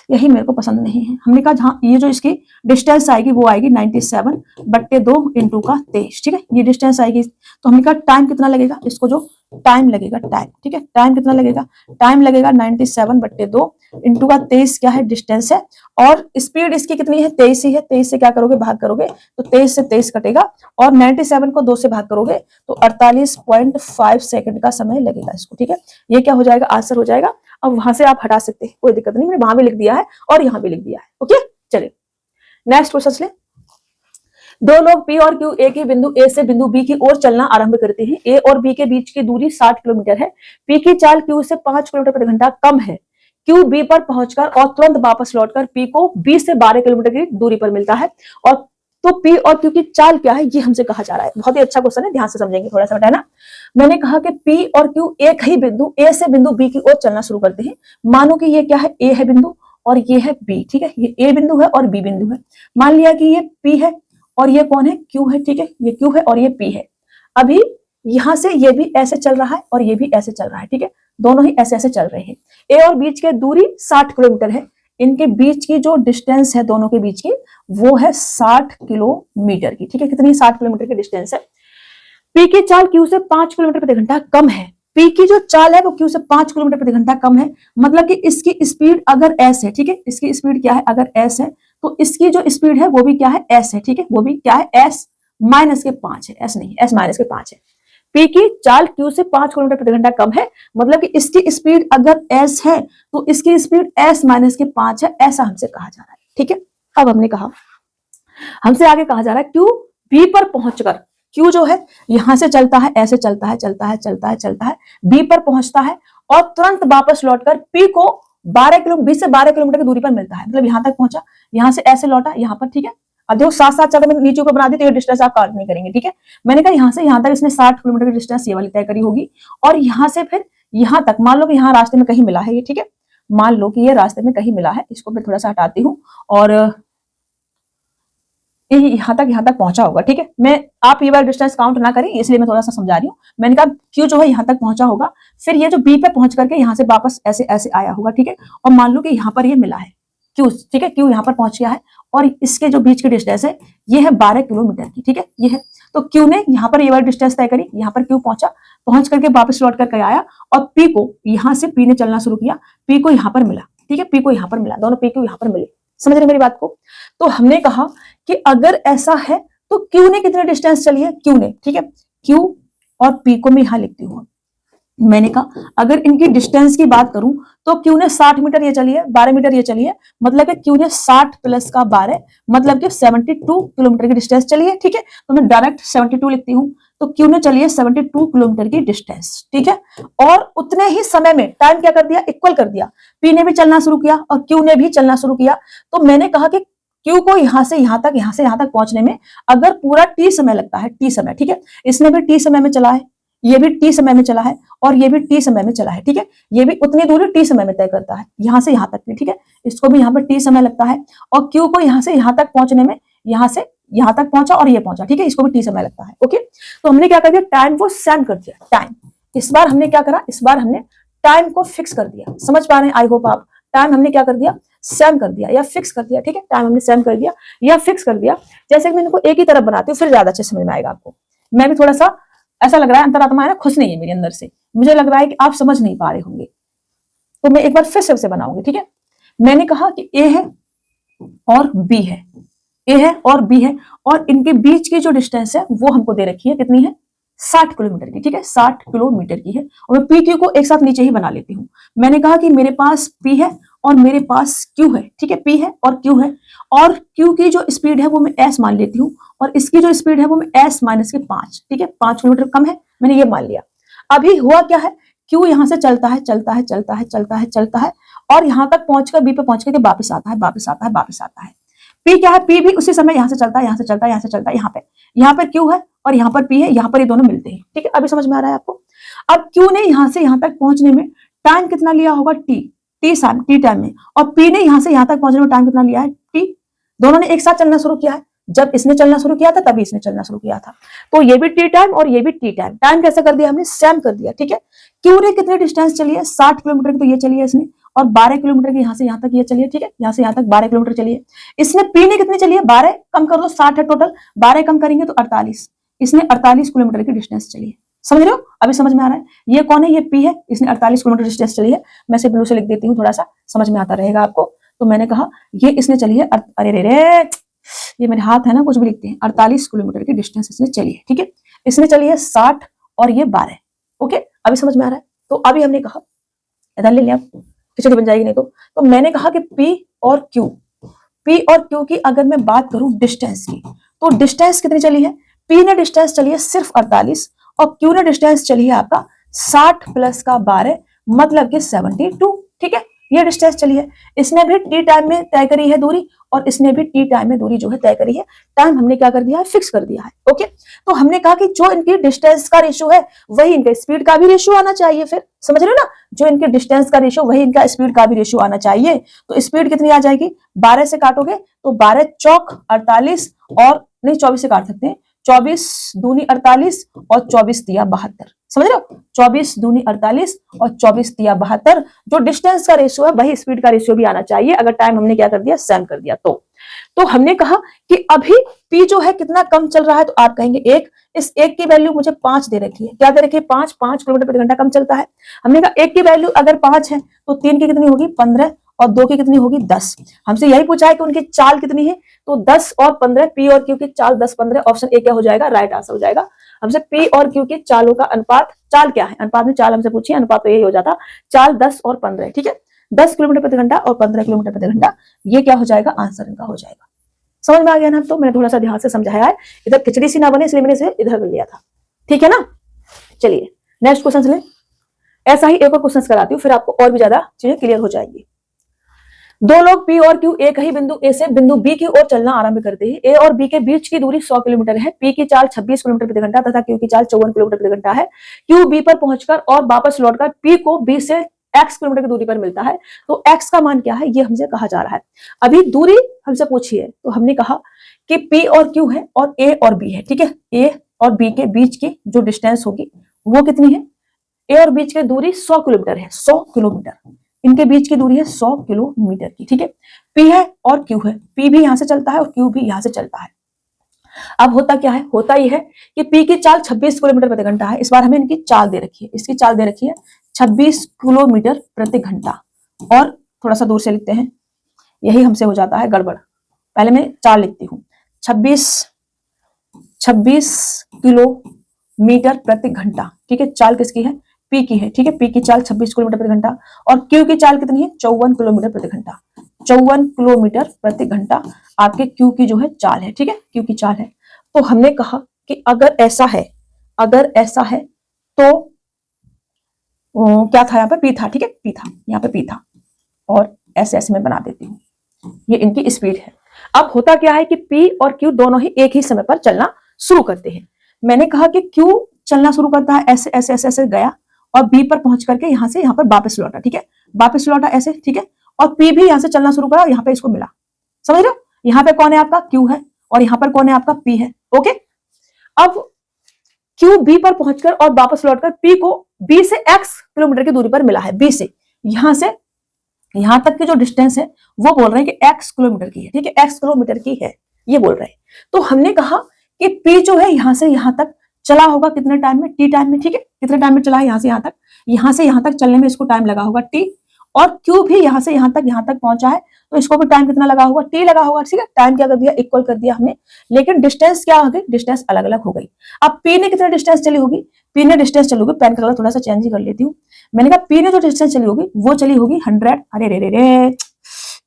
यही मेरे को पसंद नहीं है। हमने कहा जहाँ ये जो इसकी डिस्टेंस आएगी वो आएगी 97/2 इंटू का 23, ठीक है। ये डिस्टेंस आएगी तो हमने कहा टाइम कितना लगेगा, इसको जो टाइम लगेगा टाइम, ठीक है। टाइम कितना लगेगा, टाइम लगेगा 97/2 इंटू का 23 क्या है, डिस्टेंस है, और स्पीड इसकी कितनी है 23 ही है। 23 से क्या करोगे, भाग करोगे तो 23 से 23 कटेगा और 97 को 2 से भाग करोगे तो 48.5 सेकंड का समय लगेगा इसको, ठीक है। ये क्या हो जाएगा, आंसर हो जाएगा। अब वहां से आप हटा सकते हैं, कोई दिक्कत नहीं, मैंने वहां भी लिख दिया है और यहाँ भी लिख दिया है, ओके। चलिए नेक्स्ट क्वेश्चन ले। 2 लोग P और Q एक ही बिंदु A से बिंदु B की ओर चलना आरंभ करते हैं। A और B के बीच की दूरी 60 किलोमीटर है। P की चाल Q से 5 किलोमीटर प्रति घंटा कम है। Q B पर पहुंचकर और तुरंत वापस लौटकर P को B से 12 किलोमीटर की दूरी पर मिलता है। और तो P और Q की चाल क्या है ये हमसे कहा जा रहा है। बहुत ही अच्छा क्वेश्चन है, ध्यान से समझेंगे थोड़ा सा, बेटा ना। मैंने कहा कि P और Q एक ही बिंदु A से बिंदु B की ओर चलना शुरू करते हैं। मानो कि ये क्या है, A है बिंदु और ये है B, ठीक है। ये A बिंदु है और B बिंदु है। मान लिया कि ये P है और ये कौन है, Q है, ठीक है। ये Q है और ये P है। अभी यहां से ये भी ऐसे चल रहा है और ये भी ऐसे चल रहा है, ठीक है। दोनों ही ऐसे ऐसे चल रहे हैं। ए और बीच की दूरी 60 किलोमीटर है। इनके बीच की जो डिस्टेंस है दोनों के बीच की वो है 60 किलोमीटर की, ठीक है। कितनी, 60 किलोमीटर की डिस्टेंस है। पी की चाल Q से 5 किलोमीटर प्रति घंटा कम है। पी की जो चाल है वो Q से 5 किलोमीटर प्रति घंटा कम है। मतलब कि इसकी स्पीड अगर S है, ठीक है। इसकी स्पीड क्या है, अगर S है तो इसकी जो स्पीड है वो भी क्या है, S है, ठीक है। वो भी क्या है, S माइनस के 5 है, S नहीं, S माइनस के 5 है। P की चाल Q से 5 किलोमीटर प्रति घंटा कम है। मतलब कि इसकी स्पीड अगर S है तो इसकी स्पीड S माइनस के 5 है, ऐसा हमसे कहा जा रहा है, ठीक है। अब हमने कहा, हमसे आगे कहा जा रहा है Q B पर पहुंचकर, Q जो है यहां से चलता है, ऐसे चलता है, चलता है, चलता है, चलता है, B पर पहुंचता है और तुरंत वापस लौटकर P को 20 से 12 किलोमीटर की दूरी पर मिलता है। मतलब यहां तक पहुंचा, यहां से ऐसे लौटा यहां पर, ठीक है। अब देखो साथ साथ चल, नीचे को बना दी तो ये डिस्टेंस आप काउंट नहीं करेंगे, ठीक है। मैंने कहा यहां से यहां तक इसने 60 किलोमीटर की डिस्टेंस ये वाली तय करी होगी और यहां से फिर यहां तक, मान लो कि यहाँ रास्ते में कहीं मिला है ये, ठीक है। मान लो कि ये रास्ते में कहीं मिला है, इसको मैं थोड़ा सा हटाती हूँ और यहाँ तक पहुंचा होगा, ठीक है। मैं, आप ये वाला डिस्टेंस काउंट ना करें इसलिए मैं थोड़ा सा समझा रही हूँ। मैंने कहा Q जो है यहाँ तक पहुंचा होगा, फिर ये जो B पे पहुंच करके यहाँ से वापस ऐसे ऐसे आया होगा, ठीक है। और मान लो कि यहाँ पर ये मिला है Q, ठीक है। Q यहाँ पर पहुंच गया है और इसके जो बीच की डिस्टेंस है ये है 12 किलोमीटर की, ठीक है। ये है, तो Q ने यहाँ पर ये वाली डिस्टेंस तय करी, यहाँ पर Q पहुंचा, पहुंच करके वापस लौट करके आया और P को यहाँ से P ने चलना शुरू किया, P को यहाँ पर मिला, ठीक है। P को यहाँ पर मिला, दोनों P को यहाँ पर मिले। समझ रहे मेरी बात को। तो हमने कहा कि अगर ऐसा है तो Q ने कितने डिस्टेंस चली है, Q ने, ठीक है। Q और P को मैं यहां लिखती हूँ। मैंने कहा अगर इनकी डिस्टेंस की बात करूं तो Q ने 60 मीटर ये चली है, 12 मीटर ये चली है, मतलब कि Q ने 60 प्लस का 12 मतलब कि 72 किलोमीटर की डिस्टेंस चली है, ठीक है। तो मैं डायरेक्ट 72 लिखती हूँ। तो Q ने चली है 72 किलोमीटर की डिस्टेंस, ठीक है। और उतने ही समय में टाइम क्या कर दिया, इक्वल कर दिया। P ने भी चलना शुरू किया और Q ने भी चलना शुरू किया। तो मैंने कहा कि Q को यहां से यहां तक, यहां से यहां तक पहुंचने में अगर पूरा T समय लगता है, T समय, ठीक है, इसने भी T समय में चला है, ये भी T समय में चला है और ये भी T समय में चला है, ठीक है, ये भी उतनी दूरी T समय में तय करता है, यहां से यहां तक भी, ठीक है, इसको भी यहां पर T समय लगता है और Q को यहां से यहां तक पहुंचने में, यहां से यहां तक पहुंचा और ये पहुंचा, ठीक है, इसको भी T समय लगता है। ओके, तो हमने क्या कर दिया, टाइम को सेम कर दिया, टाइम। इस बार हमने क्या करा, इस बार हमने टाइम को फिक्स कर दिया, समझ पा रहे हैं, आई होप आप, टाइम हमने क्या कर दिया, सेम कर दिया या फिक्स कर दिया, ठीक है, टाइम हमने सेम कर दिया या फिक्स कर दिया। जैसे कि मैं इनको एक ही तरफ बनाती हूँ, फिर ज्यादा अच्छे समझ में आएगा आपको। मैं भी थोड़ा सा ऐसा लग रहा है, अंतरात्मा है ना, खुश नहीं है मेरे अंदर से, मुझे लग रहा है कि आप समझ नहीं पा रहे होंगे, तो मैं एक बार फिर से बनाऊंगी, ठीक है। मैंने कहा कि ए है और बी है, ए है और बी है, और इनके बीच की जो डिस्टेंस है वो हमको दे रखी है, कितनी है, 60 किलोमीटर की, ठीक है, 60 किलोमीटर की है। और मैं पी क्यू को एक साथ नीचे ही बना लेती हूँ। मैंने कहा कि मेरे पास पी है और मेरे पास क्यू है, ठीक है, पी है और क्यू है, और क्यू की जो स्पीड है वो मैं एस मान लेती हूँ, और इसकी जो स्पीड है वो मैं एस माइनस के 5, ठीक है, 5 किलोमीटर कम है, मैंने ये मान लिया। अभी हुआ क्या है, क्यू यहां से चलता है, चलता है, चलता है, चलता है, चलता है, और यहां तक पहुंचकर बी पे पहुंच के वापस आता है, वापस आता है, वापस आता है। पी क्या है, पी भी उसी समय यहां से चलता है, यहां से चलता है, यहां से चलता है, यहाँ पर क्यू है और यहाँ पर पी है, यहाँ पर ये दोनों मिलते हैं, ठीक है, अभी समझ में आ रहा है आपको। अब क्यू ने यहां से यहां तक पहुंचने में टाइम कितना लिया होगा, टी टाइम में, और पी ने यहां से यहां तक पहुंचने में टाइम कितना लिया है, टी। दोनों ने एक साथ चलना शुरू किया है, जब इसने चलना शुरू किया था तभी इसने चलना शुरू किया था, तो ये भी टी टाइम और ये भी टी टाइम। टाइम कैसे कर दिया हमने, सेम कर दिया, ठीक है। क्यू ने कितने डिस्टेंस चली है, 60 किलोमीटर की तो ये चली है इसने, और 12 किलोमीटर की यहां से यहां तक ये चलिए, ठीक है, यहां से यहां तक 12 किलोमीटर चलिए। इसने पी ने कितनी चली है, 12 कम कर दो, 60 है टोटल, 12 कम करेंगे तो 48, इसने 48 किलोमीटर की डिस्टेंस चली है। समझ रहे हो, अभी समझ में आ रहा है, ये कौन है, ये पी है, इसने 48 किलोमीटर डिस्टेंस चली है। मैं से ब्लू से लिख देती हूँ, थोड़ा सा समझ में आता रहेगा आपको। तो मैंने कहा ये इसने चली है, अरे रे रे, ये मेरे हाथ है ना, कुछ भी लिखते हैं, 48 किलोमीटर की डिस्टेंस इसने चली है, ठीक है, इसने चली है 60 और ये 12। ओके, अभी समझ में आ रहा है। तो अभी हमने कहा, इधर ले लिया, खिचड़ी बन जाएगी नहीं तो मैंने कहा कि पी और क्यू की अगर मैं बात करूं डिस्टेंस की, तो डिस्टेंस कितनी चली है, पी ने डिस्टेंस चली है सिर्फ 48 और क्यू ने डिस्टेंस चली है आपका 60 प्लस का 12, मतलब कि 72, ठीक है, ये डिस्टेंस चली है। इसने भी टी टाइम में तय करी है दूरी और इसने भी टी टाइम में दूरी जो है तय करी है। टाइम हमने क्या कर दिया है, फिक्स कर दिया है। ओके, तो हमने कहा कि जो इनकी डिस्टेंस का रेशियो है वही इनका स्पीड का भी रेशियो आना चाहिए, फिर समझ रहे हो ना, जो इनके डिस्टेंस का रेशियो वही इनका स्पीड का भी रेशियो आना चाहिए। तो स्पीड कितनी आ जाएगी, 12 से काटोगे तो 12 चौक 48 और नहीं 24 से काट सकते हैं, 24 दूनी 48 और 24 तिया 72, समझ रहे हो, 24 दूनी 48 और 24 तिया 72। जो डिस्टेंस का रेशियो है वही स्पीड का रेशियो भी आना चाहिए, अगर टाइम हमने क्या कर दिया, सेम कर दिया। तो हमने कहा कि अभी पी जो है कितना कम चल रहा है, तो आप कहेंगे एक, इस एक की वैल्यू मुझे 5 दे रखी है, क्या दे रखी है, 5 किलोमीटर प्रति घंटा कम चलता है। हमने कहा एक की वैल्यू अगर 5 है तो 3 की कितनी होगी, 15, और 2 की कितनी होगी, 10। हमसे यही पूछा है कि उनकी चाल कितनी है, तो 10 और 15, पी और क्यू की चाल 10 15, ऑप्शन ए क्या हो जाएगा, राइट आंसर हो जाएगा। हमसे पी और क्यू की चालों का अनुपात, चाल क्या है, अनुपात में चाल हमसे पूछी, अनुपात तो यही हो जाता, चाल 10 और 15, ठीक है, 10 किलोमीटर प्रति घंटा और 15 किलोमीटर प्रति घंटा, ये क्या हो जाएगा, आंसर इनका हो जाएगा। समझ में आ गया ना, तो मैंने थोड़ा सा ध्यान से समझाया है, इधर खिचड़ी सी ना बने इसलिए मैंने इसे इधर कर लिया था, ठीक है ना। चलिए नेक्स्ट क्वेश्चन ले, ऐसा ही एक और क्वेश्चन कराती हूँ, फिर आपको और भी ज्यादा चीजें क्लियर हो जाएंगी। दो लोग पी और क्यू एक ही बिंदु ए से बिंदु बी की ओर चलना आरंभ करते हैं। ए और बी के बीच की दूरी 100 किलोमीटर है। पी की चाल 26 किलोमीटर प्रति घंटा तथा क्यू की चाल 54 किलोमीटर प्रति घंटा है। क्यू बी पर पहुंचकर और वापस लौटकर पी को बी से x किलोमीटर की दूरी पर मिलता है, तो x का मान क्या है, ये हमसे कहा जा रहा है। अभी दूरी हमसे पूछी है, तो हमने कहा कि P और Q है और A और B है, ठीक है, A और B के बीच की जो डिस्टेंस होगी वो कितनी है, A और बीच की दूरी 100 किलोमीटर है, 100 किलोमीटर, इनके बीच की दूरी है 100 किलोमीटर की, ठीक है। P है और Q है, P भी यहां से चलता है और Q भी यहां से चलता है। अब होता क्या है, होता यह है कि P की चाल 26 किलोमीटर प्रति घंटा है। इस बार हमें इनकी चाल दे रखी है, इसकी चाल दे रखी है 26 किलोमीटर प्रति घंटा, और थोड़ा सा दूर से लिखते हैं, यही हमसे हो जाता है गड़बड़। पहले मैं चाल लिखती हूँ, 26 किलोमीटर प्रति घंटा, ठीक है, चाल किसकी है, पी की है, ठीक है, पी की चाल 26 किलोमीटर प्रति घंटा, और क्यू की चाल कितनी है, 54 किलोमीटर प्रति घंटा, 54 किलोमीटर प्रति घंटा आपके क्यू की जो है चाल है, ठीक है, क्यू की चाल है। तो हमने कहा कि अगर ऐसा है तो क्या था यहाँ पे, पी था, ठीक है, पी था, यहाँ पे पी था, और ऐसे ऐसे मैं बना देती हूँ, ये इनकी स्पीड है। अब होता क्या है कि P और Q दोनों ही एक ही समय पर चलना शुरू करते हैं। मैंने कहा कि Q चलना शुरू करता है, ऐसे ऐसे ऐसे ऐसे गया और B पर पहुंच करके यहां से यहां पर वापस लौटा, ठीक है, वापस लौटा ऐसे, ठीक है, और P भी यहां से चलना शुरू करा, यहां पे इसको मिला, समझ रहे हो? यहाँ पे कौन है आपका Q है और यहाँ पर कौन है आपका P है। ओके, अब Q B पर पहुंचकर और वापस लौटकर P को B से X किलोमीटर की दूरी पर मिला है। B से यहां यहां तक की जो डिस्टेंस है वो बोल रहे हैं कि X किलोमीटर की है, ठीक है, X किलोमीटर की है ये बोल रहे हैं। तो हमने कहा कि P जो है यहां से यहां तक चला होगा कितने टाइम में, T टाइम में, ठीक है, कितने टाइम में चला है यहां से यहां तक चलने में इसको टाइम लगा होगा T, और Q भी यहां से यहां तक पहुंचा है तो इसको भी टाइम कितना लगा होगा, T लगा होगा, ठीक है। टाइम क्या कर दिया, इक्वल कर दिया हमने, लेकिन डिस्टेंस क्या हो गई, डिस्टेंस अलग अलग हो गई। अब P ने कितना डिस्टेंस चली होगी, P ने डिस्टेंस चली होगी, पेन का कलर थोड़ा सा चेंज ही कर लेती हूँ। मैंने कहा P ने जो डिस्टेंस चली होगी वो चली होगी 100, अरे रे रे रे,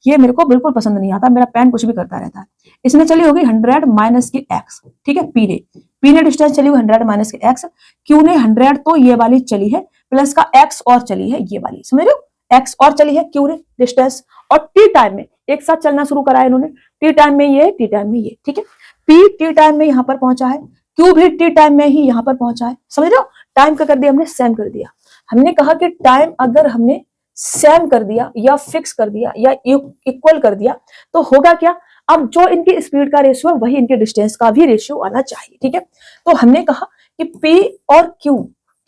ये मेरे को बिल्कुल पसंद नहीं आता, मेरा पेन कुछ भी करता रहता है। इसमें चली होगी 100 माइनस की x, ठीक है, P ने डिस्टेंस चली हुई 100 माइनस की x, Q ने 100 तो ये वाली चली है प्लस का x और चली है ये वाली, समझ रहे हो, x और चली है Q ने डिस्टेंस, और T टाइम में एक साथ चलना शुरू करा है इन्होंने, T टाइम में ये, T टाइम में ये, ठीक है। P T टाइम में यहां पर पहुंचा है, Q भी T टाइम में ही यहां पर पहुंचा है, समझ रहे हो। टाइम का कर दिया हमने, सेम कर दिया। हमने कहा कि टाइम अगर हमने सेम कर दिया या फिक्स कर दिया या इक्वल कर दिया तो होगा क्या, अब जो इनकी स्पीड का रेशियो है वही इनके डिस्टेंस का भी रेशियो आना चाहिए, ठीक है। तो हमने कहा कि P और Q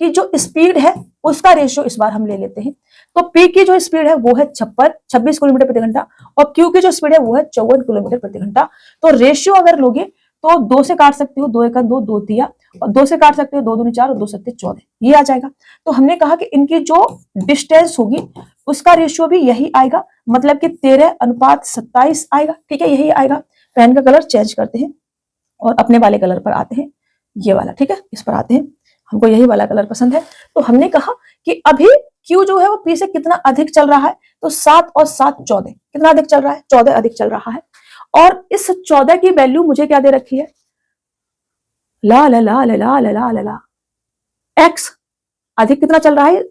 की जो स्पीड है उसका रेशियो इस बार हम ले लेते हैं। तो P की जो स्पीड है वो है 26 किलोमीटर प्रति घंटा और Q की जो स्पीड है वो है 54 किलोमीटर प्रति घंटा। तो रेशियो अगर लोगे तो 2 से काट सकते हो, 2 1 2, 2 3, और 2 से काट सकते हो, 2 2 4 और 2 7 14, ये आ जाएगा। तो हमने कहा कि इनकी जो डिस्टेंस होगी उसका रेशियो भी यही आएगा, मतलब कि 13:27 आएगा, ठीक है, यही आएगा। पेन का कलर चेंज करते हैं और अपने वाले कलर पर आते हैं, ये वाला, ठीक है, इस पर आते हैं, हमको यही वाला कलर पसंद है। तो हमने कहा कि अभी Q जो है वो P से कितना अधिक चल रहा है, तो 7 और 7 14, कितना अधिक चल रहा है, 14 अधिक चल रहा है। और इस 14 की वैल्यू मुझे क्या दे रखी है, ला ला ला ला ला ला ला ला, x अधिक कितना चल रहा है,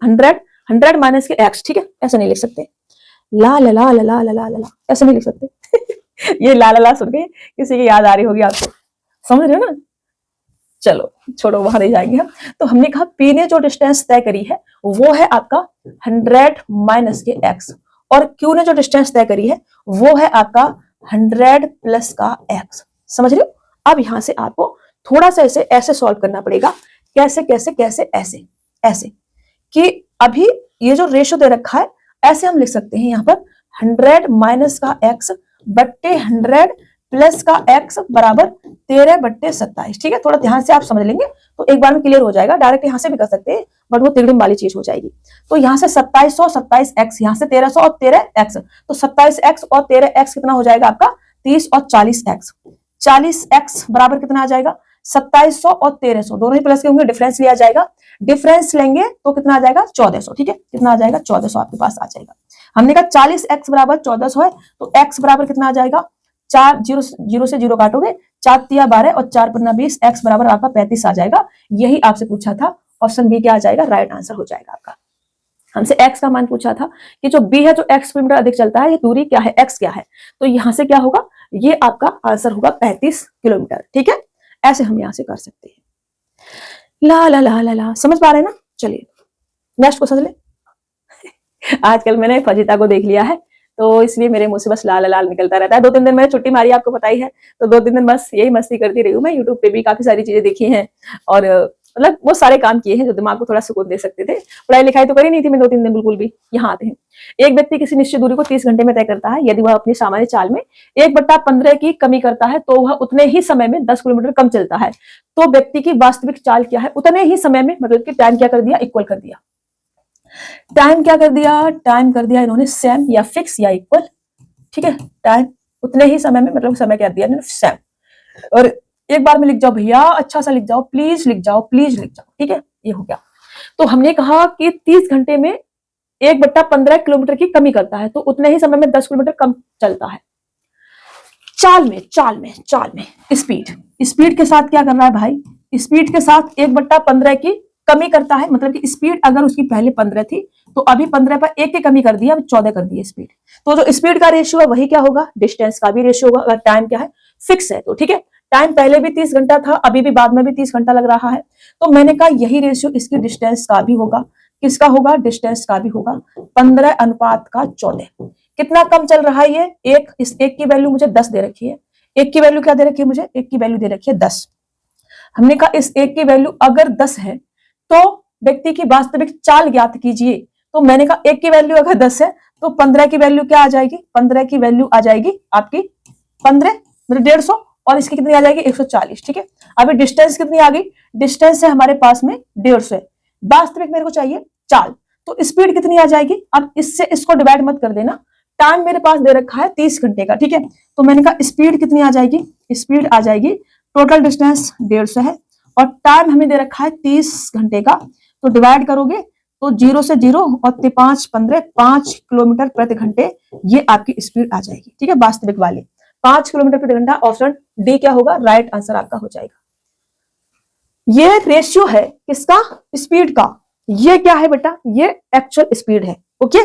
100 माइनस के x, ठीक है, ऐसे नहीं लिख सकते, ला ला ला ला ला ला ला, ऐसे नहीं लिख सकते ये ला ला ला सुन के किसी की याद आ रही होगी आपको, समझ रहे हो ना, चलो छोड़ो वहां नहीं जाएंगे हम। तो हमने कहा P ने जो डिस्टेंस तय करी है वो है आपका 100 माइनस के x, और Q ने जो डिस्टेंस तय करी है वो है आपका 100 प्लस का x, समझ रहे हो। अब यहां से आपको थोड़ा सा ऐसे सॉल्व करना पड़ेगा, कैसे कैसे कैसे, ऐसे ऐसे कि अभी ये जो रेशियो दे रखा है ऐसे हम लिख सकते हैं यहाँ पर 100 माइनस का x बट्टे 100 प्लस का x बराबर 13/27, ठीक है। थोड़ा ध्यान से आप समझ लेंगे तो एक बार में क्लियर हो जाएगा, डायरेक्ट यहाँ से भी कर सकते हैं बट वो तिगड़म वाली चीज हो जाएगी। तो यहाँ से 2700 27x, यहाँ से 1300 और 13x, तो 27x और 13x कितना हो जाएगा आपका 30 और 40x, 40x बराबर कितना आ जाएगा 2700 और 1300 दोनों ही प्लस के होंगे, डिफरेंस लिया जाएगा, डिफरेंस लेंगे तो कितना आ जाएगा 1400, ठीक है, कितना आ जाएगा 1400 आपके पास आ जाएगा। हमने कहा 40x बराबर 1400 है तो x बराबर कितना आ जाएगा, 4 0 से 0 काटोगे, 4 तिया 12 और 4 पन्ना 20, x बराबर आपका 35 आ जाएगा। यही आपसे पूछा था, ऑप्शन बी क्या आ जाएगा, राइट आंसर हो जाएगा आपका। हमसे x का मान पूछा था कि जो b है जो x किलोमीटर अधिक चलता है, ये दूरी क्या है, x क्या है, तो यहां से क्या होगा, ये आपका आंसर होगा 35 किलोमीटर, ठीक है। ऐसे हम यहां से कर सकते हैं। ला ला ला ला ला, समझ पा रहे हैं ना। चलिए नेक्स्ट क्वेश्चन ले आजकल मैंने फजीता को देख लिया है तो इसलिए मेरे मुंह से बस लाल लाल निकलता रहता है। 2-3 दिन मैंने छुट्टी मारी, आपको पता ही है, तो 2-3 दिन बस यही मस्ती करती रही हूँ। मैं यूट्यूब पे भी काफी सारी चीजें देखी हैं और मतलब वो सारे काम किए हैं जो दिमाग को थोड़ा सुकून दे सकते थे। पढ़ाई लिखाई तो करी नहीं थी मैं 2-3 दिन बिल्कुल भी। यहाँ आते हैं, एक व्यक्ति किसी निश्चित दूरी को 30 घंटे में तय करता है। यदि वह अपनी सामान्य चाल में 1/15 की कमी करता है तो वह उतने ही समय में 10 किलोमीटर कम चलता है। तो व्यक्ति की वास्तविक चाल क्या है, उतने ही समय में, मतलब कि टाइम क्या कर दिया, इक्वल कर दिया। टाइम क्या कर दिया, टाइम कर दिया इन्होंने सेम या फिक्स या इक्वल, ठीक है। टाइम उतने ही समय में, मतलब समय क्या दिया इन्होंने, सेम। और एक बार में लिख जाओ भैया, अच्छा सा लिख जाओ, प्लीज लिख जाओ, प्लीज लिख जाओ, ठीक है, ये हो गया। तो हमने कहा कि 30 घंटे में 1/15 किलोमीटर की कमी करता है तो उतने ही समय में 10 किलोमीटर कम चलता है। चाल में स्पीड के साथ क्या करना है भाई, स्पीड के साथ 1/15 की कमी करता है, मतलब कि स्पीड अगर उसकी पहले 15 थी तो अभी 15 पर एक की कमी कर दिया, अभी 14 कर दी स्पीड। तो जो स्पीड का रेशियो है वही क्या होगा, डिस्टेंस का भी रेशियो होगा। अगर टाइम क्या है, फिक्स है तो ठीक है, टाइम पहले भी 30 घंटा था, अभी भी बाद में भी 30 घंटा लग रहा है, तो मैंने कहा यही रेशियो इसकी डिस्टेंस का भी होगा। किसका होगा, डिस्टेंस का भी होगा। 15:14। कितना कम चल रहा है ये, इस एक की वैल्यू मुझे 10 दे रखी है। एक की वैल्यू क्या दे रखी है मुझे, एक की वैल्यू दे रखी है 10। हमने कहा इस एक की वैल्यू अगर 10 है तो व्यक्ति की वास्तविक चाल ज्ञात कीजिए। तो मैंने कहा एक की वैल्यू अगर 10 है तो 15 की वैल्यू क्या आ जाएगी, 15 की वैल्यू आ जाएगी आपकी 15 मतलब 150, और इसकी कितनी आ जाएगी 140। ठीक है, अभी डिस्टेंस कितनी आ गई, डिस्टेंस है हमारे पास में 150 है, वास्तविक मेरे को चाहिए चाल, तो स्पीड कितनी आ जाएगी। अब इससे इसको डिवाइड मत कर देना, टाइम मेरे पास दे रखा है 30 घंटे का। ठीक है, तो मैंने कहा स्पीड कितनी आ जाएगी, स्पीड आ जाएगी, टोटल डिस्टेंस 150 है और टाइम हमें दे रखा है 30 घंटे का, तो डिवाइड करोगे तो 0 से 0 और 5 15 5 किलोमीटर प्रति घंटे ये आपकी स्पीड आ जाएगी। ठीक है, वास्तविक वाली 5 किलोमीटर प्रति घंटा, ऑप्शन डी क्या होगा, राइट आंसर आपका हो जाएगा। ये रेशियो है किसका, स्पीड का। ये क्या है बेटा, ये एक्चुअल स्पीड है। ओके,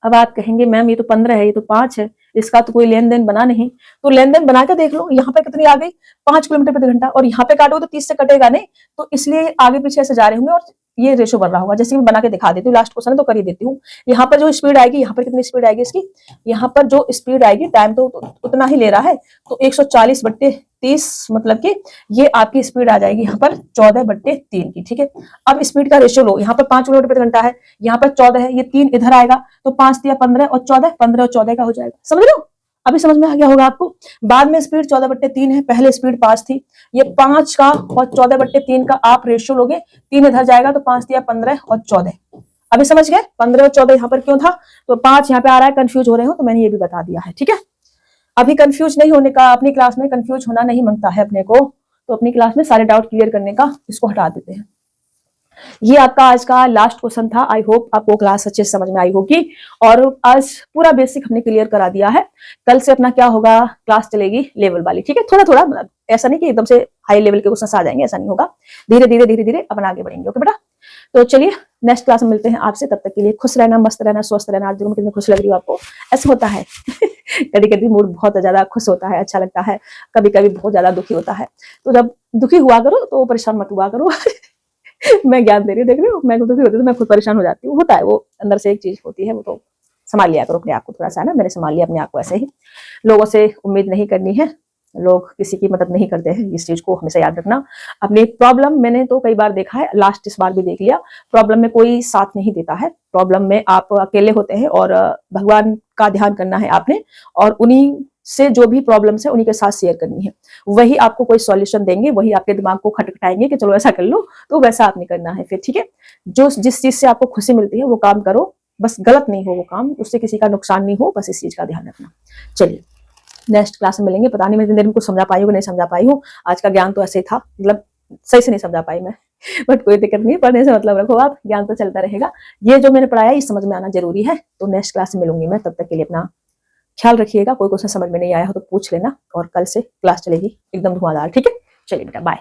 अब आप कहेंगे मैम ये तो 15 है, ये तो 5 है, इसका तो कोई लेन देन बना नहीं। तो लेन देन बना के देख लो, यहाँ पे कितनी आ गई 5 किलोमीटर प्रति घंटा, और यहाँ पे काटोगे तो 30 से कटेगा नहीं, तो इसलिए आगे पीछे से जा रहे होंगे और ये रेशो बन रहा होगा। जैसे मैं बना के दिखा देती हूँ, लास्ट क्वेश्चन है तो कर ही देती हूँ। यहाँ पर जो स्पीड आएगी, यहाँ पर कितनी स्पीड आएगी इसकी, यहाँ पर जो स्पीड आएगी, टाइम तो उतना ही ले रहा है, तो 140/30 मतलब कि ये आपकी स्पीड आ जाएगी यहाँ पर 14/3 की। ठीक है, अब स्पीड का रेशियो लो, यहाँ पर 5 किलोमीटर प्रति घंटा है, यहाँ पर 14 है, ये 3 इधर आएगा, तो 5 दिया 15 और 14, 15 और 14 का हो जाएगा। समझ रहे हो, अभी समझ में आ गया होगा आपको। बाद में स्पीड 14/3 है, पहले स्पीड 5 थी, ये 5 का और 14/3 का आप रेशियो लोगे, 3 इधर जाएगा तो 5 दिया 15 और 14। अभी समझ गए, 15 और 14 यहाँ पर क्यों था, तो 5 यहाँ पे आ रहा है, कंफ्यूज हो रहे हो तो मैंने ये भी बता दिया है। ठीक है, अभी कंफ्यूज नहीं होने का, अपनी क्लास में कंफ्यूज होना नहीं मांगता है अपने को, तो अपनी क्लास में सारे डाउट क्लियर करने का इसको हटा देते हैं। ये आपका आज का लास्ट क्वेश्चन था। आई होप आपको क्लास अच्छे से समझ में आई होगी, और आज पूरा बेसिक हमने क्लियर करा दिया है। कल से अपना क्या होगा, क्लास चलेगी लेवल वाली। ठीक है, थोड़ा थोड़ा, मतलब ऐसा नहीं कि एकदम से हाई लेवल के क्वेश्चन आ जाएंगे, ऐसा नहीं होगा, धीरे धीरे अपन आगे बढ़ेंगे। ओके बेटा, तो चलिए नेक्स्ट क्लास में मिलते हैं आपसे, तब तक के लिए खुश रहना, मस्त रहना, स्वस्थ रहना। आज में कितनी खुश लग रही हो आपको, ऐसा होता है कभी कभी मूड बहुत ज्यादा खुश होता है, अच्छा लगता है, कभी कभी बहुत ज्यादा दुखी होता है, तो जब दुखी हुआ करो तो परेशान मत हुआ करो मैं ज्ञान दे रही हूँ, देख रही हूँ, मैं दुखी होती हूँ तो मैं खुद परेशान हो जाती हूँ, होता है, वो अंदर से एक चीज होती है, वो तो संभाल लिया करो अपने आप को थोड़ा सा, है ना। मैंने संभाल लिया अपने आप को। ऐसे ही लोगों से उम्मीद नहीं करनी है, लोग किसी की मदद नहीं करते हैं, इस चीज को हमेशा याद रखना। अपनी प्रॉब्लम, मैंने तो कई बार देखा है, लास्ट इस बार भी देख लिया, प्रॉब्लम में कोई साथ नहीं देता है, प्रॉब्लम में आप अकेले होते हैं, और भगवान का ध्यान करना है आपने, और उन्हीं से जो भी प्रॉब्लम्स है उन्हीं के साथ शेयर करनी है, वही आपको कोई सॉल्यूशन देंगे, वही आपके दिमाग को खटखटाएंगे कि चलो ऐसा कर लो, तो वैसा आपने करना है फिर। ठीक है, जो जिस चीज से आपको खुशी मिलती है वो काम करो, बस गलत नहीं हो वो काम, उससे किसी का नुकसान नहीं हो, बस इस चीज का ध्यान रखना। चलिए नेक्स्ट क्लास में मिलेंगे। पता नहीं मैं इतनी देर में कुछ समझा पाई हूँ नहीं समझा पाई हूँ, आज का ज्ञान तो ऐसे ही था, मतलब सही से नहीं समझा पाई मैं, बट कोई दिक्कत नहीं, पढ़ने से मतलब रखो आप, ज्ञान तो चलता रहेगा। ये जो मैंने पढ़ाया ये समझ में आना जरूरी है। तो नेक्स्ट क्लास में मिलूंगी मैं, तब तक के लिए अपना ख्याल रखिएगा। कोई क्वेश्चन समझ में नहीं आया हो तो पूछ लेना, और कल से क्लास चलेगी एकदम धुआंधार। ठीक है, चलिए बेटा, बाय।